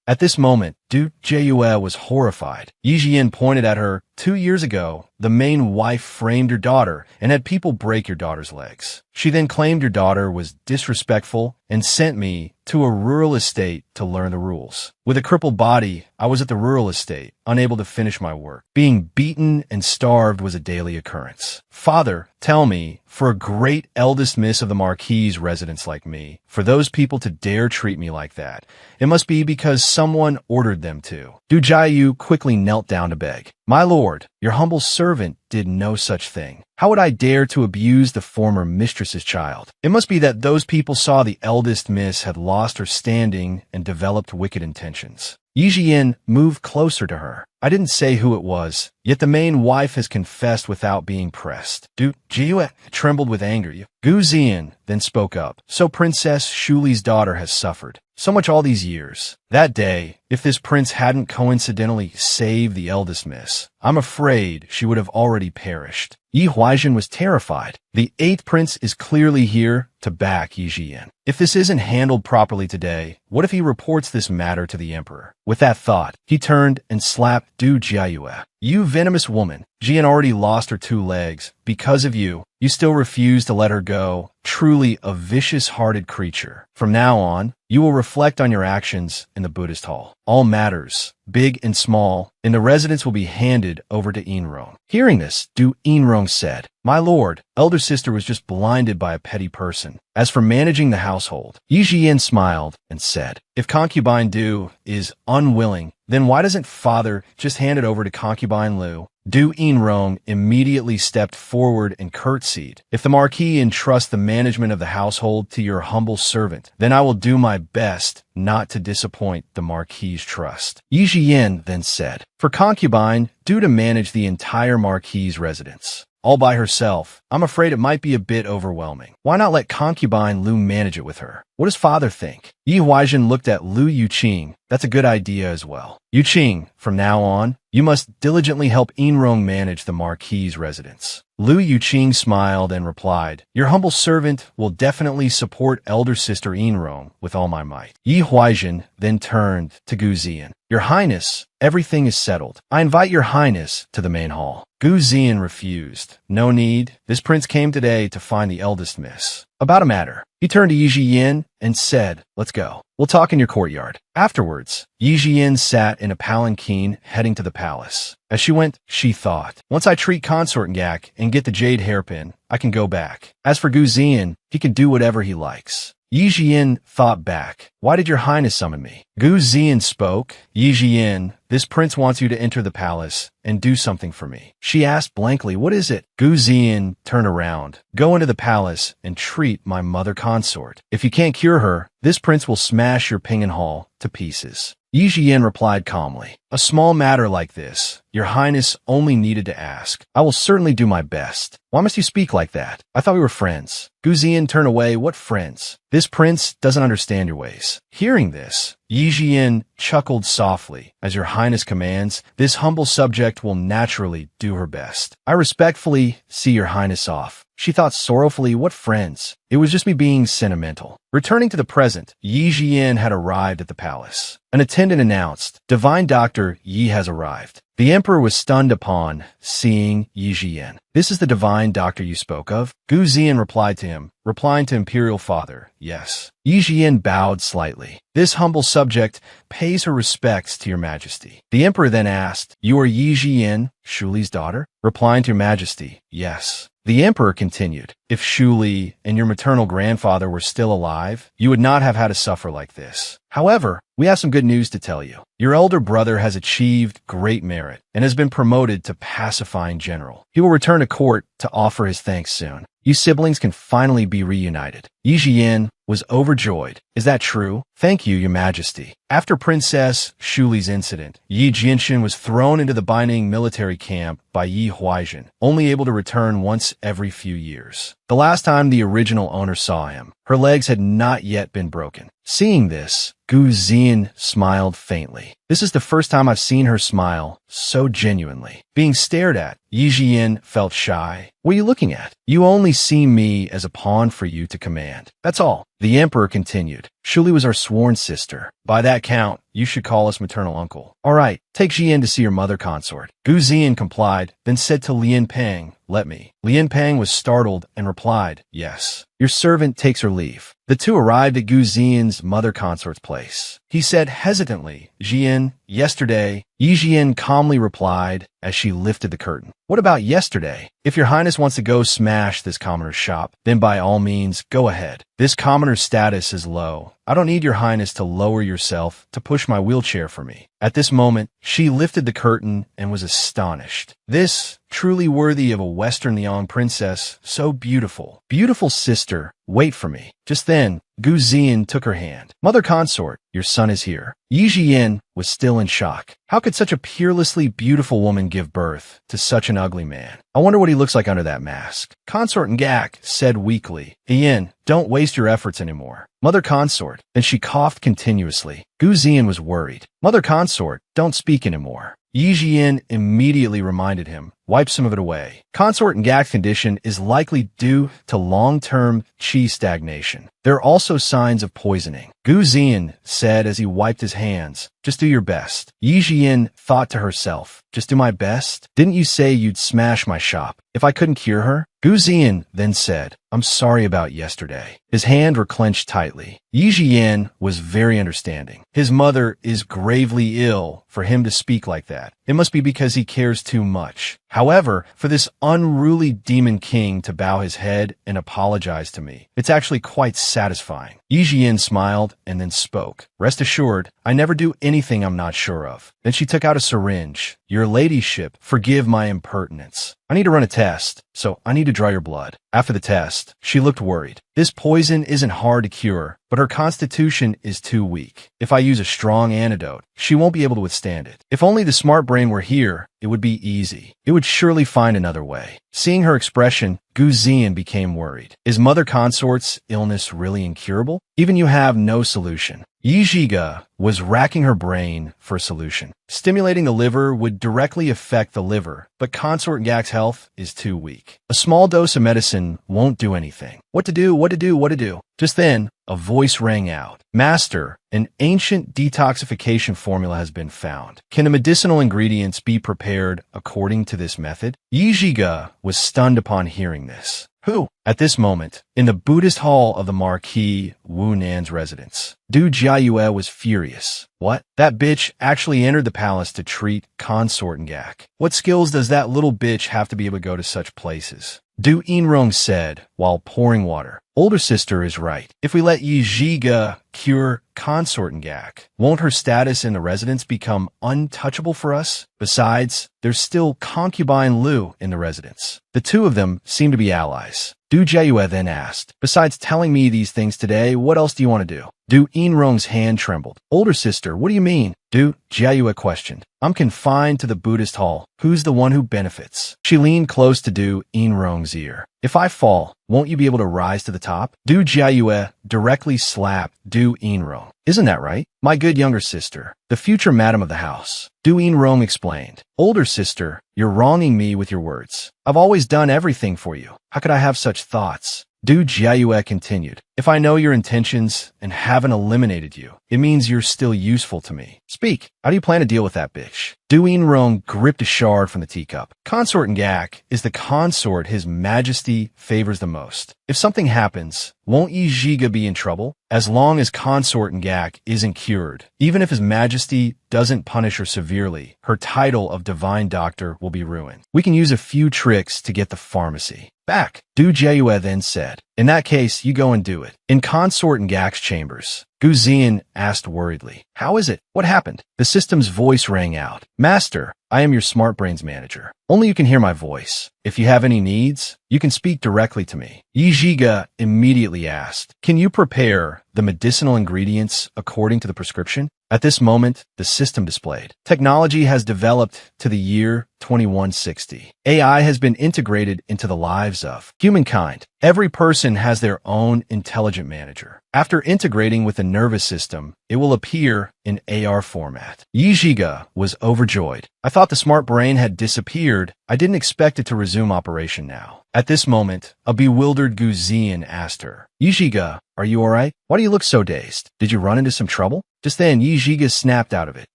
At this moment, Du Jiayue was horrified. Yi Jian pointed at her. 2 years ago, the main wife framed your daughter and had people break your daughter's legs. She then claimed your daughter was disrespectful and sent me to a rural estate to learn the rules. With a crippled body, I was at the rural estate, unable to finish my work. Being beaten and starved was a daily occurrence. Father, tell me, for a great eldest miss of the marquis's residence like me, for those people to dare treat me like that, it must be because someone ordered them to. Du Jiayue quickly knelt down to beg. My lord, your humble servant did no such thing. How would I dare to abuse the former mistress's child? It must be that those people saw the eldest miss had lost her standing and developed wicked intentions. Yi Jian moved closer to her. I didn't say who it was, yet the main wife has confessed without being pressed. Du Jiayue trembled with anger. Gu Zian then spoke up. So Princess Shuli's daughter has suffered. So much all these years. That day, if this prince hadn't coincidentally saved the eldest miss, I'm afraid she would have already perished. Yi Huaizhen was terrified. The 8th prince is clearly here to back Yi Jian. If this isn't handled properly today, what if he reports this matter to the emperor? With that thought, he turned and slapped Du Jiayue. You venomous woman, Jian already lost her 2 legs. Because of you, you still refuse to let her go. Truly a vicious-hearted creature. From now on, you will reflect on your actions in the Buddhist hall. All matters, big and small, in the residence will be handed over to Inrong. Hearing this, Du Inrong said, My lord, elder sister was just blinded by a petty person. As for managing the household, Yi Jian smiled and said, If concubine Du is unwilling, then why doesn't father just hand it over to concubine Lu? Du Inrong immediately stepped forward and curtsied. If the marquis entrusts the management of the household to your humble servant, then I will do my best not to disappoint the marquis's trust. Yi Jian then said, For concubine, Du to manage the entire marquis's residence. All by herself, I'm afraid it might be a bit overwhelming. Why not let concubine Lu manage it with her? What does father think? Yi Huaizhen looked at Lu Yuqing. That's a good idea as well. Yuqing, from now on, You must diligently help Yinrong manage the Marquis's residence. Lu Yuqing smiled and replied, Your humble servant will definitely support elder sister Yinrong with all my might. Yi Huaizhen then turned to Gu Ziyan. Your Highness, everything is settled. I invite your Highness to the main hall. Gu Ziyan refused. No need. This prince came today to find the eldest miss. About a matter. He turned to Yi Jiyin and said, Let's go. We'll talk in your courtyard. Afterwards, Yi Jiyin sat in a palanquin heading to the palace. As she went, she thought, Once I treat Consort Ngak and get the jade hairpin, I can go back. As for Gu Ziyan, he can do whatever he likes. Yi Jiyin thought back. Why did your Highness summon me? Gu Ziyan spoke. Yi Jiyin, this prince wants you to enter the palace and do something for me. She asked blankly, What is it? Gu Ziyan turned around. Go into the palace and treat my mother consort. If you can't cure her, this prince will smash your Ping'an Hall to pieces. Yi Jiyan replied calmly, A small matter like this, your Highness only needed to ask. I will certainly do my best. Why must you speak like that? I thought we were friends. Gu Ziyan turned away. What friends? This prince doesn't understand your ways. Hearing this, Yi Jiyan chuckled softly. As your Highness commands, this humble subject will naturally do her best. I respectfully see your Highness off. She thought sorrowfully, what friends? It was just me being sentimental. Returning to the present, Yi Jiyan had arrived at the palace. An attendant announced, Divine Doctor Yi has arrived. The emperor was stunned upon seeing Yi Jiyan. This is the divine doctor you spoke of? Gu Ziyan replied to him, replying to Imperial Father, yes. Yi Jiyan bowed slightly. This humble subject pays her respects to your majesty. The emperor then asked, You are Yi Jiyan, Shuli's daughter? Replying to your majesty, yes. The emperor continued, If Shuli and your maternal grandfather were still alive, you would not have had to suffer like this. However, we have some good news to tell you. Your elder brother has achieved great merit and has been promoted to pacifying general. He will return to court to offer his thanks soon. You siblings can finally be reunited. Yi Jiyan was overjoyed. Is that true? Thank you, your majesty. After Princess Shuli's incident, Yi Jinshin was thrown into the Baining military camp by Yi Huaizhen, only able to return once every few years. The last time the original owner saw him, her legs had not yet been broken. Seeing this, Gu Ziyan smiled faintly. This is the first time I've seen her smile so genuinely. Being stared at, Yi Jiyan felt shy. What are you looking at? You only see me as a pawn for you to command. That's all. The emperor continued. Shuli was our sworn sister. By that count, you should call us maternal uncle. All right, take Jiyan to see your mother consort. Gu Ziyan complied, then said to Lian Peng, Let me. Lian Peng was startled and replied, Yes. Your servant takes her leave. The two arrived at Gu Ziyan's mother consort's place. He said hesitantly, Jiyan, yesterday. Yi Jiyan calmly replied as she lifted the curtain. What about yesterday? If your Highness wants to go smash this commoner's shop, then by all means, go ahead. This commoner's status is low. I don't need your Highness to lower yourself to push my wheelchair for me. At this moment, she lifted the curtain and was astonished. This, truly worthy of a Western Liang princess, so beautiful. Beautiful sister, wait for me. Just then, Gu Ziyan took her hand. Mother consort, your son is here. Yi Jiyan was still in shock. How could such a peerlessly beautiful woman give birth to such an ugly man? I wonder what he looks like under that mask. Consort Ngak said weakly, Ian, don't waste your efforts anymore. Mother consort. Then she coughed continuously. Gu Ziyan was worried. Mother consort, don't speak anymore. Yi Jiyan immediately reminded him, wipe some of it away. Consort Ngak's condition is likely due to long-term qi stagnation. There are also signs of poisoning. Gu Ziyan said as he wiped his hands, just do your best. Yi Jiyan thought to herself, just do my best? Didn't you say you'd smash my shop if I couldn't cure her? Gu Ziyan then said, I'm sorry about yesterday. His hands were clenched tightly. Yi Jiyan was very understanding. His mother is gravely ill for him to speak like that. It must be because he cares too much. However, for this unruly demon king to bow his head and apologize to me, it's actually quite satisfying. Yi Jiyan smiled and then spoke. Rest assured, I never do anything I'm not sure of. Then she took out a syringe. Your ladyship, forgive my impertinence. I need to run a test, so I need to draw your blood. After the test, she looked worried. This poison isn't hard to cure, but her constitution is too weak. If I use a strong antidote, she won't be able to withstand it. If only the smart brain were here, it would be easy. It would surely find another way. Seeing her expression, Gu Ziyan became worried. Is Mother Consort's illness really incurable? Even you have no solution. Yijiga was racking her brain for a solution. Stimulating the liver would directly affect the liver, but consort Gak's health is too weak. A small dose of medicine won't do anything. What to do, what to do, what to do? Just then, a voice rang out. Master, an ancient detoxification formula has been found. Can the medicinal ingredients be prepared according to this method? Yijiga was stunned upon hearing this. Who? At this moment, in the Buddhist hall of the Marquis Wu Nan's residence, Du Jiayue was furious. What? That bitch actually entered the palace to treat consort Gak. What skills does that little bitch have to be able to go to such places? Du Inrong said, while pouring water. Older sister is right. If we let Yijiga cure consort Gak, won't her status in the residence become untouchable for us? Besides, there's still concubine Lu in the residence. The two of them seem to be allies. Du Jiayue then asked, besides telling me these things today, what else do you want to do? Du Inrong's hand trembled. Older sister, what do you mean? Du Jiayue questioned. I'm confined to the Buddhist hall. Who's the one who benefits? She leaned close to Du Inrong's ear. If I fall, won't you be able to rise to the top? Du Jiayue directly slapped Du Inrong. Isn't that right? My good younger sister, the future madam of the house. Du Inrong explained. Older sister, you're wronging me with your words. I've always done everything for you. How could I have such thoughts? Du Jiayue continued. If I know your intentions and haven't eliminated you, it means you're still useful to me. Speak. How do you plan to deal with that bitch? Du Inrong gripped a shard from the teacup. Consort Gak is the consort His Majesty favors the most. If something happens, won't Yijiga be in trouble? As long as consort Gak isn't cured, even if His Majesty doesn't punish her severely, her title of divine doctor will be ruined. We can use a few tricks to get the pharmacy back. Du Jiayue then said. In that case, you go and do it. In consort Gak's chambers, Gu Zian asked worriedly. How is it? What happened? The system's voice rang out. Master, I am your smart brains manager. Only you can hear my voice. If you have any needs, you can speak directly to me. Yijiga immediately asked, can you prepare the medicinal ingredients according to the prescription? At this moment, the system displayed. Technology has developed to the year 2160. AI has been integrated into the lives of humankind. Every person has their own intelligent manager. After integrating with the nervous system, it will appear in AR format. Yijiga was overjoyed. I thought the smart brain had disappeared. I didn't expect it to resume operation now. At this moment, a bewildered Gu Zian asked her, Yijiga, are you alright? Why do you look so dazed? Did you run into some trouble? Just then, Yijiga snapped out of it.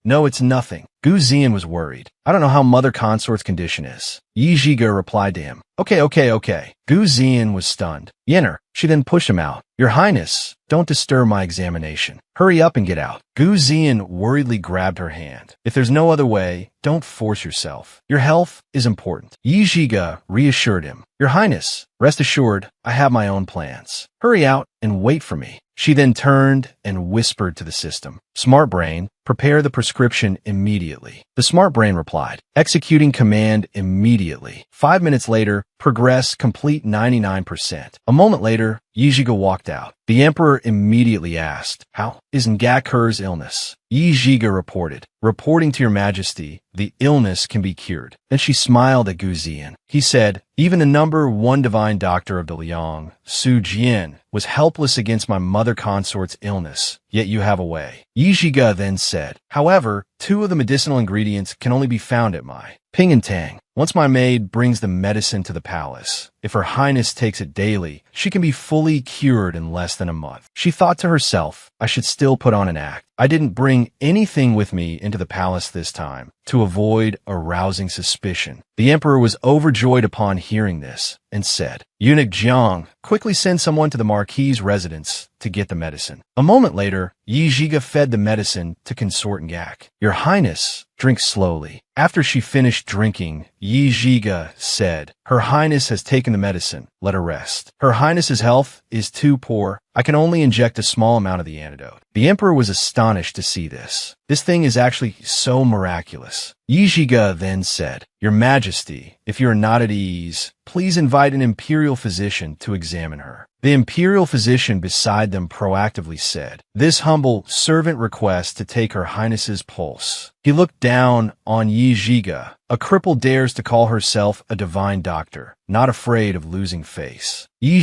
No, it's nothing. Gu Zian was worried. I don't know how Mother Consort's condition is. Yijiga replied to him. Okay. Gu Zian was stunned. Yenner. She then pushed him out. Your Highness, don't disturb my examination. Hurry up and get out. Gu Zian worriedly grabbed her hand. If there's no other way, don't force yourself. Your health is important. Yijiga reassured him. Your Highness, rest assured, I have my own plans. Hurry out and wait for me. She then turned and whispered to the system. Smart Brain, prepare the prescription immediately. The Smart Brain replied, executing command immediately. 5 minutes later, progress complete 99%. A moment later, Yijiga walked out. The Emperor immediately asked, how is Ngakur's illness? Yijiga reported, reporting to your majesty, the illness can be cured. Then she smiled at Gu Zian. He said, even the number one divine doctor of the Liang, Su Jian, was helpless against my mother consort's illness, yet you have a way. Yijiga then said, however, 2 of the medicinal ingredients can only be found at my Ping and Tang. Once my maid brings the medicine to the palace, if her highness takes it daily, she can be fully cured in less than a month. She thought to herself, I should still put on an act. I didn't bring anything with me into the palace this time to avoid arousing suspicion. The emperor was overjoyed upon hearing this and said, Eunuch Jiang, quickly send someone to the Marquis's residence to get the medicine. A moment later, Yijiga fed the medicine to consort Gak. Your Highness, drink slowly. After she finished drinking, Yijiga said, Her Highness has taken the medicine. Let her rest. Her Highness's health is too poor. I can only inject a small amount of the antidote. The emperor was astonished to see this. This thing is actually so miraculous. Yijiga then said, Your Majesty, if you are not at ease, please invite an imperial physician to examine her. The imperial physician beside them proactively said, This humble servant requests to take Her Highness's pulse. He looked down on Yijiga. A cripple dares to call herself a divine doctor, not afraid of losing face. Yi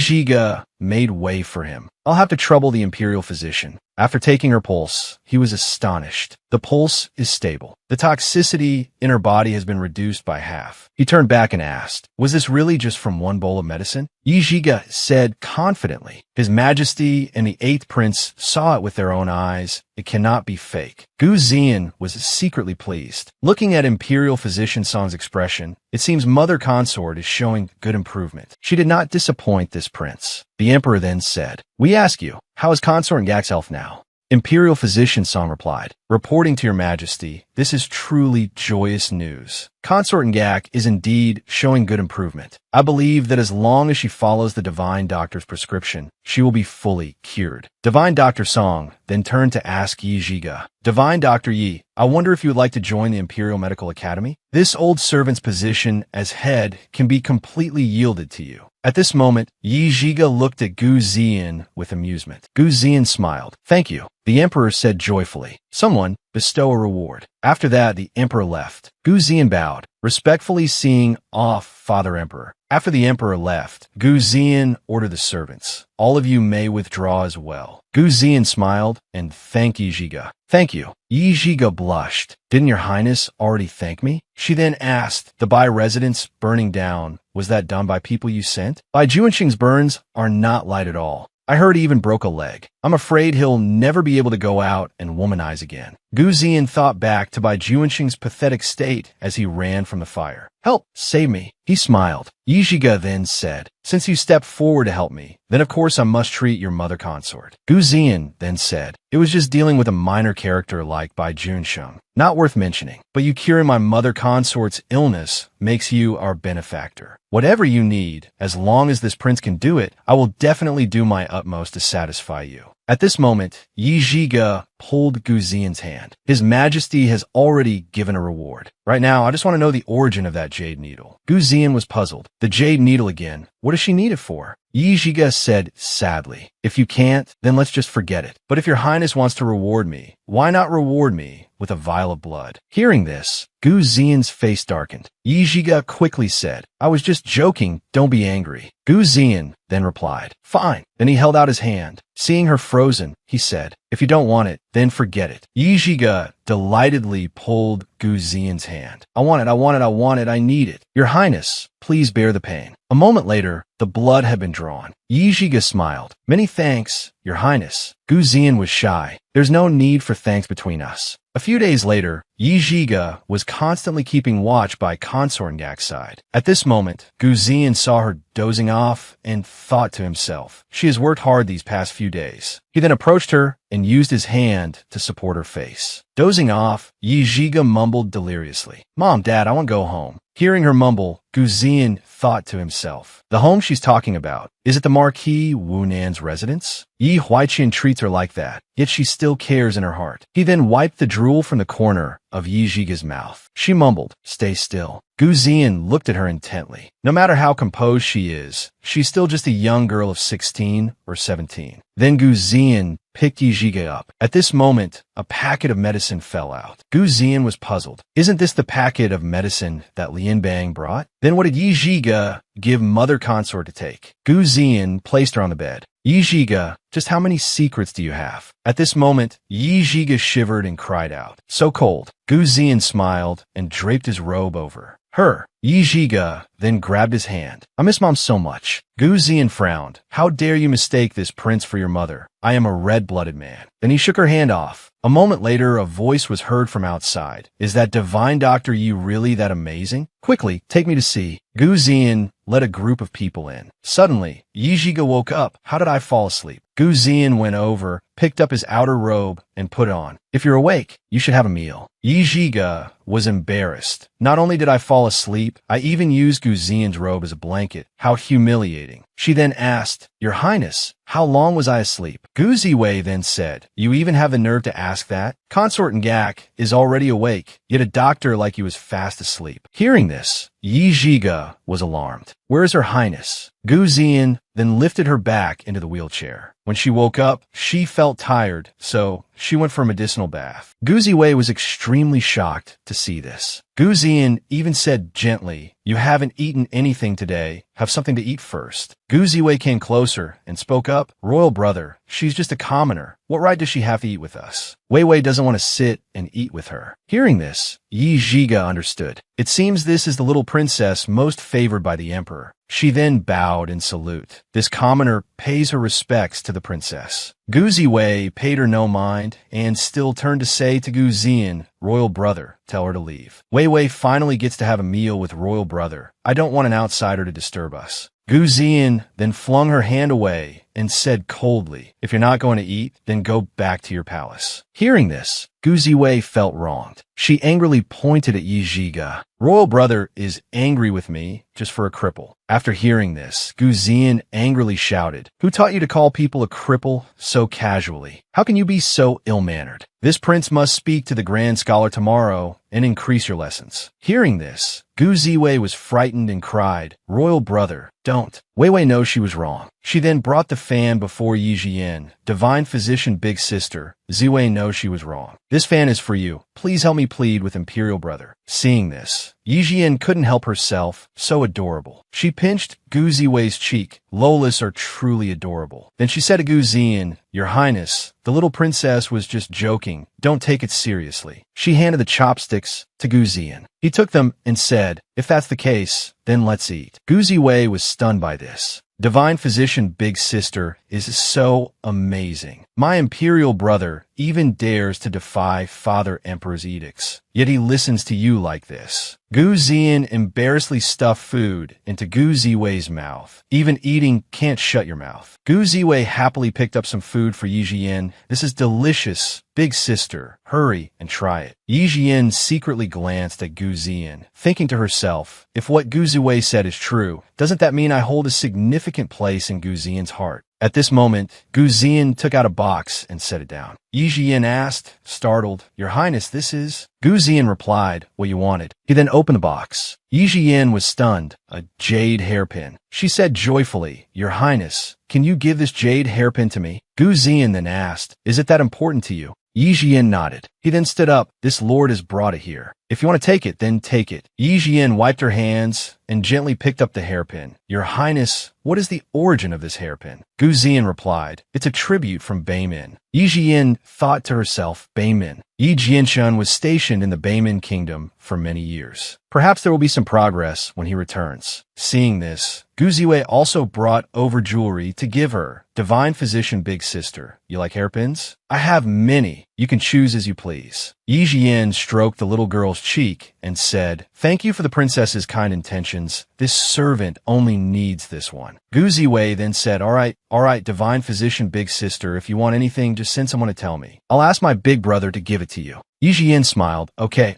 made way for him. I'll have to trouble the imperial physician. After taking her pulse, he was astonished. The pulse is stable. The toxicity in her body has been reduced by half. He turned back and asked, was this really just from one bowl of medicine? Yi said confidently. His Majesty and the 8th Prince saw it with their own eyes. It cannot be fake. Gu Ziyan was secretly pleased. Looking at Imperial Physician Song's expression, it seems Mother Consort is showing good improvement. She did not disappoint this prince. The Emperor then said, we ask you, how is Consort and Gak's health now? Imperial Physician Song replied, reporting to your Majesty, this is truly joyous news. Consort Ngak is indeed showing good improvement. I believe that as long as she follows the Divine Doctor's prescription, she will be fully cured. Divine Dr. Song then turned to ask Yi Zhiga, Divine Dr. Yi, I wonder if you would like to join the Imperial Medical Academy? This old servant's position as head can be completely yielded to you. At this moment, Yi Zhiga looked at Gu Ziyan with amusement. Gu Ziyan smiled. Thank you. The Emperor said joyfully, someone bestow a reward. After that, the Emperor left. Gu Ziyan bowed, respectfully seeing off Father Emperor. After the Emperor left, Gu Ziyan ordered the servants, all of you may withdraw as well. Gu Ziyan smiled and thanked Yi Zhiga. Thank you. Yi Zhiga blushed. Didn't your highness already thank me? She then asked, the Bai residence burning down, was that done by people you sent? Bai Juanqing's burns are not light at all. I heard he even broke a leg. I'm afraid he'll never be able to go out and womanize again. Gu Ziyan thought back to Bai Juanqing's pathetic state as he ran from the fire. Help! Save me! He smiled. Yi Zhiga then said, since you stepped forward to help me, then of course I must treat your mother consort. Gu Ziyan then said, it was just dealing with a minor character like Bai Junsheng. Not worth mentioning, but you curing my mother consort's illness makes you our benefactor. Whatever you need, as long as this prince can do it, I will definitely do my utmost to satisfy you. At this moment, Yi Zhiga pulled Gu Ziyan's hand. His Majesty has already given a reward. Right now, I just want to know the origin of that jade needle. Gu Ziyan was puzzled. The jade needle again. What does she need it for? Yi Zhiga said sadly, if you can't, then let's just forget it. But if your highness wants to reward me, why not reward me with a vial of blood? Hearing this, Gu Ziyan's face darkened. Yi Zhiga quickly said, I was just joking, don't be angry. Gu Ziyan then replied, fine. Then he held out his hand. Seeing her frozen, he said, if you don't want it, then forget it. Yi Zhiga delightedly pulled Gu Ziyan's hand. I want it, I want it, I want it, I need it. Your highness, please bear the pain. A moment later, the blood had been drawn. Yi Zhiga smiled. Many thanks, your highness. Gu Ziyan was shy. There's no need for thanks between us. A few days later, Yi Zhiga was constantly keeping watch by Consort Ngak's side. At this moment, Gu Ziyan saw her dozing off and thought to himself, she has worked hard these past few days. He then approached her and used his hand to support her face. Dozing off, Yi Zhiga mumbled deliriously, Mom, Dad, I want to go home. Hearing her mumble, Gu Ziyan thought to himself, the home she's talking about, is it the Marquis Wu Nan's residence? Yi Huaiqian treats her like that, yet she still cares in her heart. He then wiped the drool from the corner of Yi Zhiga's mouth. She mumbled, stay still. Gu Ziyan looked at her intently. No matter how composed she is, she's still just a young girl of 16 or 17. Then Gu Ziyan picked Yi Zhiga up. At this moment, a packet of medicine fell out. Gu Ziyan was puzzled. Isn't this the packet of medicine that Lian Bang brought? Then what did Yi Zhiga give Mother Consort to take? Gu Ziyan placed her on the bed. Yi Zhiga, just how many secrets do you have? At this moment, Yi Zhiga shivered and cried out, so cold. Gu Ziyan smiled and draped his robe over her. Yi Zhiga then grabbed his hand. I miss Mom so much. Gu Ziyan frowned. How dare you mistake this prince for your mother? I am a red-blooded man. Then he shook her hand off. A moment later, a voice was heard from outside. Is that Divine Doctor Yi really that amazing? Quickly, take me to see. Gu Ziyan led a group of people in. Suddenly, Yi Zhiga woke up. How did I fall asleep? Gu Ziyan went over, picked up his outer robe, and put it on. If you're awake, you should have a meal. Yi Zhiga was embarrassed. Not only did I fall asleep, I even used Gu Ziyan's robe as a blanket. How humiliating. She then asked, Your Highness, how long was I asleep? Gu Ziwei then said, You even have the nerve to ask that? Consort Ngak is already awake, yet a doctor like you is fast asleep. Hearing this, Yi Zhiga was alarmed. Where is Her Highness? Gu Ziyan then lifted her back into the wheelchair. When she woke up, she felt tired, so she went for a medicinal bath. Gu Ziwei was extremely shocked to see this. Gu Ziyan even said gently, "You haven't eaten anything today. Have something to eat first." Gu Ziwei came closer and spoke up, "Royal brother, she's just a commoner. What right does she have to eat with us? Wei Wei doesn't want to sit and eat with her." Hearing this, Yi Zhiga understood. It seems this is the little princess most favored by the emperor. She then bowed in salute. This commoner pays her respects to the princess. Gu Ziwei paid her no mind and still turned to say to Gu Ziyan, "Royal brother, tell her to leave." Wei Wei finally gets to have a meal with royal brother. "I don't want an outsider to disturb us." Gu Ziyan then flung her hand away and said coldly, "If you're not going to eat, then go back to your palace." Hearing this, Gu Ziwei felt wronged. She angrily pointed at Yi Zhiga. "Royal brother is angry with me just for a cripple." After hearing this, Gu Ziyan angrily shouted, "Who taught you to call people a cripple so casually? How can you be so ill-mannered? This prince must speak to the grand scholar tomorrow and increase your lessons." Hearing this, Gu Ziwei was frightened and cried, "Royal brother, don't." Wei Wei knows she was wrong. She then brought the fan before Yi Zhiyan. "Divine physician big sister, Ziwei knows she was wrong. This fan is for you. Please help me plead with imperial brother." Seeing this, Yi Zhiyan couldn't help herself, so adorable. She pinched Gu Ziwei's cheek. "Lolas are truly adorable." Then she said to Gu Ziyan, "Your Highness, the little princess was just joking. Don't take it seriously." She handed the chopsticks to Gu Ziyan. He took them and said, "If that's the case, then let's eat." Gu Ziwei was stunned by this. "Divine physician big sister is so amazing. My imperial brother even dares to defy father emperor's edicts. Yet he listens to you like this." Gu Ziyan embarrassedly stuffed food into Gu Ziwei's mouth. "Even eating can't shut your mouth." Gu Ziwei happily picked up some food for Yi Zhiyan. "This is delicious. Big sister, hurry and try it." Yi Zhiyan secretly glanced at Gu Ziyan, thinking to herself, "If what Gu Ziwei said is true, doesn't that mean I hold a significant place in Gu Ziyan's heart?" At this moment, Gu Ziyan took out a box and set it down. Yi Zhiyan asked, startled, "Your Highness, this is..." Gu Ziyan replied, "What you wanted." He then opened the box. Yi Zhiyan was stunned. A jade hairpin. She said joyfully, "Your Highness, can you give this jade hairpin to me?" Gu Ziyan then asked, "Is it that important to you?" Yi Zhiyan nodded. He then stood up. "This lord has brought it here. If you want to take it, then take it." Yi Zhiyan wiped her hands and gently picked up the hairpin. "Your Highness, what is the origin of this hairpin?" Gu Ziyan replied, "It's a tribute from Beimin." Yi Zhiyan thought to herself, Beimin. Yi Jianshun was stationed in the Beimin kingdom for many years. Perhaps there will be some progress when he returns. Seeing this, Gu Ziwei also brought over jewelry to give her. "Divine physician big sister, you like hairpins? I have many. You can choose as you please." Yi Zhiyan stroked the little girl's cheek and said, "Thank you for the princess's kind intentions. This servant only needs this one." Gu Ziwei then said, all right, divine physician big sister, if you want anything, just send someone to tell me. I'll ask my big brother to give it to you." Yi Zhiyan smiled. Okay.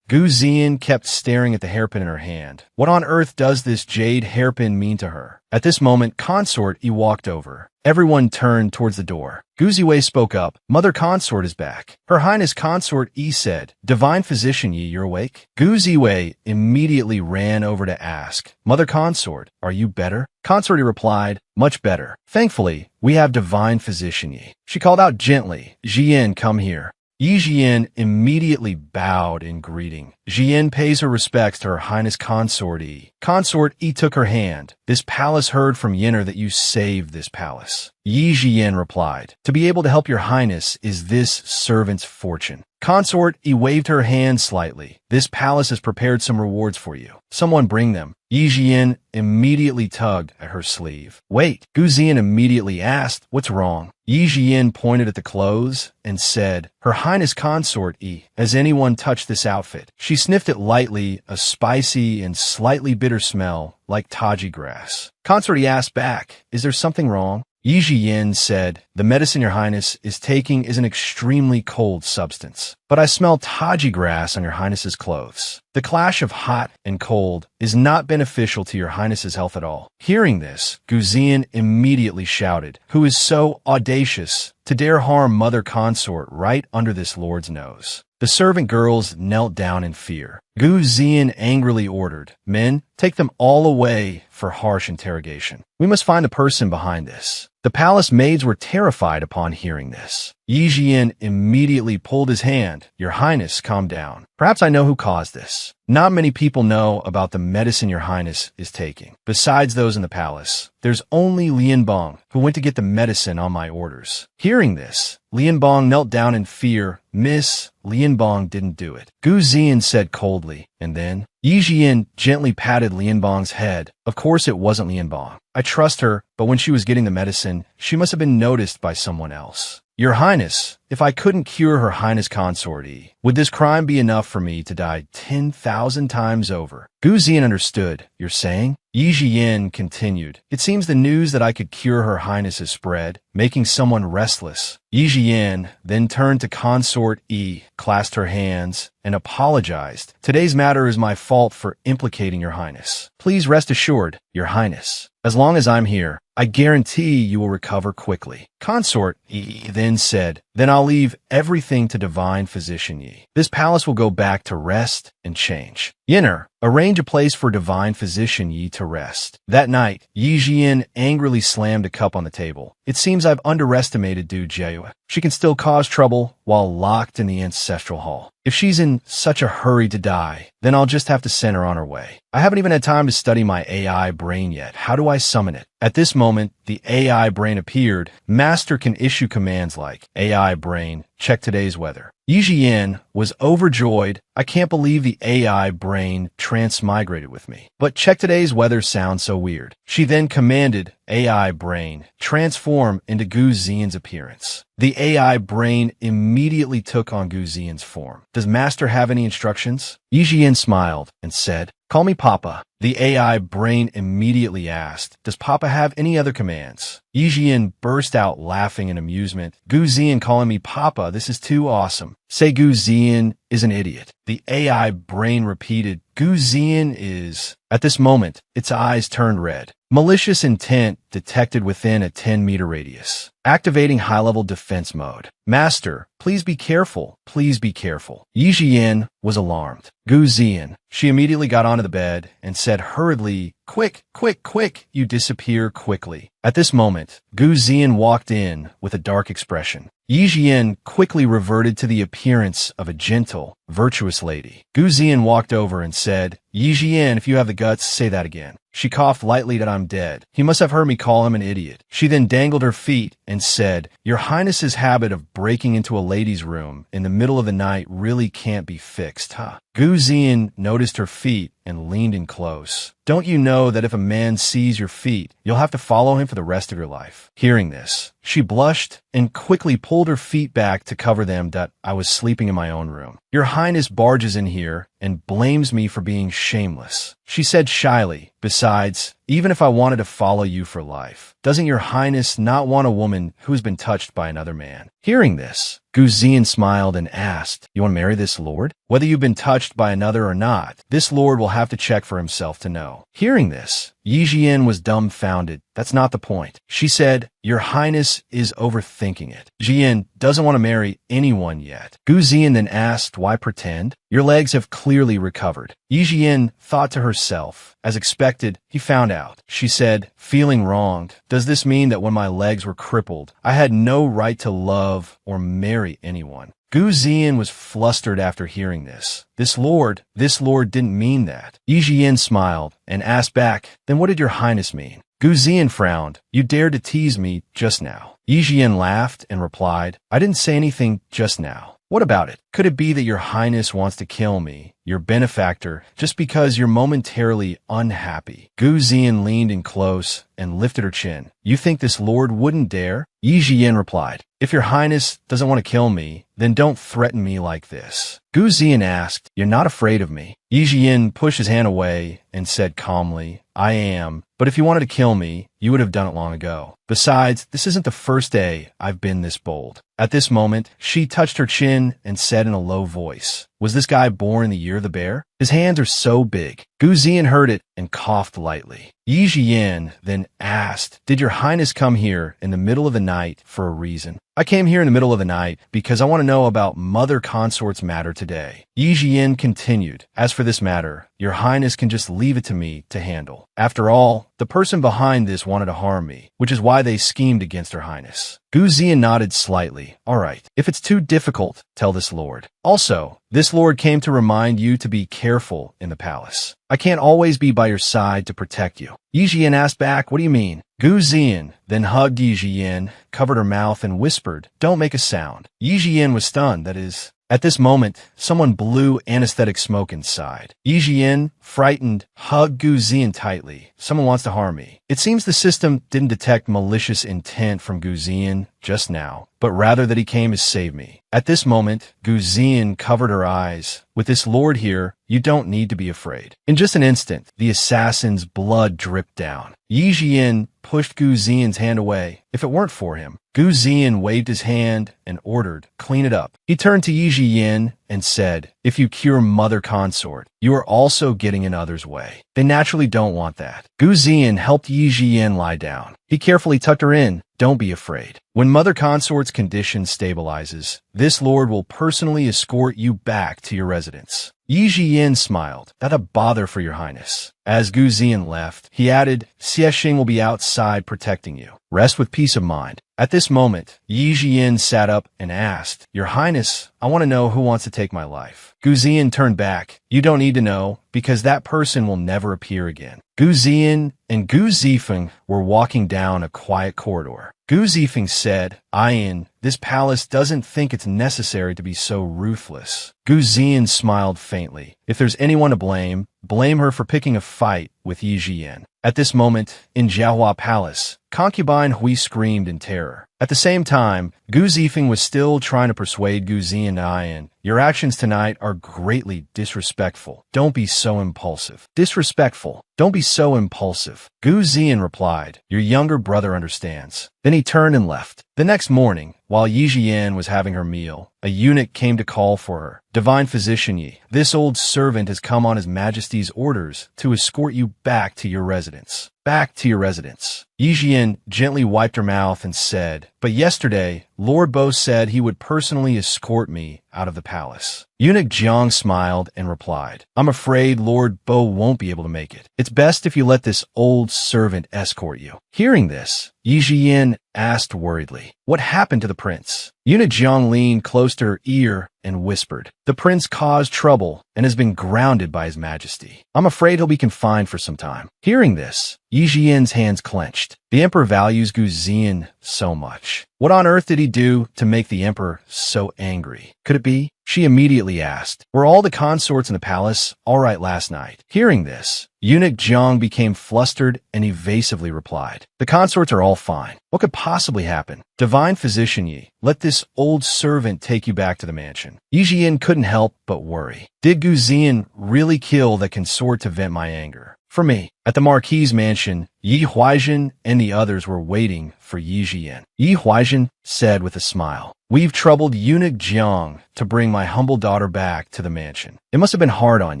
Gu Ziyan kept staring at the hairpin in her hand. What on earth does this jade hairpin mean to her? At this moment, Consort Yi walked over. Everyone turned towards the door. Gu Ziwei spoke up. "Mother Consort is back." Her Highness Consort Yi said, "Divine physician Yi, you're awake?" Gu Ziwei immediately ran over to ask, "Mother Consort, are you better?" Consort Yi replied, "Much better. Thankfully, we have divine physician Yi." She called out gently, "Zhiyan, come here." Yi Zhiyan immediately bowed in greeting. Zhiyan pays her respects to her Highness Consort Yi. Consort Yi took her hand. "This palace heard from Yenner that you saved this palace." Yi Zhiyan replied, "To be able to help your Highness is this servant's fortune." Consort Yi waved her hand slightly. "This palace has prepared some rewards for you. Someone bring them." Yi Zhiyan immediately tugged at her sleeve. "Wait." Gu Ziyan immediately asked, "What's wrong?" Yi Zhiyan pointed at the clothes and said, "Her Highness Consort Yi, has anyone touched this outfit?" She sniffed it lightly, a spicy and slightly bitter smell, like taji grass. Consort Yi asked back, "Is there something wrong?" Yi Zhiyan said, "The medicine your Highness is taking is an extremely cold substance. But I smell taji grass on your Highness's clothes. The clash of hot and cold is not beneficial to your Highness's health at all." Hearing this, Gu Ziyan immediately shouted, "Who is so audacious to dare harm Mother Consort right under this lord's nose?" The servant girls knelt down in fear. Gu Ziyan angrily ordered, "Men, take them all away for harsh interrogation. We must find the person behind this." The palace maids were terrified upon hearing this. Yi Jian immediately pulled his hand. Your Highness, calm down. Perhaps I know who caused this. Not many people know about the medicine your Highness is taking. Besides those in the palace, there's only Lianbong, who went to get the medicine on my orders. Hearing this, Lianbong knelt down in fear. Miss, Lianbong didn't do it, Gu Ziyan said coldly, and then Yi Jian gently patted Lianbong's head. Of course it wasn't Lianbong. I trust her, but when she was getting the medicine, she must have been noticed by someone else. Your Highness, if I couldn't cure Her Highness Consort Yi, would this crime be enough for me to die 10,000 times over? Gu Ziyan understood. You're saying? Yi Jian continued. It seems the news that I could cure Her Highness has spread, making someone restless. Yi Jian then turned to Consort Yi, clasped her hands, and apologized. Today's matter is my fault for implicating Your Highness. Please rest assured, Your Highness. As long as I'm here, I guarantee you will recover quickly. Consort Yi then said, then I'll leave everything to Divine Physician Yi. This palace will go back to rest and change. Yinner, arrange a place for Divine Physician Yi to rest. That night, Yi Jian angrily slammed a cup on the table. It seems I've underestimated Du Jiayue. She can still cause trouble while locked in the ancestral hall. If she's in such a hurry to die, then I'll just have to send her on her way. I haven't even had time to study my AI brain yet. How do I summon it? At this moment, the AI brain appeared. Master can issue commands like, AI brain, check today's weather. Yi Jian was overjoyed. I can't believe the AI brain transmigrated with me. But check today's weather sounds so weird. She then commanded, AI brain, transform into Gu Ziyan's appearance. The AI brain immediately took on Gu Ziyan's form. Does Master have any instructions? Yi Jian smiled and said, call me Papa. The AI brain immediately asked, does Papa have any other commands? Yi Jian burst out laughing in amusement. Gu Ziyan calling me Papa, this is too awesome. Say Gu Ziyan is an idiot. The AI brain repeated, Gu Ziyan is... At this moment, its eyes turned red. Malicious intent detected within a 10-meter radius. Activating high-level defense mode. Master, please be careful. Please be careful. Yi Jian was alarmed. Gu Ziyan. She immediately got onto the bed and said hurriedly, quick, quick, quick, you disappear quickly. At this moment, Gu Ziyan walked in with a dark expression. Yi Jian quickly reverted to the appearance of a gentle, virtuous lady. Gu Ziyan walked over and said, Yi Jian, if you have the guts, say that again. She coughed lightly that I'm dead. He must have heard me call him an idiot. She then dangled her feet and said, Your Highness's habit of breaking into a lady's room in the middle of the night really can't be fixed, huh? Gu Ziyan noticed her feet and leaned in close. Don't you know that if a man sees your feet, you'll have to follow him for the rest of your life? Hearing this, she blushed and quickly pulled her feet back to cover them that I was sleeping in my own room. Your Highness barges in here and blames me for being shameless. She said shyly, besides, even if I wanted to follow you for life, doesn't your Highness not want a woman who has been touched by another man? Hearing this, Gu Ziyan smiled and asked, You want to marry this lord? Whether you've been touched by another or not, this lord will have to check for himself to know. Hearing this, Yi Jian was dumbfounded. That's not the point. She said, Your Highness is overthinking it. Jian doesn't want to marry anyone yet. Gu Ziyan then asked, Why pretend? Your legs have clearly recovered. Yi Jian thought to herself. As expected, he found out. She said, feeling wronged. Does this mean that when my legs were crippled, I had no right to love or marry anyone? Gu Ziyan was flustered after hearing this. This lord didn't mean that. Yi Jian smiled and asked back, Then what did your Highness mean? Gu Ziyan frowned. You dared to tease me just now. Yi Jian laughed and replied, I didn't say anything just now. What about it? Could it be that your Highness wants to kill me, your benefactor, just because you're momentarily unhappy? Gu Ziyan leaned in close and lifted her chin. You think this lord wouldn't dare? Yi Jian replied, If your Highness doesn't want to kill me, then don't threaten me like this. Gu Ziyan asked, You're not afraid of me? Yi Jian pushed his hand away and said calmly, I am, but if you wanted to kill me, you would have done it long ago. Besides, this isn't the first day I've been this bold. At this moment, she touched her chin and said in a low voice, Was this guy born in the year of the bear? His hands are so big. Gu Ziyan heard it and coughed lightly. Yi Jian then asked, Did your Highness come here in the middle of the night for a reason? I came here in the middle of the night because I want to know about Mother Consort's matter today. Yi Jian continued, As for for this matter, your highness can just leave it to me to handle. After all, the person behind this wanted to harm me, which is why they schemed against her highness. Gu Ziyan nodded slightly. All right, if it's too difficult, tell this lord. Also, this lord came to remind you to be careful in the palace. I can't always be by your side to protect you. Yi Jian asked back, what do you mean? Gu Ziyan then hugged Yi Jian, covered her mouth, and whispered, don't make a sound. Yi Jian was stunned, that is. At this moment, someone blew anesthetic smoke inside. Yi Jian, frightened, hugged Gu Ziyan tightly. Someone wants to harm me. It seems the system didn't detect malicious intent from Gu Ziyan just now, but rather that he came to save me. At this moment, Gu Ziyan covered her eyes. With this lord here, you don't need to be afraid. In just an instant, the assassin's blood dripped down. Yi Jian pushed Gu Ziyan's hand away. If it weren't for him, Gu Ziyan waved his hand and ordered, clean it up. He turned to Yi Jian and said, if you cure mother consort, you are also getting in others' way. They naturally don't want that. Gu Ziyan helped Yi Jian lie down. He carefully tucked her in. Don't be afraid. When mother consort's condition stabilizes, this lord will personally escort you back to your residence. Yi Jian smiled. That a bother for your highness. As Gu Ziyan left, he added, Xie Xing will be outside protecting you. Rest with peace of mind. At this moment, Yi Jian sat up and asked, Your Highness, I want to know who wants to take my life. Gu Ziyan turned back. You don't need to know, because that person will never appear again. Gu Ziyan and Gu Zifeng were walking down a quiet corridor. Gu Zifeng said, Ayan, this palace doesn't think it's necessary to be so ruthless. Gu Ziyan smiled faintly. If there's anyone to blame, blame her for picking a fight with Yi Jian. At this moment, in Jiahua Palace, concubine Hui screamed in terror. At the same time, Gu Zifeng was still trying to persuade Gu Ziyan and Ayan, your actions tonight are greatly disrespectful. Don't be so impulsive. Disrespectful. Don't be so impulsive. Gu Ziyan replied, your younger brother understands. Then he turned and left. The next morning, while Yi Jian was having her meal, a eunuch came to call for her. Divine Physician Yi, this old servant has come on His Majesty's orders to escort you back to your residence. Back to your residence. Yi Jian gently wiped her mouth and said, but yesterday, Lord Bo said he would personally escort me out of the palace. Eunuch Jiang smiled and replied, I'm afraid Lord Bo won't be able to make it. It's best if you let this old servant escort you. Hearing this, Yi Jian asked worriedly, what happened to the prince? Eunuch Jiang leaned close to her ear and whispered, the prince caused trouble and has been grounded by His Majesty. I'm afraid he'll be confined for some time. Hearing this, Yi Jian's hands clenched. The emperor values Gu Ziyan so much. What on earth did he do to make the emperor so angry? Could it be? She immediately asked, were all the consorts in the palace all right last night? Hearing this, Eunuch Jiang became flustered and evasively replied, the consorts are all fine. What could possibly happen? Divine Physician Yi, let this old servant take you back to the mansion. Yi Jian couldn't help but worry. Did Gu Ziyan really kill the consort to vent my anger? For me, at the Marquis's mansion, Yi Huaizhen and the others were waiting for Yi Jian. Yi Huaizhen said with a smile, we've troubled Eunuch Jiang to bring my humble daughter back to the mansion. It must have been hard on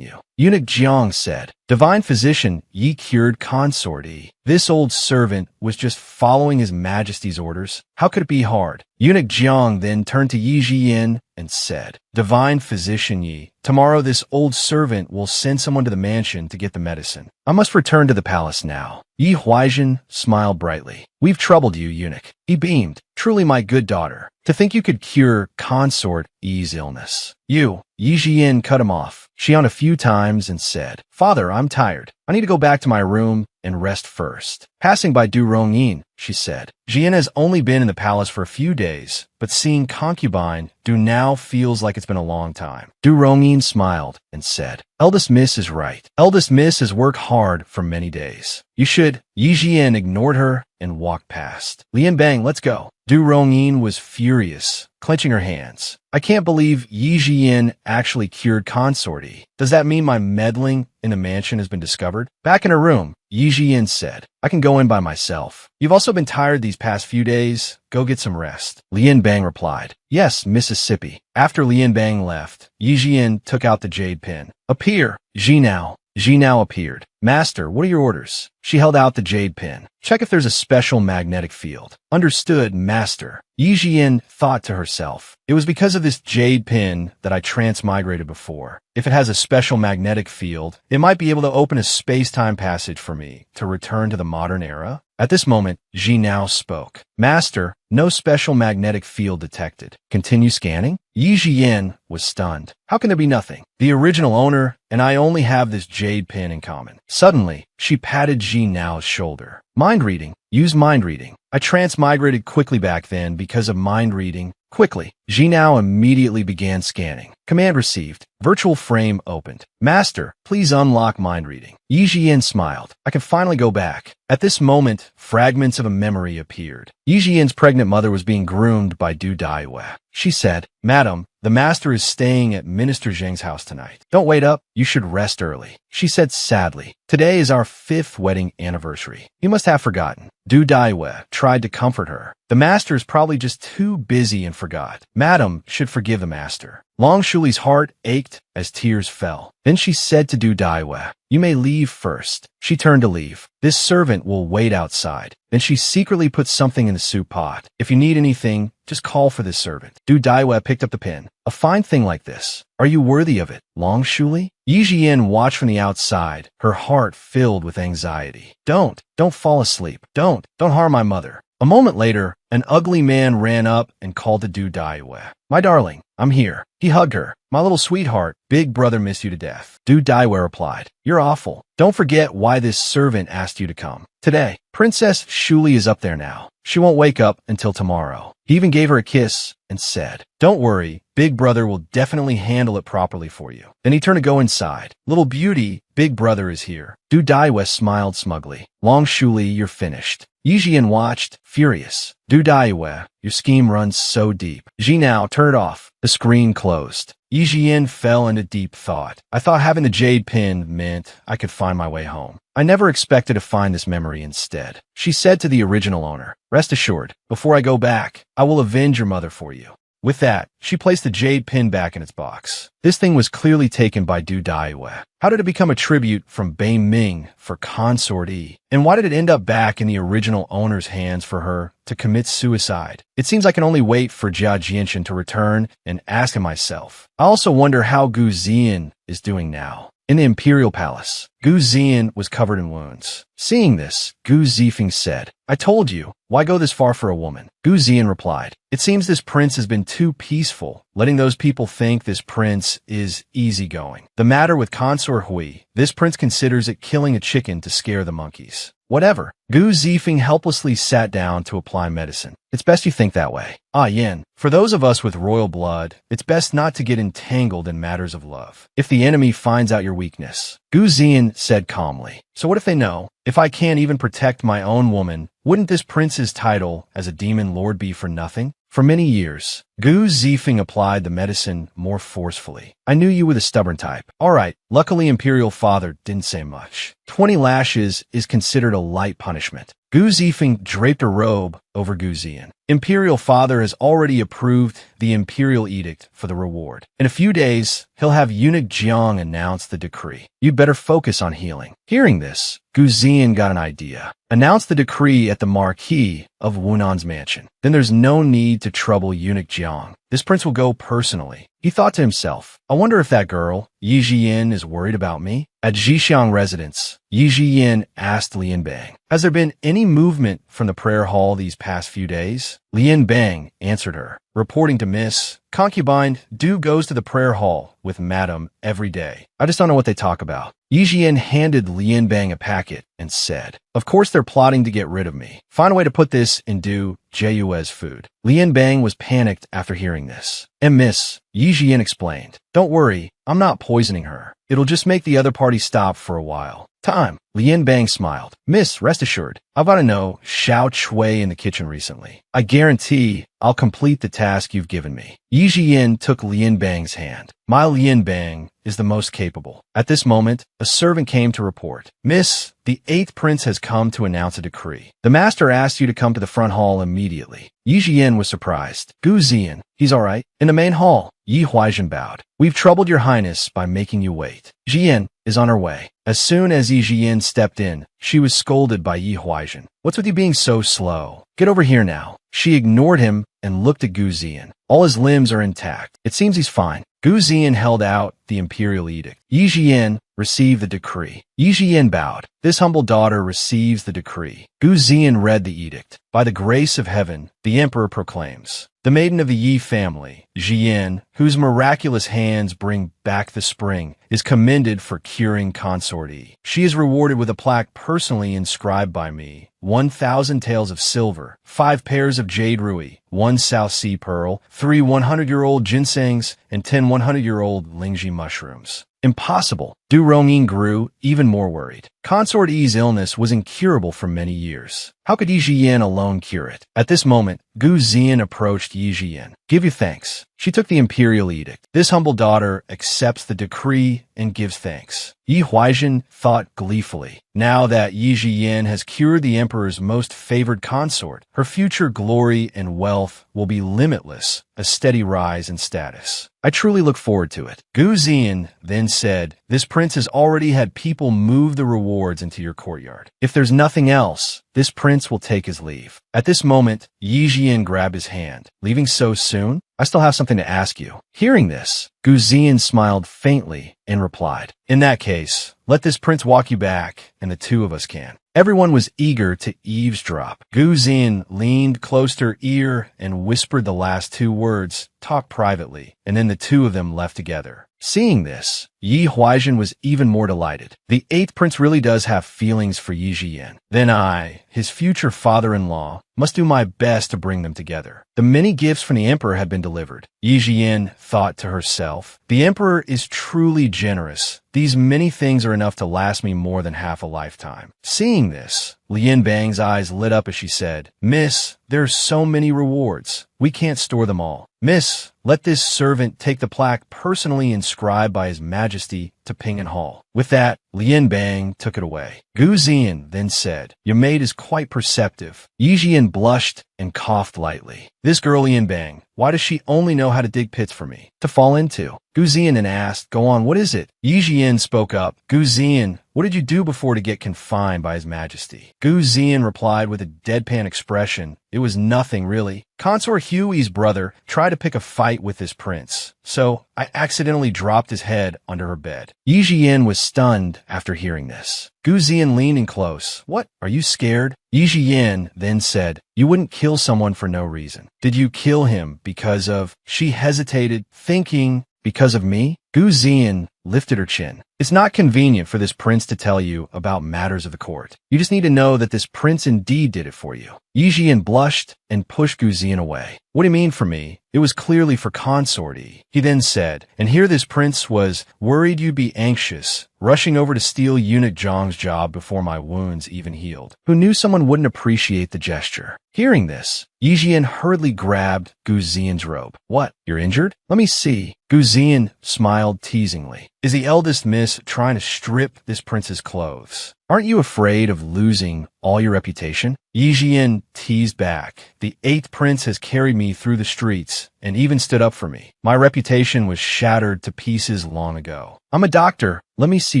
you. Eunuch Jiang said, Divine Physician, Yi cured consort Yi. This old servant was just following His Majesty's orders. How could it be hard? Eunuch Jiang then turned to Yi Jian and said, Divine Physician Yi, tomorrow this old servant will send someone to the mansion to get the medicine. I must return to the palace now. Yi Huaizhen smiled brightly. We've troubled you, eunuch. He beamed. Truly my good daughter. To think you could cure consort Yi's illness. You, Yi Jian cut him off. She yawned a few times and said, Father, I'm tired. I need to go back to my room and rest first. Passing by Du Rongyin, she said, Jian has only been in the palace for a few days, but seeing concubine, Du now feels like it's been a long time. Du Rongyin smiled and said, Eldest Miss is right. Eldest Miss has worked hard for many days. You should. Yi Jian ignored her and walked past. Lian Bang, let's go. Du Rongyin was furious, clenching her hands. I can't believe Yi Jian actually cured consort Yi. Does that mean my meddling in the mansion has been discovered? Back in her room, Yi Jian said, I can go in by myself. You've also been tired these past few days. Go get some rest. Lian Bang replied, Yes, Mississippi. After Lian Bang left, Yi Jian took out the jade pin. Appear. Ji now appeared. Master, what are your orders? She held out the jade pin. Check if there's a special magnetic field. Understood, Master. Yi Jian thought to herself. It was because of this jade pin that I transmigrated before. If it has a special magnetic field, it might be able to open a space-time passage for me to return to the modern era. At this moment, Ji now spoke. Master, no special magnetic field detected. Continue scanning? Yi Jian was stunned. How can there be nothing? The original owner and I only have this jade pin in common. Suddenly, she patted Ji Nao's shoulder. Mind reading. Use mind reading. I transmigrated quickly back then because of mind reading. Quickly. Ji Nao immediately began scanning. Command received. Virtual frame opened. Master, please unlock mind reading. Yi Jian smiled. I can finally go back. At this moment, fragments of a memory appeared. Yi Jian's pregnant mother was being groomed by Du Daiyue. She said, Madam, the master is staying at Minister Zheng's house tonight. Don't wait up. You should rest early. She said sadly, today is our 5th wedding anniversary. You must have forgotten. Du Daiyue tried to comfort her. The master is probably just too busy and forgot. Madam should forgive the master. Long Shuli's heart ached as tears fell. Then she said to Du Daiyue, you may leave first. She turned to leave. This servant will wait outside. Then she secretly put something in the soup pot. If you need anything, just call for this servant. Du Daiyue picked up the pin. A fine thing like this. Are you worthy of it, Long Shuli? Yi Jian watched from the outside, her heart filled with anxiety. Don't fall asleep. Don't harm my mother. A moment later, an ugly man ran up and called to Du Daiyue. My darling, I'm here. He hugged her. My little sweetheart, big brother missed you to death. Du Daiyue replied, you're awful. Don't forget why this servant asked you to come. Today, Princess Shuli is up there now. She won't wake up until tomorrow. He even gave her a kiss and said, don't worry, big brother will definitely handle it properly for you. Then he turned to go inside. Little beauty, big brother is here. Du Daiyue smiled smugly. Long Shuli, you're finished. Yi Jian watched, furious. Du Daiyue, your scheme runs so deep. Ji Nao, turn it off. The screen closed. Yi Jian fell into deep thought. I thought having the jade pin meant I could find my way home. I never expected to find this memory instead. She said to the original owner, rest assured, before I go back, I will avenge your mother for you. With that, she placed the jade pin back in its box. This thing was clearly taken by Du Daiyue. How did it become a tribute from Bei Ming for Consort Yi? And why did it end up back in the original owner's hands for her to commit suicide? It seems I can only wait for Jia Jianshan to return and ask him myself. I also wonder how Gu Ziyan is doing now. In the Imperial Palace, Gu Ziyan was covered in wounds. Seeing this, Gu Zifeng said, I told you, why go this far for a woman? Gu Ziyan replied, it seems this prince has been too peaceful, letting those people think this prince is easygoing. The matter with Consort Hui, this prince considers it killing a chicken to scare the monkeys. Whatever. Gu Zifeng helplessly sat down to apply medicine. It's best you think that way. Ah, Yin, for those of us with royal blood, it's best not to get entangled in matters of love. If the enemy finds out your weakness, Gu Ziyan said calmly. So what if they know? If I can't even protect my own woman, wouldn't this prince's title as a demon lord be for nothing? For many years, Gu Zifeng applied the medicine more forcefully. I knew you were the stubborn type. All right, luckily Imperial Father didn't say much. 20 lashes is considered a light punishment. Gu Zifeng draped a robe over Gu Ziyan. Imperial Father has already approved the Imperial Edict for the reward. In a few days, he'll have Eunuch Jiang announce the decree. You'd better focus on healing. Hearing this, Gu Ziyan got an idea. Announce the decree at the Marquis of Wunan's mansion. Then there's no need to trouble Eunuch Jiang. This prince will go personally. He thought to himself, I wonder if that girl, Yi Jian, is worried about me? At Jixiang residence, Yi Jian asked Lian Bang, has there been any movement from the prayer hall these past few days? Lian Bang answered her, reporting to Miss Concubine, Du goes to the prayer hall with Madam every day. I just don't know what they talk about. Yi Jian handed Lian Bang a packet and said, of course they're plotting to get rid of me. Find a way to put this in Du Jiyue's food. Lian Bang was panicked after hearing this. And Miss Yi Jian explained, don't worry, I'm not poisoning her. It'll just make the other party stop for a while. Time. Lian Bang smiled. Miss, rest assured, I've got to know Xiao Chui in the kitchen recently. I guarantee I'll complete the task you've given me. Yi Jian took Lian Bang's hand. My Lian Bang is the most capable. At this moment, a servant came to report. Miss, the 8th prince has come to announce a decree. The master asked you to come to the front hall immediately. Yi Jian was surprised. Gu Ziyan, He's all right. In the main hall, Yi Huaizhen bowed. We've troubled your highness by making you wait. Jian is on her way. As soon as Yi Jian stepped in, she was scolded by Yi Huaizhen. What's with you being so slow? Get over here now. She ignored him and looked at Gu Ziyan. All his limbs are intact. It seems he's fine. Gu Ziyan held out the imperial edict. Yi Jian received the decree. Yi Jian bowed. This humble daughter receives the decree. Gu Ziyan read the edict. By the grace of heaven, the emperor proclaims, the maiden of the Yi family, Jian, whose miraculous hands bring back the spring, is commended for curing consort Yi. She is rewarded with a plaque personally inscribed by me, 1,000 taels of silver, 5 pairs of jade ruby, 1 South Sea pearl, 3 100-year-old ginsengs, and 10 100-year-old lingji mushrooms. Impossible. Du Rongyin grew even more worried. Consort Yi's illness was incurable for many years. How could Yi Jian alone cure it? At this moment, Gu Ziyan approached Yi Jian. Give you thanks. She took the imperial edict. This humble daughter accepts the decree and gives thanks. Yi Huaizhen thought gleefully. Now that Yi Jian has cured the emperor's most favored consort, her future glory and wealth will be limitless, a steady rise in status. I truly look forward to it. Gu Ziyan then said, this prince has already had people move the rewards into your courtyard. If there's nothing else, this prince will take his leave. At this moment, Yi Jian grabbed his hand. Leaving so soon? I still have something to ask you. Hearing this, Gu Ziyan smiled faintly and replied, in that case, let this prince walk you back, and the two of us can. Everyone was eager to eavesdrop. Gu Ziyan leaned close to her ear and whispered the last 2 words, talk privately, and then the two of them left together. Seeing this, Yi Huaizhen was even more delighted. The 8th prince really does have feelings for Yi Jian. Then I, his future father-in-law, must do my best to bring them together. The many gifts from the emperor had been delivered. Yi Jian thought to herself, the emperor is truly generous. These many things are enough to last me more than half a lifetime. Seeing this, Lian Bang's eyes lit up as she said, Miss, there are so many rewards. We can't store them all. Miss, let this servant take the plaque personally inscribed by His Majesty to Ping'an Hall. With that, Lian Bang took it away. Gu Ziyan then said, your maid is quite perceptive. Yi Jian blushed and coughed lightly. This girl Lian Bang, why does she only know how to dig pits for me to fall into? Gu Ziyan then asked, go on, what is it? Yi Jian spoke up. Gu Ziyan, what did you do before to get confined by His Majesty? Gu Ziyan replied with a deadpan expression, it was nothing really. Consort Hui's brother tried to pick a fight with this prince, so I accidentally dropped his head under her bed. Yi Jian was stunned after hearing this. Gu Ziyan leaned in close. What? Are you scared? Yi Jian then said, you wouldn't kill someone for no reason. Did you kill him because of... She hesitated, thinking, because of me? Gu Ziyan lifted her chin. It's not convenient for this prince to tell you about matters of the court. You just need to know that this prince indeed did it for you. Yi Jian blushed and pushed Gu Ziyan away. What do you mean for me? It was clearly for consort Yi. He then said, and here this prince was worried you'd be anxious, rushing over to steal eunuch Zhang's job before my wounds even healed. Who knew someone wouldn't appreciate the gesture? Hearing this, Yi Jian hurriedly grabbed Gu Ziyan's robe. What? You're injured? Let me see. Gu Ziyan smiled teasingly. Is the eldest miss trying to strip this prince's clothes? Aren't you afraid of losing all your reputation? Yi Jian teased back. The 8th prince has carried me through the streets and even stood up for me. My reputation was shattered to pieces long ago. I'm a doctor. Let me see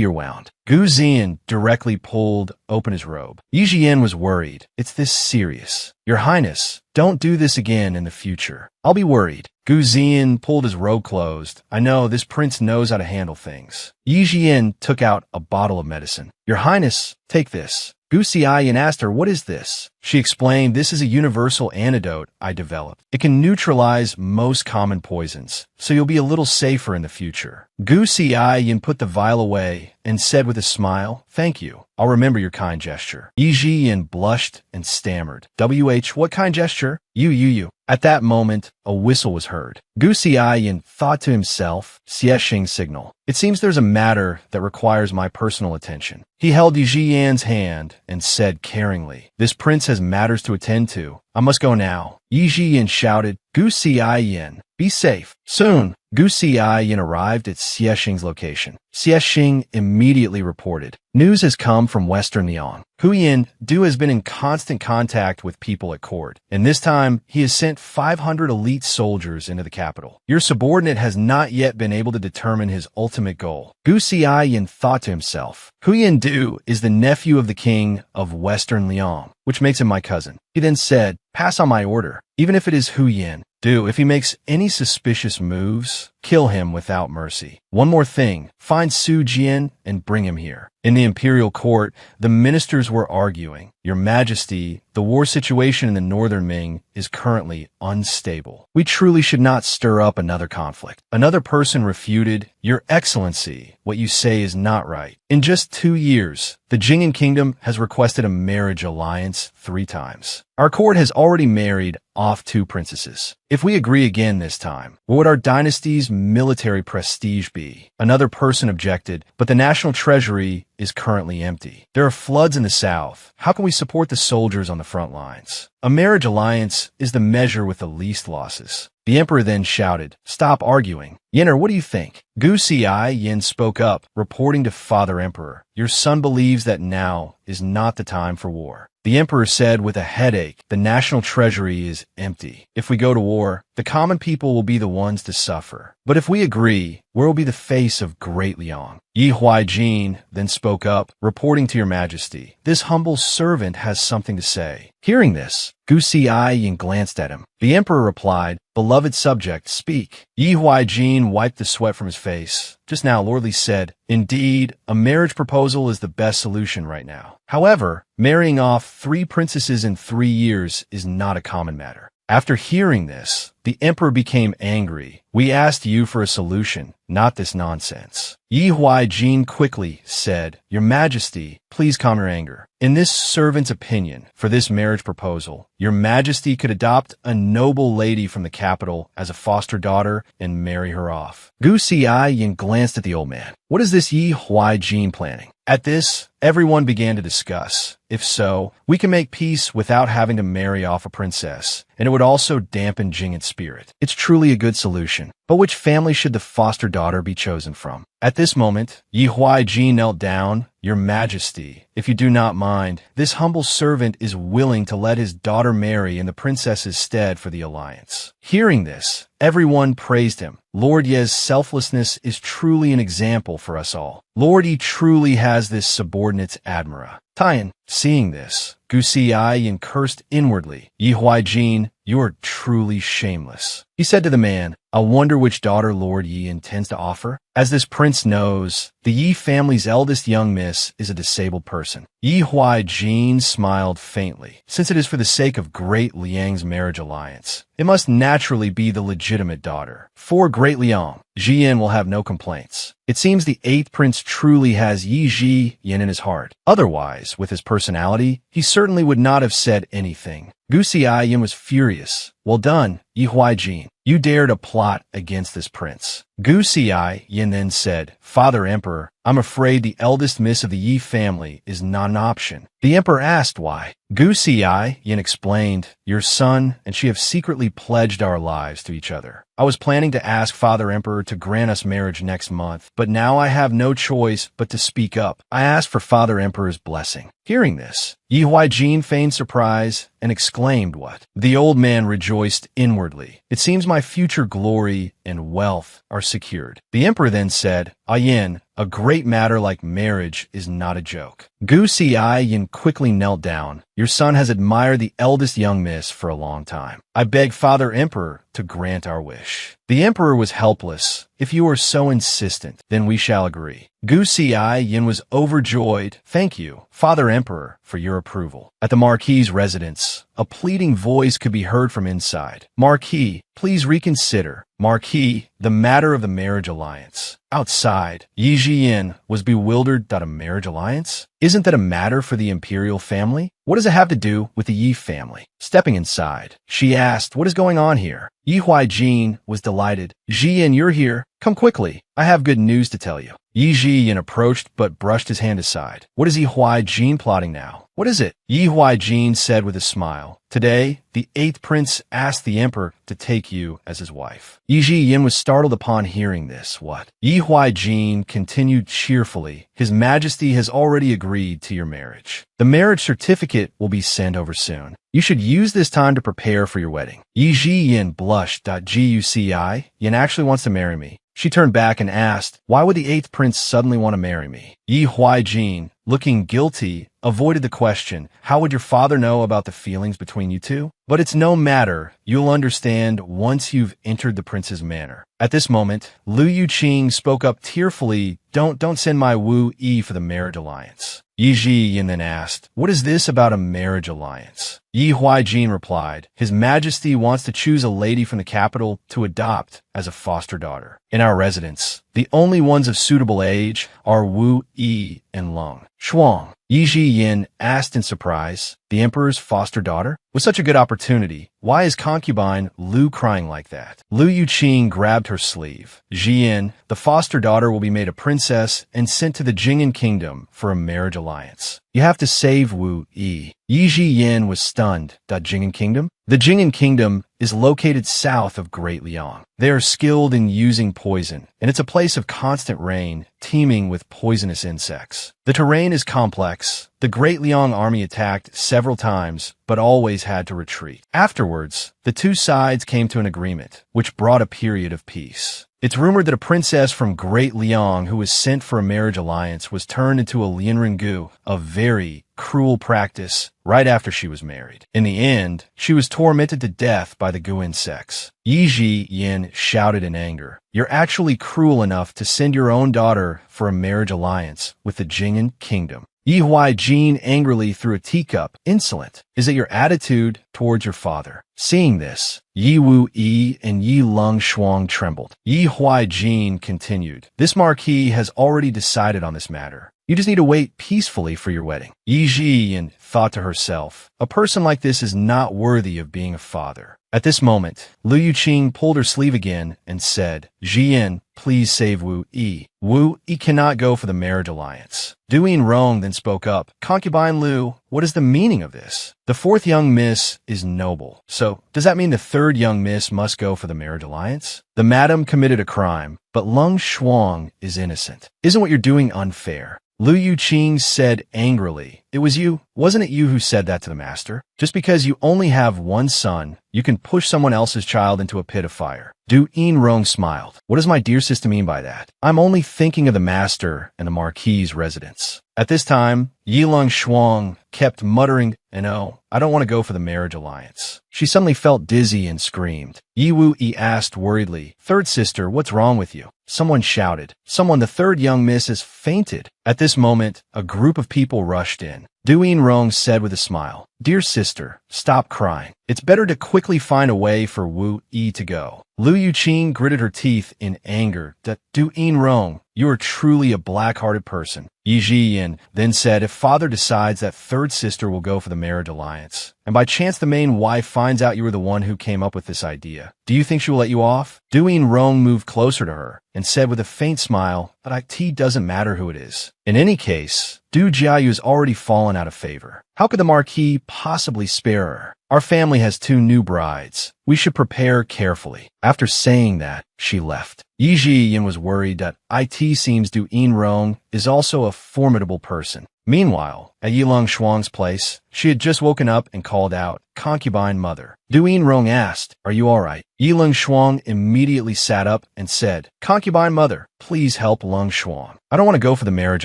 your wound. Gu Ziyan directly pulled open his robe. Yi Jian was worried. It's this serious. Your Highness, don't do this again in the future. I'll be worried. Gu Ziyan pulled his robe closed. I know, this prince knows how to handle things. Yi Jian took out a bottle of medicine. Your Highness, take this. Gu Ziyan asked her, what is this? She explained, this is a universal antidote I developed. It can neutralize most common poisons, so you'll be a little safer in the future. Gu Ziyan put the vial away and said with a smile, thank you. I'll remember your kind gesture. Yi Jian blushed and stammered. What kind gesture? You. At that moment, a whistle was heard. Gu Ziyan thought to himself, Xieqing signal. It seems there's a matter that requires my personal attention. He held Yi Jian's hand and said caringly, this prince has matters to attend to. I must go now. Yi Jian shouted, Gu Xiaoyan, be safe. Soon, Gu Xiaoyan arrived at Xiexing's location. Xiexing immediately reported, news has come from Western Liang. Huyan Du has been in constant contact with people at court, and this time he has sent 500 elite soldiers into the capital. Your subordinate has not yet been able to determine his ultimate goal. Gu Xiaoyan thought to himself, Huyan Du is the nephew of the king of Western Liang, which makes him my cousin. He then said, pass on my order. Even if it is Huyan Du, if he makes any suspicious moves, kill him without mercy. One more thing, find Su Jian and bring him here. In the imperial court, the ministers were arguing. Your Majesty, the war situation in the northern Ming is currently unstable. We truly should not stir up another conflict. Another person refuted, Your Excellency, what you say is not right. In just 2 years, the Jing'an Kingdom has requested a marriage alliance 3 times. Our court has already married off 2 princesses. If we agree again this time, what would our dynasty's military prestige be? Another person objected, but the national treasury is currently empty. There are floods in the south. How can we support the soldiers on the front lines? A marriage alliance is the measure with the least losses. The emperor then shouted, Stop arguing. Yenner, what do you think? Gu Xiaoyan spoke up, reporting to Father Emperor, Your son believes that now is not the time for war. The emperor said with a headache, the national treasury is empty. If we go to war, the common people will be the ones to suffer. But if we agree, where will be the face of Great Liang? Yi Huaijin then spoke up, reporting to your Majesty, This humble servant has something to say. Hearing this, Gu Xiaoyan glanced at him. The emperor replied, Beloved subject, speak. Yi Huaijin wiped the sweat from his face. Just now, Lord Li said, Indeed, a marriage proposal is the best solution right now. However, marrying off 3 princesses in 3 years is not a common matter. After hearing this, the emperor became angry. We asked you for a solution, not this nonsense. Yi Huaijin quickly said, Your Majesty, please calm your anger. In this servant's opinion, for this marriage proposal, Your Majesty could adopt a noble lady from the capital as a foster daughter and marry her off. Gu Xiaoyan glanced at the old man. What is this Yi Huaijin planning? At this, everyone began to discuss. If so, we can make peace without having to marry off a princess, and it would also dampen Jing'an's spirit. It's truly a good solution. But which family should the foster daughter be chosen from? At this moment, Yi Huaijin knelt down. Your Majesty, if you do not mind, this humble servant is willing to let his daughter marry in the princess's stead for the alliance. Hearing this, everyone praised him. Lord Ye's selflessness is truly an example for us all. Lord Yi truly has this subordinate's admira. Tyrant, seeing this, Gu Xiaoyan cursed inwardly. Yi Huaijin, you are truly shameless. He said to the man, I wonder which daughter Lord Yi intends to offer. As this prince knows, the Yi family's eldest young miss is a disabled person. Yi Huaijin smiled faintly. Since it is for the sake of Great Liang's marriage alliance, it must naturally be the legitimate daughter. For Great Liang, Jian will have no complaints. It seems the 8th prince truly has Yi Jian in his heart. Otherwise, with his personality, he certainly would not have said anything. Gu Xiaoyan was furious. Well done, Yi Huaijin. You dare to plot against this prince. Gu Xiaoyan then said, Father Emperor, I'm afraid the eldest miss of the Yi family is not an option. The emperor asked why. Gu Xiaoyan explained, Your son and she have secretly pledged our lives to each other. I was planning to ask Father Emperor to grant us marriage next month, but now I have no choice but to speak up. I asked for Father Emperor's blessing. Hearing this, Yi Huaijin feigned surprise and exclaimed, What? The old man rejoiced inwardly. It seems my future glory and wealth are secured. The emperor then said, Yin, a great matter like marriage is not a joke. Gu Xiaoyan quickly knelt down. Your son has admired the eldest young miss for a long time. I beg Father Emperor to grant our wish. The emperor was helpless. If you are so insistent, then we shall agree. Gu Xiaoyan was overjoyed. Thank you, Father Emperor, for your approval. At the Marquis's residence, a pleading voice could be heard from inside. Marquis, please reconsider. Marquis, the matter of the marriage alliance. Outside, Yi Jian was bewildered. A marriage alliance? Isn't that a matter for the imperial family? What does it have to do with the Yi family? Stepping inside, she asked, What is going on here? Yi Huaijin was delighted. Jian, you're here. Come quickly. I have good news to tell you. Yi Jiyan approached but brushed his hand aside. What is Yi Huaijin plotting now? What is it? Yi Huaijin said with a smile. Today, the 8th prince asked the emperor to take you as his wife. Yi Jiyan was startled upon hearing this. What? Yi Huaijin continued cheerfully. His Majesty has already agreed to your marriage. The marriage certificate will be sent over soon. You should use this time to prepare for your wedding. Yi Jiyan blushed. Guci, Yin actually wants to marry me. She turned back and asked, why would the 8th prince suddenly want to marry me? Yi Huaijin, looking guilty, avoided the question. How would your father know about the feelings between you two? But it's no matter. You'll understand once you've entered the prince's manor. At this moment, Lu Yuqing spoke up tearfully. Don't send my Wu Yi for the marriage alliance. Yi Jiyan then asked, what is this about a marriage alliance? Yi Huaijin replied, His Majesty wants to choose a lady from the capital to adopt as a foster daughter. In our residence, the only ones of suitable age are Wu Yi and Lung Shuang. Yi Jiyan asked in surprise, the emperor's foster daughter? With such a good opportunity, why is concubine Lu crying like that? Lu Yuqing grabbed her sleeve. Jiyan, the foster daughter will be made a princess and sent to the Jing'an kingdom for a marriage alliance. You have to save Wu Yi. Yi Jiyan was stunned. Jing'an kingdom? The Jing'an kingdom is located south of Great Liang. They are skilled in using poison, and it's a place of constant rain, teeming with poisonous insects. The terrain is complex. The Great Liang army attacked several times, but always had to retreat. Afterwards, the two sides came to an agreement, which brought a period of peace. It's rumored that a princess from Great Liang who was sent for a marriage alliance was turned into a Lianrengu, a very cruel practice, right after she was married. In the end, she was tormented to death by the Gu insects. Yi Jiyan shouted in anger, You're actually cruel enough to send your own daughter for a marriage alliance with the Jing'an kingdom. Yi Huaijin angrily threw a teacup. Insolent. Is it your attitude towards your father? Seeing this, Yi Wu Yi and Yi Lung Shuang trembled. Yi Huaijin continued, This marquis has already decided on this matter. You just need to wait peacefully for your wedding. Yi Jiyan thought to herself, a person like this is not worthy of being a father. At this moment, Lu Yuqing pulled her sleeve again and said, Jiyan, please save Wu Yi. Wu Yi cannot go for the marriage alliance. Du Rong then spoke up, Concubine Lu, what is the meaning of this? The 4th young miss is noble. So, does that mean the 3rd young miss must go for the marriage alliance? The madam committed a crime, but Lung Shuang is innocent. Isn't what you're doing unfair? Lu Yuqing said angrily, It was you. Wasn't it you who said that to the master? Just because you only have one son, you can push someone else's child into a pit of fire. Du Rong smiled. What does my dear sister mean by that? I'm only thinking of the master and the marquis's residence. At this time, Yi Lung Shuang kept muttering, No, I don't want to go for the marriage alliance. She suddenly felt dizzy and screamed. Yi Wu Yi asked worriedly, 3rd sister, what's wrong with you? Someone shouted. Someone, the 3rd young miss, has fainted. At this moment, a group of people rushed in. Du Rong said with a smile, Dear sister, stop crying. It's better to quickly find a way for Wu Yi to go. Lu Yuqing gritted her teeth in anger. Du Rong, you are truly a black-hearted person. Yi Jiyan then said, If father decides that 3rd sister will go for the marriage alliance, and by chance the main wife finds out you were the one who came up with this idea, do you think she will let you off? Du Rong moved closer to her and said with a faint smile, But it doesn't matter who it is. In any case, Du Jiayu has already fallen out of favor. How could the marquis possibly spare her? Our family has 2 new brides. We should prepare carefully. After saying that, she left. Yi Jiyan was worried that it seems Du Rong is also a formidable person. Meanwhile, at Yi Lung Shuang's place, she had just woken up and called out, Concubine mother. Du Rong asked, Are you all right? Yi Lung Shuang immediately sat up and said, Concubine mother, please help Lung Shuang. I don't want to go for the marriage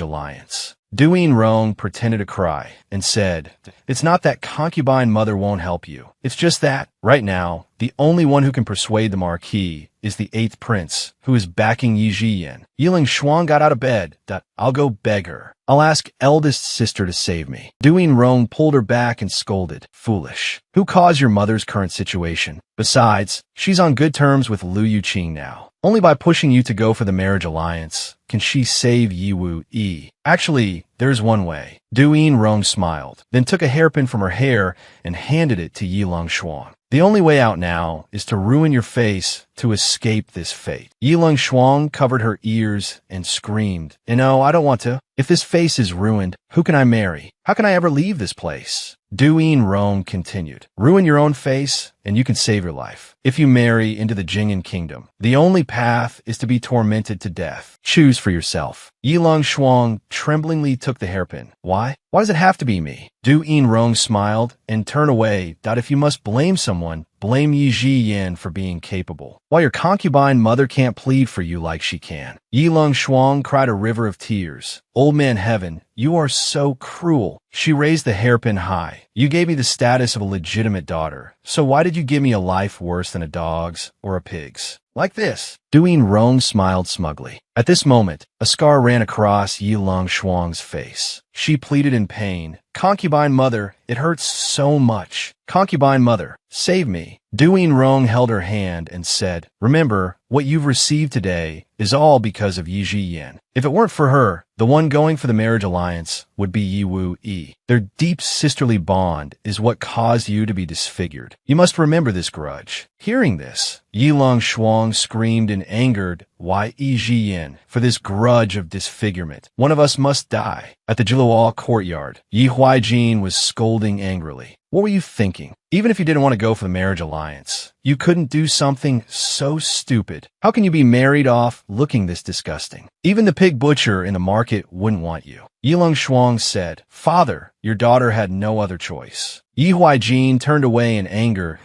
alliance. Du Rong pretended to cry and said, It's not that concubine mother won't help you. It's just that, right now, the only one who can persuade the marquis is the 8th prince, who is backing Yi Jiyan. Yi Lung Shuang got out of bed. I'll go beg her. I'll ask eldest sister to save me. Du Rong pulled her back and scolded, Foolish. Who caused your mother's current situation? Besides, she's on good terms with Lu Yuqing now. Only by pushing you to go for the marriage alliance can she save Yi Wu Yi. Actually, there's one way. Du Rong smiled, then took a hairpin from her hair and handed it to Yi Lung Shuang. The only way out now is to ruin your face to escape this fate. Yilong Shuang covered her ears and screamed, No, I don't want to. If this face is ruined, who can I marry? How can I ever leave this place? Duyin Rong continued, Ruin your own face, and you can save your life. If you marry into the Jing'an kingdom, the only path is to be tormented to death. Choose for yourself. Yilong Shuang tremblingly took the hairpin. Why? Why does it have to be me? Duyin Rong smiled and turned away. If you must blame someone, blame Yi Yin for being capable. While your concubine mother can't plead for you like she can. Yilong Shuang cried a river of tears. Old man heaven, you are so cruel. She raised the hairpin high. You gave me the status of a legitimate daughter. So why did you give me a life worse than a dog's or a pig's? Like this. Duyin Rong smiled smugly. At this moment, a scar ran across Yilong Shuang's face. She pleaded in pain. Concubine mother, it hurts so much. Concubine mother, save me. Duyin Rong held her hand and said, Remember, what you've received today is all because of Yi Yin. If it weren't for her, the one going for the marriage alliance would be Yi Wu Yi. Their deep sisterly bond is what caused you to be disfigured. You must remember this grudge. Hearing this, Yilong Shuang screamed in anger, Why Yi Yin? For this grudge of disfigurement, one of us must die. At the Jiluo courtyard, Yi Huaijin was scolding angrily. What were you thinking? Even if you didn't want to go for the marriage alliance, you couldn't do something so stupid. How can you be married off looking this disgusting? Even the pig butcher in the market wouldn't want you. Yilong Shuang said, Father, your daughter had no other choice. Yi Huaijin turned away in anger.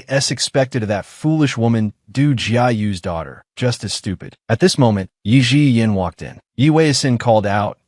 As expected of that foolish woman, Du Jiayu's daughter, just as stupid. At this moment, Yi Yin walked in. Yi Weisin called out,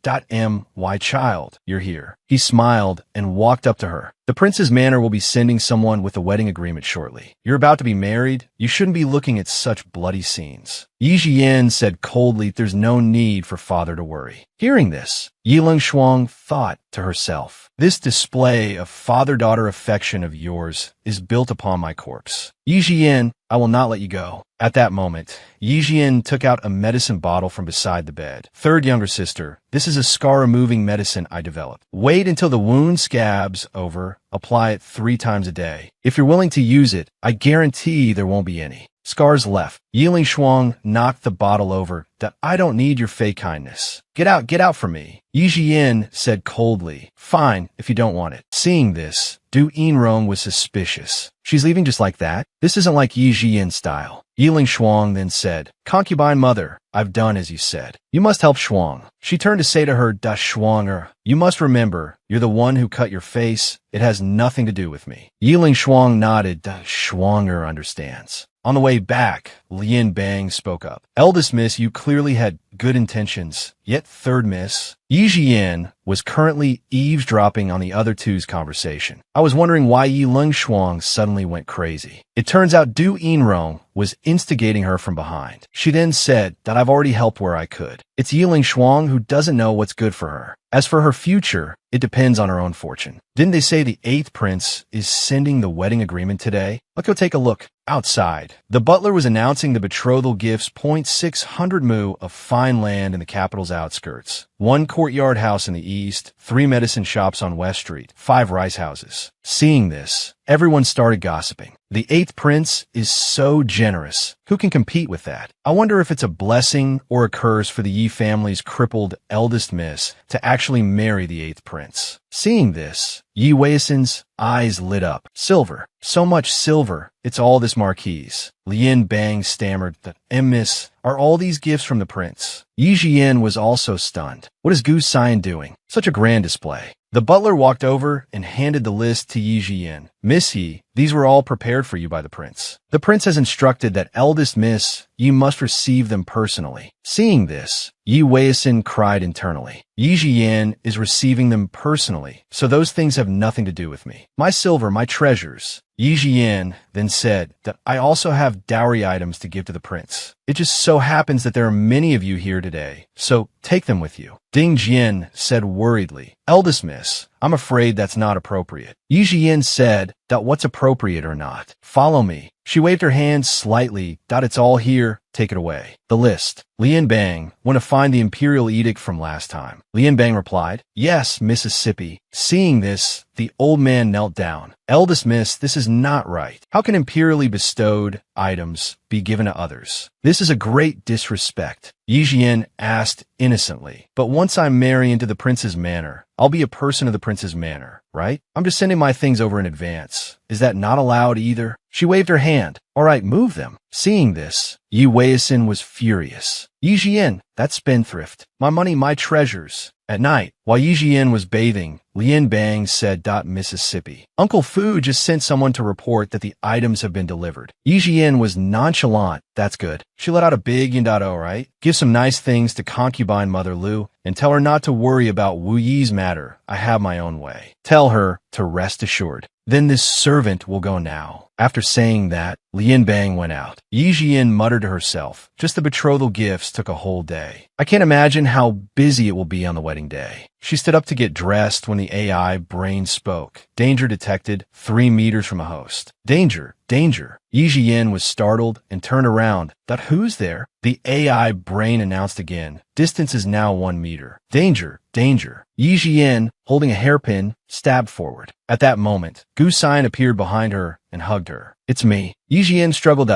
"Why child, you're here." He smiled and walked up to her. The prince's manor will be sending someone with a wedding agreement shortly. You're about to be married. You shouldn't be looking at such bloody scenes. Yi Yin said coldly, "There's no need for father to worry." Hearing this, Yilong Shuang thought to herself, "This display of father-daughter affection of yours is built upon my corpse. Yi Yin, I will not let you go." At that moment, Yi Yin took out a medicine bottle from beside the bed. "Third younger sister, this is a scar-removing medicine I developed. Wait until the wound scabs over. Apply it 3 times a day. If you're willing to use it, I guarantee there won't be any scars left." Yilong Shuang knocked the bottle over. "I don't need your fake kindness. Get out from me." Yi Yin said coldly, "Fine, if you don't want it." Seeing this, Du Yinrong was suspicious. "She's leaving just like that? This isn't like Yi Yin's style." Yilong Shuang then said, "Concubine mother, I've done as you said. You must help Shuang." She turned to say to her, "Da Shuanger, you must remember, you're the one who cut your face. It has nothing to do with me." Yilong Shuang nodded. "Da Shuanger understands." On the way back, Lian Bang spoke up. "Eldest miss, you clearly had good intentions, yet third miss." Yi Yin was currently eavesdropping on the other two's conversation. "I was wondering why Yilong Shuang suddenly went crazy. It turns out Du Yinrong was instigating her from behind. She then said that I've already helped where I could. It's Yilong Shuang who doesn't know what's good for her. As for her future, it depends on her own fortune. Didn't they say the 8th prince is sending the wedding agreement today? Let's go take a look." Outside, the butler was announcing the betrothal gifts. 600 mu of fine land in the capital's outskirts, 1 courtyard house in the east, 3 medicine shops on West Street, 5 rice houses. Seeing this, everyone started gossiping. The 8th prince is so generous. Who can compete with that? I wonder if it's a blessing or a curse for the Yi family's crippled eldest miss to actually marry the 8th prince. Seeing this, Yi Weisin's eyes lit up. "Silver. So much silver. It's all this marquise." Lian Bang stammered, "Miss, are all these gifts from the prince?" Yi Yin was also stunned. What is Gu Xian doing? Such a grand display. The butler walked over and handed the list to Yi Yin. "Miss Yi, these were all prepared for you by the prince. The prince has instructed that eldest miss, you must receive them personally." Seeing this, Yi Weisin cried internally. Yi Yin is receiving them personally, so those things have nothing to do with me. My silver, my treasures. Yi Yin then said that I also have dowry items to give to the prince. It just so happens that there are many of you here today, so take them with you. Ding Jian said worriedly, "Eldest miss, I'm afraid that's not appropriate." Yi Yin said, What's appropriate or not. Follow me. She waved her hand slightly. It's all here. Take it away. The list. Lian Bang, want to find the imperial edict from last time. Lian Bang replied, yes, Mississippi. Seeing this, the old man knelt down. Eldest miss, this is not right. How can imperially bestowed items be given to others? This is a great disrespect. Yi Jian asked innocently. But once I marry into the prince's manor, I'll be a person of the prince's manor, right? I'm just sending my things over in advance. Is that not allowed either? She waved her hand. All right, move them. Seeing this, Yi Weisin was furious. Yi Jian, that spendthrift. My money, my treasures. At night, while Yi Jian was bathing, Lian Bang said, Mississippi. Uncle Fu just sent someone to report that the items have been delivered. Yi Jian was nonchalant. That's good. She let out a big all right? Give some nice things to concubine Mother Lu and tell her not to worry about Wu Yi's matter. I have my own way. Tell her to rest assured. Then this servant will go now. After saying that, Lian Bang went out. Yi Jian muttered to herself, just the betrothal gifts took a whole day. I can't imagine how busy it will be on the wedding day. She stood up to get dressed when the AI brain spoke. Danger detected 3 meters from a host. Danger, danger. Yi Jian was startled and turned around. Who's there? The AI brain announced again. Distance is now 1 meter. Danger, danger. Yi Jian, holding a hairpin, stabbed forward. At that moment, Gu Xian appeared behind her and hugged her. It's me. Yi Jian struggled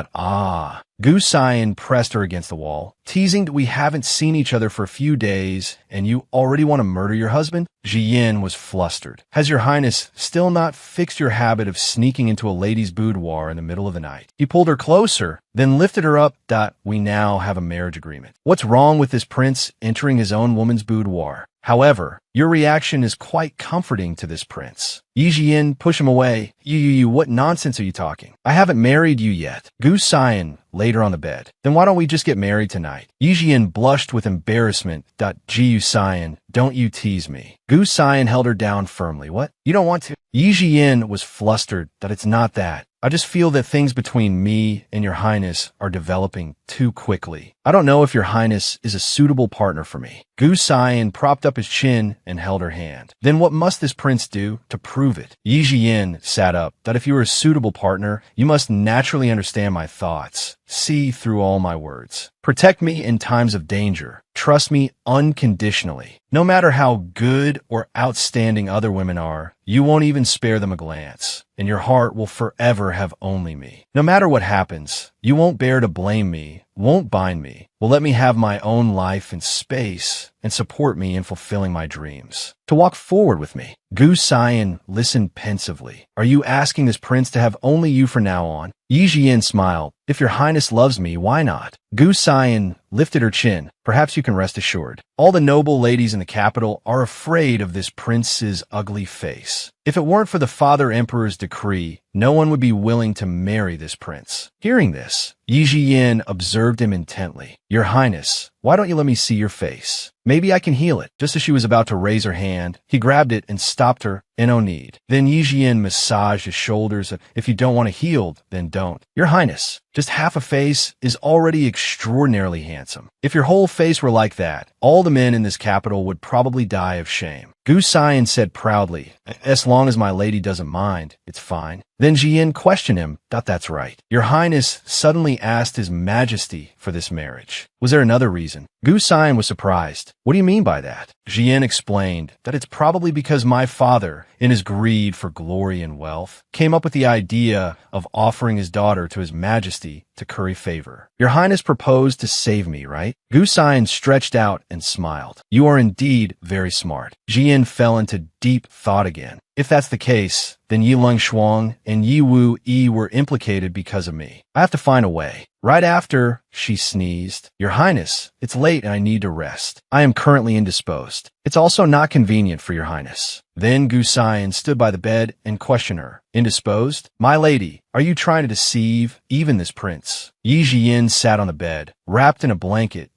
Gu Xian pressed her against the wall, teasing that we haven't seen each other for a few days and you already want to murder your husband? Jian was flustered. Has your highness still not fixed your habit of sneaking into a lady's boudoir in the middle of the night? He pulled her closer, then lifted her up. We now have a marriage agreement. What's wrong with this prince entering his own woman's boudoir? However, your reaction is quite comforting to this prince. Yi Jian, push him away. You, what nonsense are you talking? I haven't married you yet. Gu Xian laid her on the bed. Then why don't we just get married tonight? Yi Jian blushed with embarrassment. Ji Xian, don't you tease me. Gu Xian held her down firmly. What? You don't want to? Yi Jian was flustered. It's not that. I just feel that things between me and your highness are developing too quickly. I don't know if your highness is a suitable partner for me. Gu Xian propped up his chin and held her hand. Then what must this prince do to prove it? Yi Jian sat up. If you are a suitable partner, you must naturally understand my thoughts. See through all my words. Protect me in times of danger. Trust me unconditionally. No matter how good or outstanding other women are, you won't even spare them a glance, and your heart will forever have only me. No matter what happens, you won't bear to blame me, won't bind me, will let me have my own life and space, and support me in fulfilling my dreams. To walk forward with me. Gu Xian listened pensively. Are you asking this prince to have only you from now on? Yi Jian smiled. If your highness loves me, why not? Gu Xian lifted her chin. Perhaps you can rest assured. All the noble ladies in the capital are afraid of this prince's ugly face. If it weren't for the Father Emperor's decree, no one would be willing to marry this prince. Hearing this, Yi Jian observed him intently. Your highness, why don't you let me see your face? Maybe I can heal it. Just as she was about to raise her hand, he grabbed it and stopped her. No need. Then Yi Jian massaged his shoulders. If you don't want it healed, then don't. Your highness, just half a face is already extraordinarily handsome. If your whole face were like that, all the men in this capital would probably die of shame. Gu Xian said proudly, as long as my lady doesn't mind, it's fine. Then Jian questioned him. That's right. Your highness suddenly asked his majesty for this marriage. Was there another reason? Gu Xian was surprised. What do you mean by that? Jian explained that it's probably because my father, in his greed for glory and wealth, came up with the idea of offering his daughter to his majesty to curry favor. Your highness proposed to save me, right? Gu Xian stretched out and smiled. You are indeed very smart. Jian fell into deep thought again. If that's the case, then Yi Lung Shuang and Yi Wu Yi were implicated because of me. I have to find a way. Right after, she sneezed. Your highness, it's late and I need to rest. I am currently indisposed. It's also not convenient for your highness. Then Gu Xian stood by the bed and questioned her. Indisposed? My lady, are you trying to deceive even this prince? Yi Jian sat on the bed, wrapped in a blanket.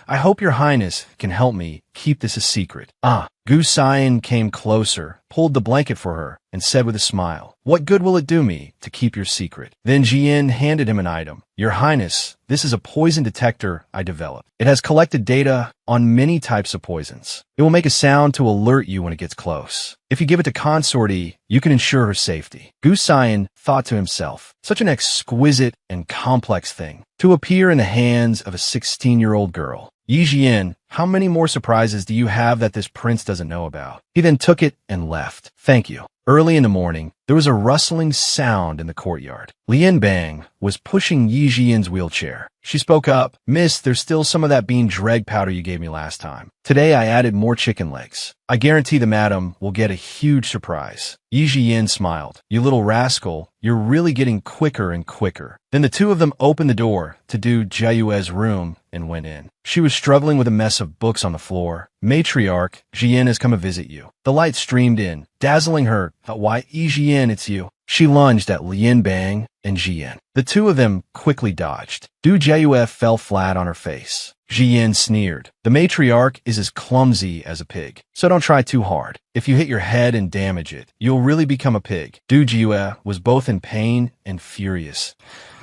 I hope your highness can help me keep this a secret. Gu Xian came closer, pulled the blanket for her. and said with a smile, "What good will it do me to keep your secret?" Then Jian handed him an item. "Your Highness, this is a poison detector I developed. It has collected data on many types of poisons. It will make a sound to alert you when it gets close. If you give it to Consort Yi, you can ensure her safety." Gu Xian thought to himself, such an exquisite and complex thing to appear in the hands of a 16-year-old girl. Yi Jian, how many more surprises do you have that this prince doesn't know about? He then took it and left. "Thank you." Early in the morning, there was a rustling sound in the courtyard. Lian Bang was pushing Yi Jian's wheelchair. She spoke up, "Miss, there's still some of that bean dreg powder you gave me last time. Today I added more chicken legs. I guarantee the madam will get a huge surprise." Yi Jian smiled. "You little rascal, you're really getting quicker and quicker." Then the two of them opened the door to Du Jiayue's room and went in. She was struggling with a mess of books on the floor. "Matriarch, Jian has come to visit you." The light streamed in, dazzling her. "Why, Yi Jian, it's you." She lunged at Lian Bang and Jian. The two of them quickly dodged. Du Jiayue fell flat on her face. Jian sneered. "The matriarch is as clumsy as a pig, so don't try too hard. If you hit your head and damage it, you'll really become a pig." Du Jiayue was both in pain and furious.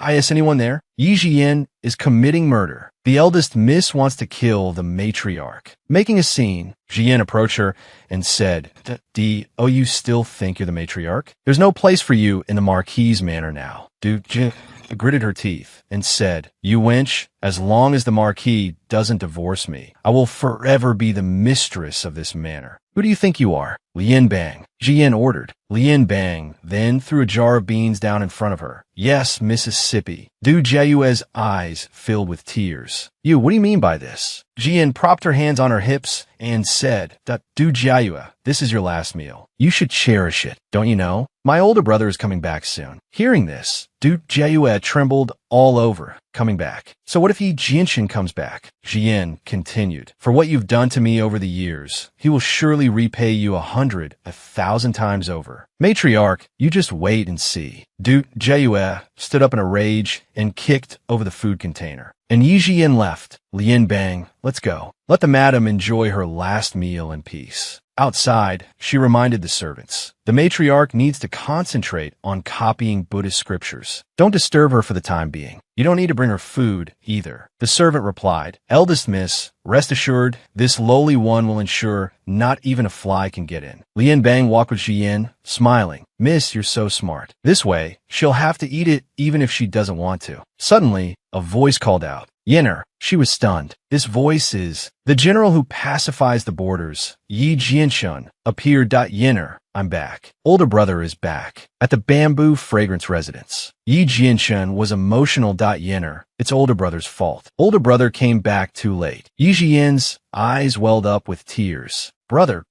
"Is anyone there? Yi Jian is committing murder. The eldest miss wants to kill the matriarch." Making a scene, Jian approached her and said, "Oh, you still think you're the matriarch? There's no place for you in the Marquise manor now." Du Jiayue gritted her teeth and said, "You wench, as long as the Marquis doesn't divorce me, I will forever be the mistress of this manor. Who do you think you are?" "Lian Bang," Jian ordered. Lian Bang then threw a jar of beans down in front of her. "Yes, Mississippi." Du Jiayue's eyes filled with tears. "You, what do you mean by this?" Jian propped her hands on her hips and said, "Du Jiayue, this is your last meal. You should cherish it, don't you know? My older brother is coming back soon." Hearing this, Du Jiayue trembled all over. "Coming back? So what if Yi Jianshan comes back?" Jian continued, "For what you've done to me over the years, he will surely repay you 100, 1,000 times over. Matriarch, you just wait and see." Du Jiayue stood up in a rage and kicked over the food container. And Yi Jian left. Lian Bang, "Let's go. Let the madam enjoy her last meal in peace." Outside, she reminded the servants, "The matriarch needs to concentrate on copying Buddhist scriptures. Don't disturb her for the time being. You don't need to bring her food, either." The servant replied, "Eldest miss, rest assured, this lowly one will ensure not even a fly can get in." Lian Bang walked with Jian, smiling. "Miss, you're so smart. This way, she'll have to eat it even if she doesn't want to." Suddenly, a voice called out, "Yenner." She was stunned. This voice is the general who pacifies the borders. Yi Jianshun appeared. Yenner, I'm back. Older brother is back. At the Bamboo Fragrance Residence. Yi Jianshun was emotional. Yenner, it's older brother's fault. Older brother came back too late. Yi Jian's eyes welled up with tears. Brother.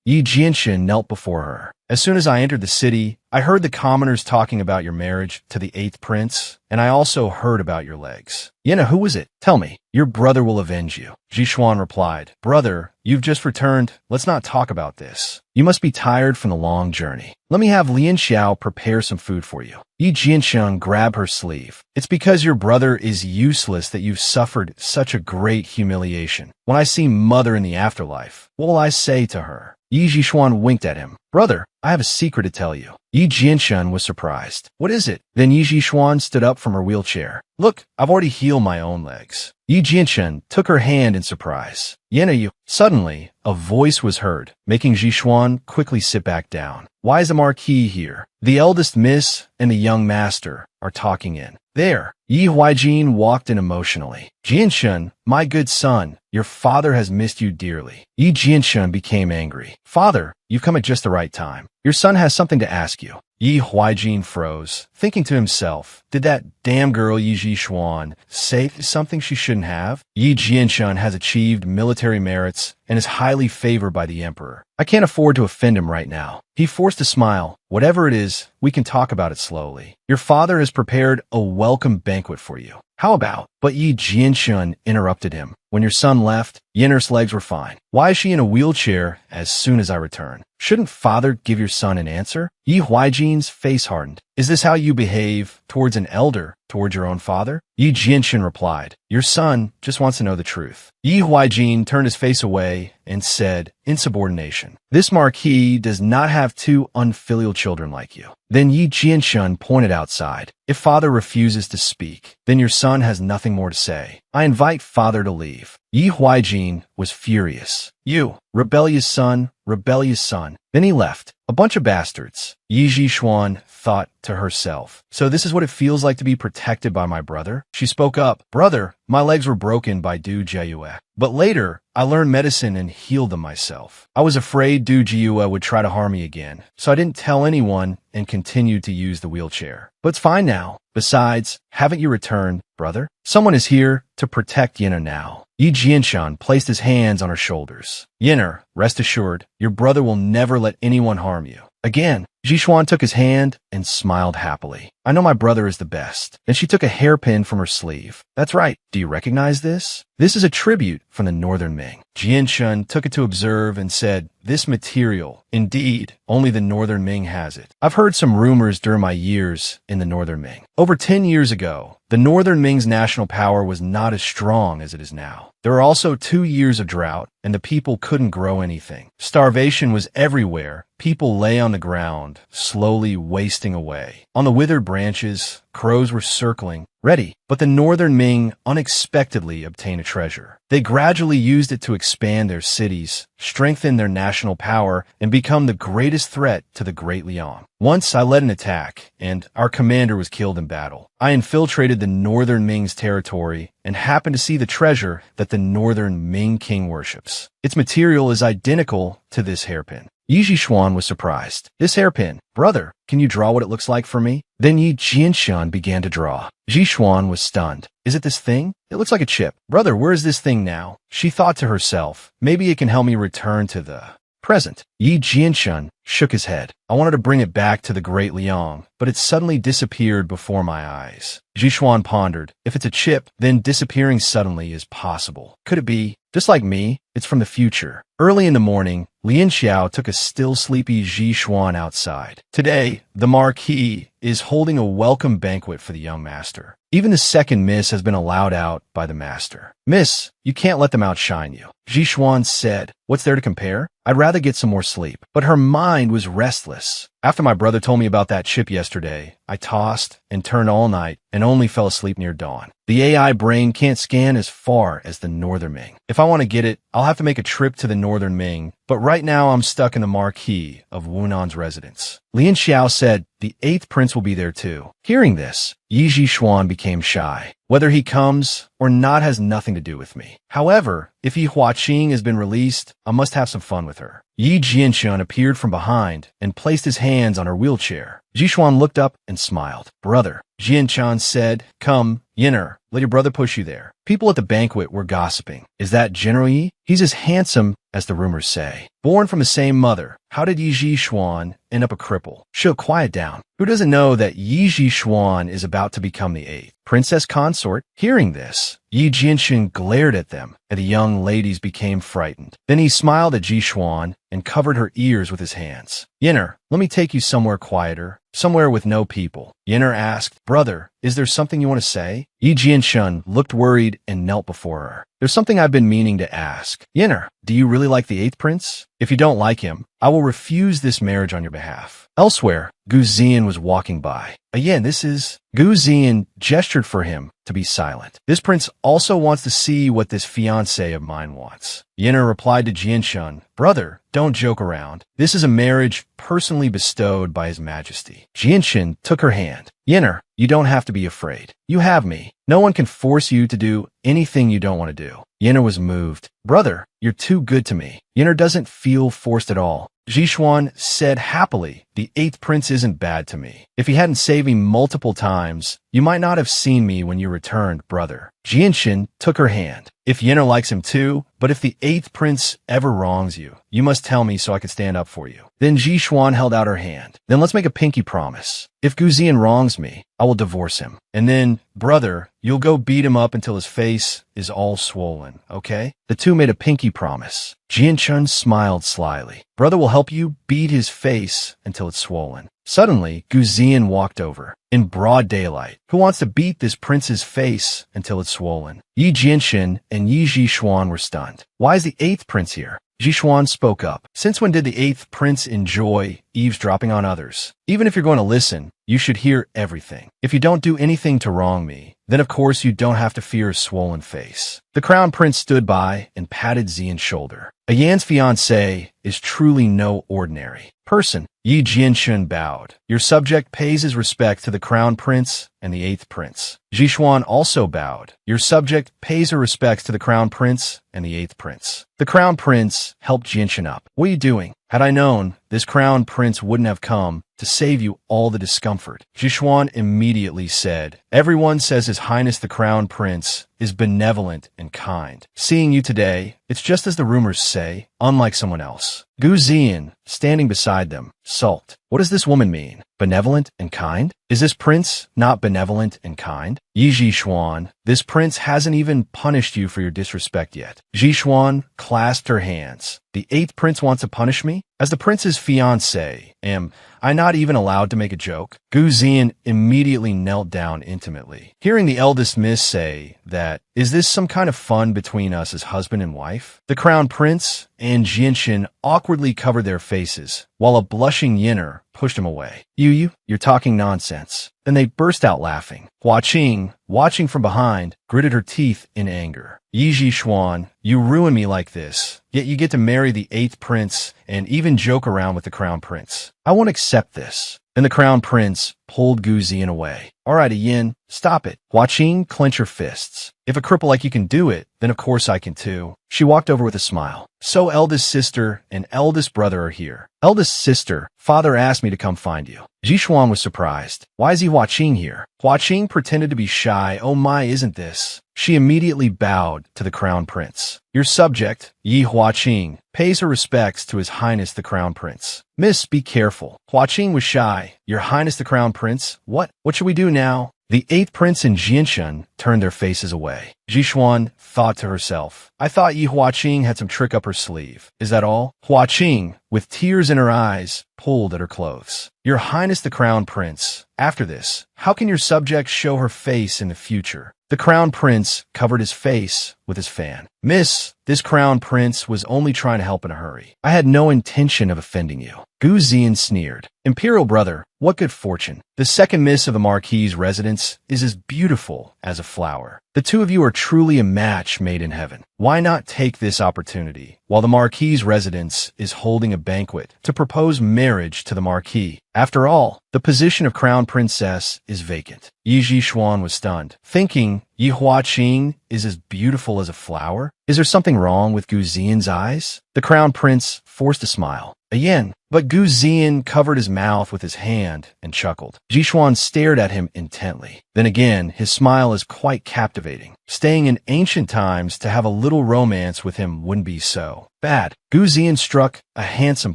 Yi Jianshan knelt before her. "As soon as I entered the city, I heard the commoners talking about your marriage to the 8th prince, and I also heard about your legs." "Yenna, who was it? Tell me." "Your brother will avenge you." Jishuan replied, "Brother, you've just returned. Let's not talk about this. You must be tired from the long journey. Let me have Lian Xiao prepare some food for you." Yi Jianshun grabbed her sleeve. "It's because your brother is useless that you've suffered such a great humiliation. When I see mother in the afterlife, what will I say to her?" Yi Jishuan winked at him. "Brother, I have a secret to tell you." Yi Jianshun was surprised. "What is it?" Then Yi Jishuan stood up from her wheelchair. "Look, I've already healed my own legs." Yi Jianshun took her hand in surprise. "Yenna, you..." Suddenly, a voice was heard, making Jishuan quickly sit back down. "Why is the Marquis here?" The eldest miss and the young master are talking in. There, Yi Huijin walked in emotionally. "Jianshun, my good son, your father has missed you dearly." Yi Jianshun became angry. "Father, you've come at just the right time. Your son has something to ask you." Yi Huijin froze, thinking to himself, did that damn girl Yi Jishuan say something she shouldn't have? Yi Jianshun has achieved military merits and is highly favored by the emperor. I can't afford to offend him right now. He forced a smile. "Whatever it is, we can talk about it slowly. Your father has prepared a welcome banquet for you. How about?" But Yi Jianshun interrupted him. "When your son left, Yenner's legs were fine. Why is she in a wheelchair as soon as I return? Shouldn't father give your son an answer? Yi Huijin's face hardened. Is this how you behave towards an elder, towards your own father? Yi Jianxun replied, your son just wants to know the truth. Yi Huijin turned his face away and said, insubordination. This marquis does not have two unfilial children like you. Then Yi Jianxun pointed outside. If father refuses to speak, then your son has nothing more to say. I invite father to leave. Yi Huijin was furious. You, rebellious son, rebellious son. Then he left. A bunch of bastards. Yi Zhishuan thought to herself. So this is what it feels like to be protected by my brother? She spoke up. Brother, my legs were broken by Du Jieyue. But later, I learned medicine and healed them myself. I was afraid Du Jieyue would try to harm me again, so I didn't tell anyone and continued to use the wheelchair. But it's fine now. Besides, haven't you returned, brother? Someone is here to protect Yenner now. Yi Jianshan placed his hands on her shoulders. Yenner, rest assured, your brother will never let anyone harm you. Again, Zhishuan took his hand and smiled happily. I know my brother is the best. Then she took a hairpin from her sleeve. That's right. Do you recognize this? This is a tribute from the Northern Ming. Jianshun took it to observe and said, this material, indeed, only the Northern Ming has it. I've heard some rumors during my years in the Northern Ming. Over 10 years ago, the Northern Ming's national power was not as strong as it is now. There were also 2 years of drought, and the people couldn't grow anything. Starvation was everywhere. People lay on the ground, slowly wasting away. On the withered branches, crows were circling, ready. But the Northern Ming unexpectedly obtained a treasure. They gradually used it to expand their cities, strengthen their national power, and become the greatest threat to the Great Liang. Once I led an attack, and our commander was killed in battle. I infiltrated the Northern Ming's territory and happened to see the treasure that the Northern Ming king worships. Its material is identical to this hairpin. Yi Zhishuan was surprised. This hairpin, brother, can you draw what it looks like for me? Then Yi Jianshan began to draw. Zhishuan was stunned. Is it this thing? It looks like a chip. Brother, where is this thing now? She thought to herself, maybe it can help me return to the present. Yi Jianshan shook his head. I wanted to bring it back to the Great Liang, but it suddenly disappeared before my eyes. Zhishuan pondered. If it's a chip, then disappearing suddenly is possible. Could it be? Just like me, it's from the future. Early in the morning, Lian Xiao took a still sleepy Zhishuan outside. Today, the Marquis is holding a welcome banquet for the young master. Even the second miss has been allowed out by the master. Miss, you can't let them outshine you. Zhishuan said, what's there to compare? I'd rather get some more sleep. But her mind was restless. After my brother told me about that chip yesterday, I tossed and turned all night and only fell asleep near dawn. The AI brain can't scan as far as the Northern Ming. If I want to get it, I'll have to make a trip to the Northern Ming, but right now I'm stuck in the Marquis of Wunan's residence. Lian Xiao said, the 8th prince will be there too. Hearing this, Yi Zhishuan became shy. Whether he comes or not has nothing to do with me. However, if Yi Huaqing has been released, I must have some fun with her. Yi Jianshan appeared from behind and placed his hands on her wheelchair. Zhishuan looked up and smiled. Brother, Jianshan said, come, Yenner, let your brother push you there. People at the banquet were gossiping. Is that General Yi? He's as handsome as the rumors say. Born from the same mother, how did Yi Zhishuan end up a cripple? She'll quiet down. Who doesn't know that Yi Zhishuan is about to become the 8th princess consort? Hearing this, Yi Jianshan glared at them, and the young ladies became frightened. Then he smiled at Zhishuan and covered her ears with his hands. Yenner, let me take you somewhere quieter, somewhere with no people. Yenner asked, brother, is there something you want to say? Yi Jianshan looked worried and knelt before her. There's something I've been meaning to ask. Yenner, do you really like the 8th prince? If you don't like him, I will refuse this marriage on your behalf. Elsewhere, Gu Zian was walking by. Again, this is... Gu Zian gestured for him to be silent. This prince also wants to see what this fiancé of mine wants. Yenner replied to Jianshan, brother, don't joke around. This is a marriage personally bestowed by His Majesty. Jianshan took her hand. Yenner, you don't have to be afraid. You have me. No one can force you to do anything you don't want to do. Yenner was moved. Brother, you're too good to me. Yenner doesn't feel forced at all. Zhishuan said happily, the 8th prince isn't bad to me. If he hadn't saved me multiple times, you might not have seen me when you returned, brother. Jianshan took her hand. If Yenner likes him too, but if the 8th prince ever wrongs you, you must tell me so I can stand up for you. Then Zhishuan held out her hand. Then let's make a pinky promise. If Gu Zian wrongs me, I will divorce him. And then, brother, you'll go beat him up until his face is all swollen, okay? The two two made a pinky promise. Jianchun smiled slyly. Brother will help you beat his face until it's swollen. Suddenly, Gu Ziyan walked over. In broad daylight, who wants to beat this prince's face until it's swollen? Yi Jianxin and Yi Zhishuan were stunned. Why is the eighth prince here? Zhishuan spoke up. Since when did the eighth prince enjoy eavesdropping on others? Even if you're going to listen, you should hear everything. If you don't do anything to wrong me, then of course you don't have to fear a swollen face. The crown prince stood by and patted Ziyan's shoulder. A Yan's fiancé is truly no ordinary person. Yi Jianxun bowed. Your subject pays his respect to the crown prince and the eighth prince. Zhishuan also bowed. Your subject pays her respects to the crown prince and the eighth prince. The crown prince helped Jianxun up. What are you doing? Had I known, this crown prince wouldn't have come to save you all the discomfort. Zhishuan immediately said, everyone says His Highness the Crown Prince is benevolent and kind. Seeing you today, it's just as the rumors say, unlike someone else. Gu Ziyan, standing beside them, sulked. What does this woman mean? Benevolent and kind? Is this prince not benevolent and kind? Yi Zhishuan, this prince hasn't even punished you for your disrespect yet. Zhishuan clasped her hands. The eighth prince wants to punish me? As the prince's fiancé, am I not even allowed to make a joke? Gu Ziyan immediately knelt down intimately. Hearing the eldest miss say that, is this some kind of fun between us as husband and wife? The crown prince and Jianxin awkwardly covered their faces, while a blushing Yinner pushed him away. You're talking nonsense. Then they burst out laughing. Hua Qing, watching from behind, gritted her teeth in anger. Yi Zhishuan, you ruin me like this, yet you get to marry the eighth prince and even joke around with the crown prince. I won't accept this. And the crown prince pulled Gu Ziyan away. All right, Yin, stop it. Hua Qing, clench your fists. If a cripple like you can do it, then of course I can too. She walked over with a smile. So eldest sister and eldest brother are here. Eldest sister, father asked me to come find you. Zhishuan was surprised. Why is he Hua Qing here? Hua Qing pretended to be shy. Oh my, isn't this? She immediately bowed to the crown prince. Your subject, Yi Hua Qing, pays her respects to His Highness the Crown Prince. Miss, be careful. Hua Qing was shy. Your Highness the Crown Prince? What should we do now? The eighth prince and Jianxun turned their faces away. Zhishuan thought to herself, I thought Yi Hua Qing had some trick up her sleeve. Is that all? Hua Qing, with tears in her eyes, pulled at her clothes. Your Highness the Crown Prince, after this, how can your subject show her face in the future? The crown prince covered his face with his fan. Miss, this crown prince was only trying to help in a hurry. I had no intention of offending you. Gu Ziyan sneered. Imperial brother, what good fortune. The second miss of the Marquis's residence is as beautiful as a flower. The two of you are truly a match made in heaven. Why not take this opportunity while the Marquis's residence is holding a banquet to propose marriage to the Marquis? After all, the position of crown princess is vacant. Yi Zhishuan was stunned, thinking Yi Hua Qing is as beautiful as a flower. Is there something wrong with Gu Ziyan's eyes? The crown prince forced a smile. Again, but Gu Ziyan covered his mouth with his hand and chuckled. Zhishuan stared at him intently. Then again, his smile is quite captivating. Staying in ancient times to have a little romance with him wouldn't be so bad. Gu Ziyan struck a handsome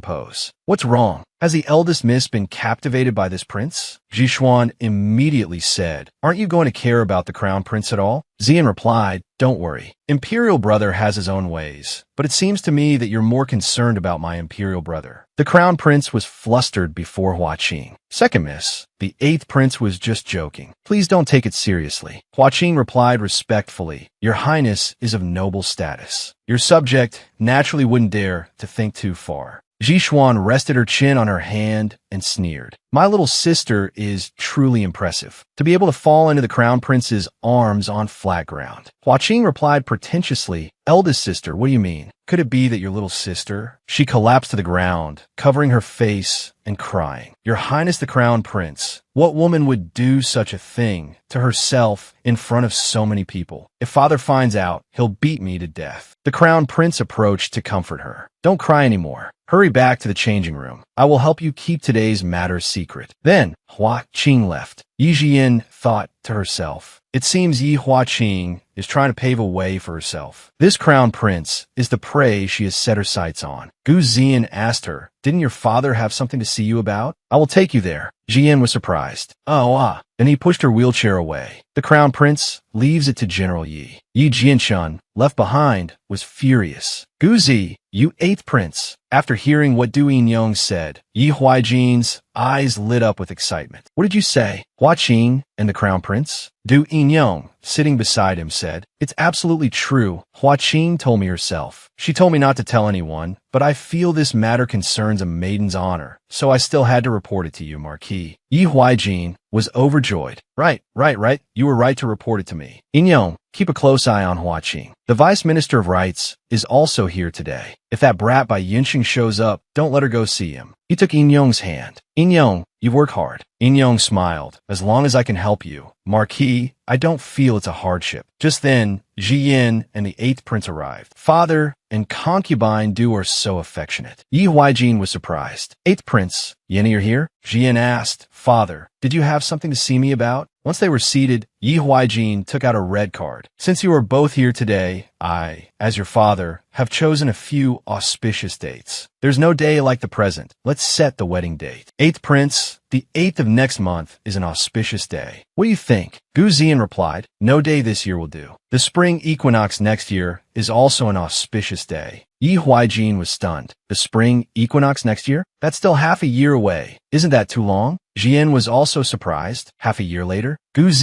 pose. What's wrong? Has the eldest miss been captivated by this prince? Zhishuan immediately said, aren't you going to care about the crown prince at all? Ziyan replied, don't worry. Imperial brother has his own ways, but it seems to me that you're more concerned about my imperial brother. The crown prince was flustered before Hua Qing. Second miss, the eighth prince was just joking. Please don't take it seriously. Hua Qing replied respectfully, your highness is of noble status. Your subject naturally wouldn't dare to think too far. Zhishuan rested her chin on her hand and sneered. My little sister is truly impressive. To be able to fall into the crown prince's arms on flat ground. Hua Qing replied pretentiously, eldest sister, what do you mean? Could it be that your little sister? She collapsed to the ground, covering her face and crying. Your Highness the Crown Prince, what woman would do such a thing to herself in front of so many people? If father finds out, he'll beat me to death. The Crown Prince approached to comfort her. Don't cry anymore. Hurry back to the changing room. I will help you keep today's matter secret. Then, Hua Qing left. Yi Jian thought to herself. It seems Yi Hua Qing is trying to pave a way for herself. This crown prince is the prey she has set her sights on. Gu Zian asked her, "Didn't your father have something to see you about? I will take you there." Jian was surprised. Oh. Then he pushed her wheelchair away. The crown prince leaves it to General Yi. Yi Jianshun, left behind, was furious. Gu Zi, you 8th prince. After hearing what Du Yinyong said, Yi Huaijin's eyes lit up with excitement. What did you say? Hua Qing and the crown prince? Du Yinyong, sitting beside him, said, "It's absolutely true. Hua Qing told me herself. She told me not to tell anyone, but I feel this matter concerns a maiden's honor, so I still had to report it to you, Marquis." Yi Huaijin was overjoyed. Right. You were right to report it to me. Yinyong, keep a close eye on Hua Qing. The Vice Minister of Rights is also here today. If that brat by Yinxing shows up, don't let her go see him. He took Yinyong's hand. Yinyong, you've worked hard. Yinyong smiled. As long as I can help you, Marquis, I don't feel it's a hardship. Just then, Jian and the 8th prince arrived. Father and concubine Du are so affectionate. Yi Huaijin was surprised. 8th prince, Yin, you're here? Jian asked. Father, did you have something to see me about? Once they were seated, Yi Huaijin took out a red card. Since you are both here today, I, as your father, have chosen a few auspicious dates. There's no day like the present. Let's set the wedding date. 8th prince, the 8th of next month is an auspicious day. What do you think? Gu Zian replied, no day this year will do. The spring equinox next year is also an auspicious day. Yi Huaijin was stunned. The spring equinox next year? That's still half a year away. Isn't that too long? Jian was also surprised. Half a year later? Gu Zian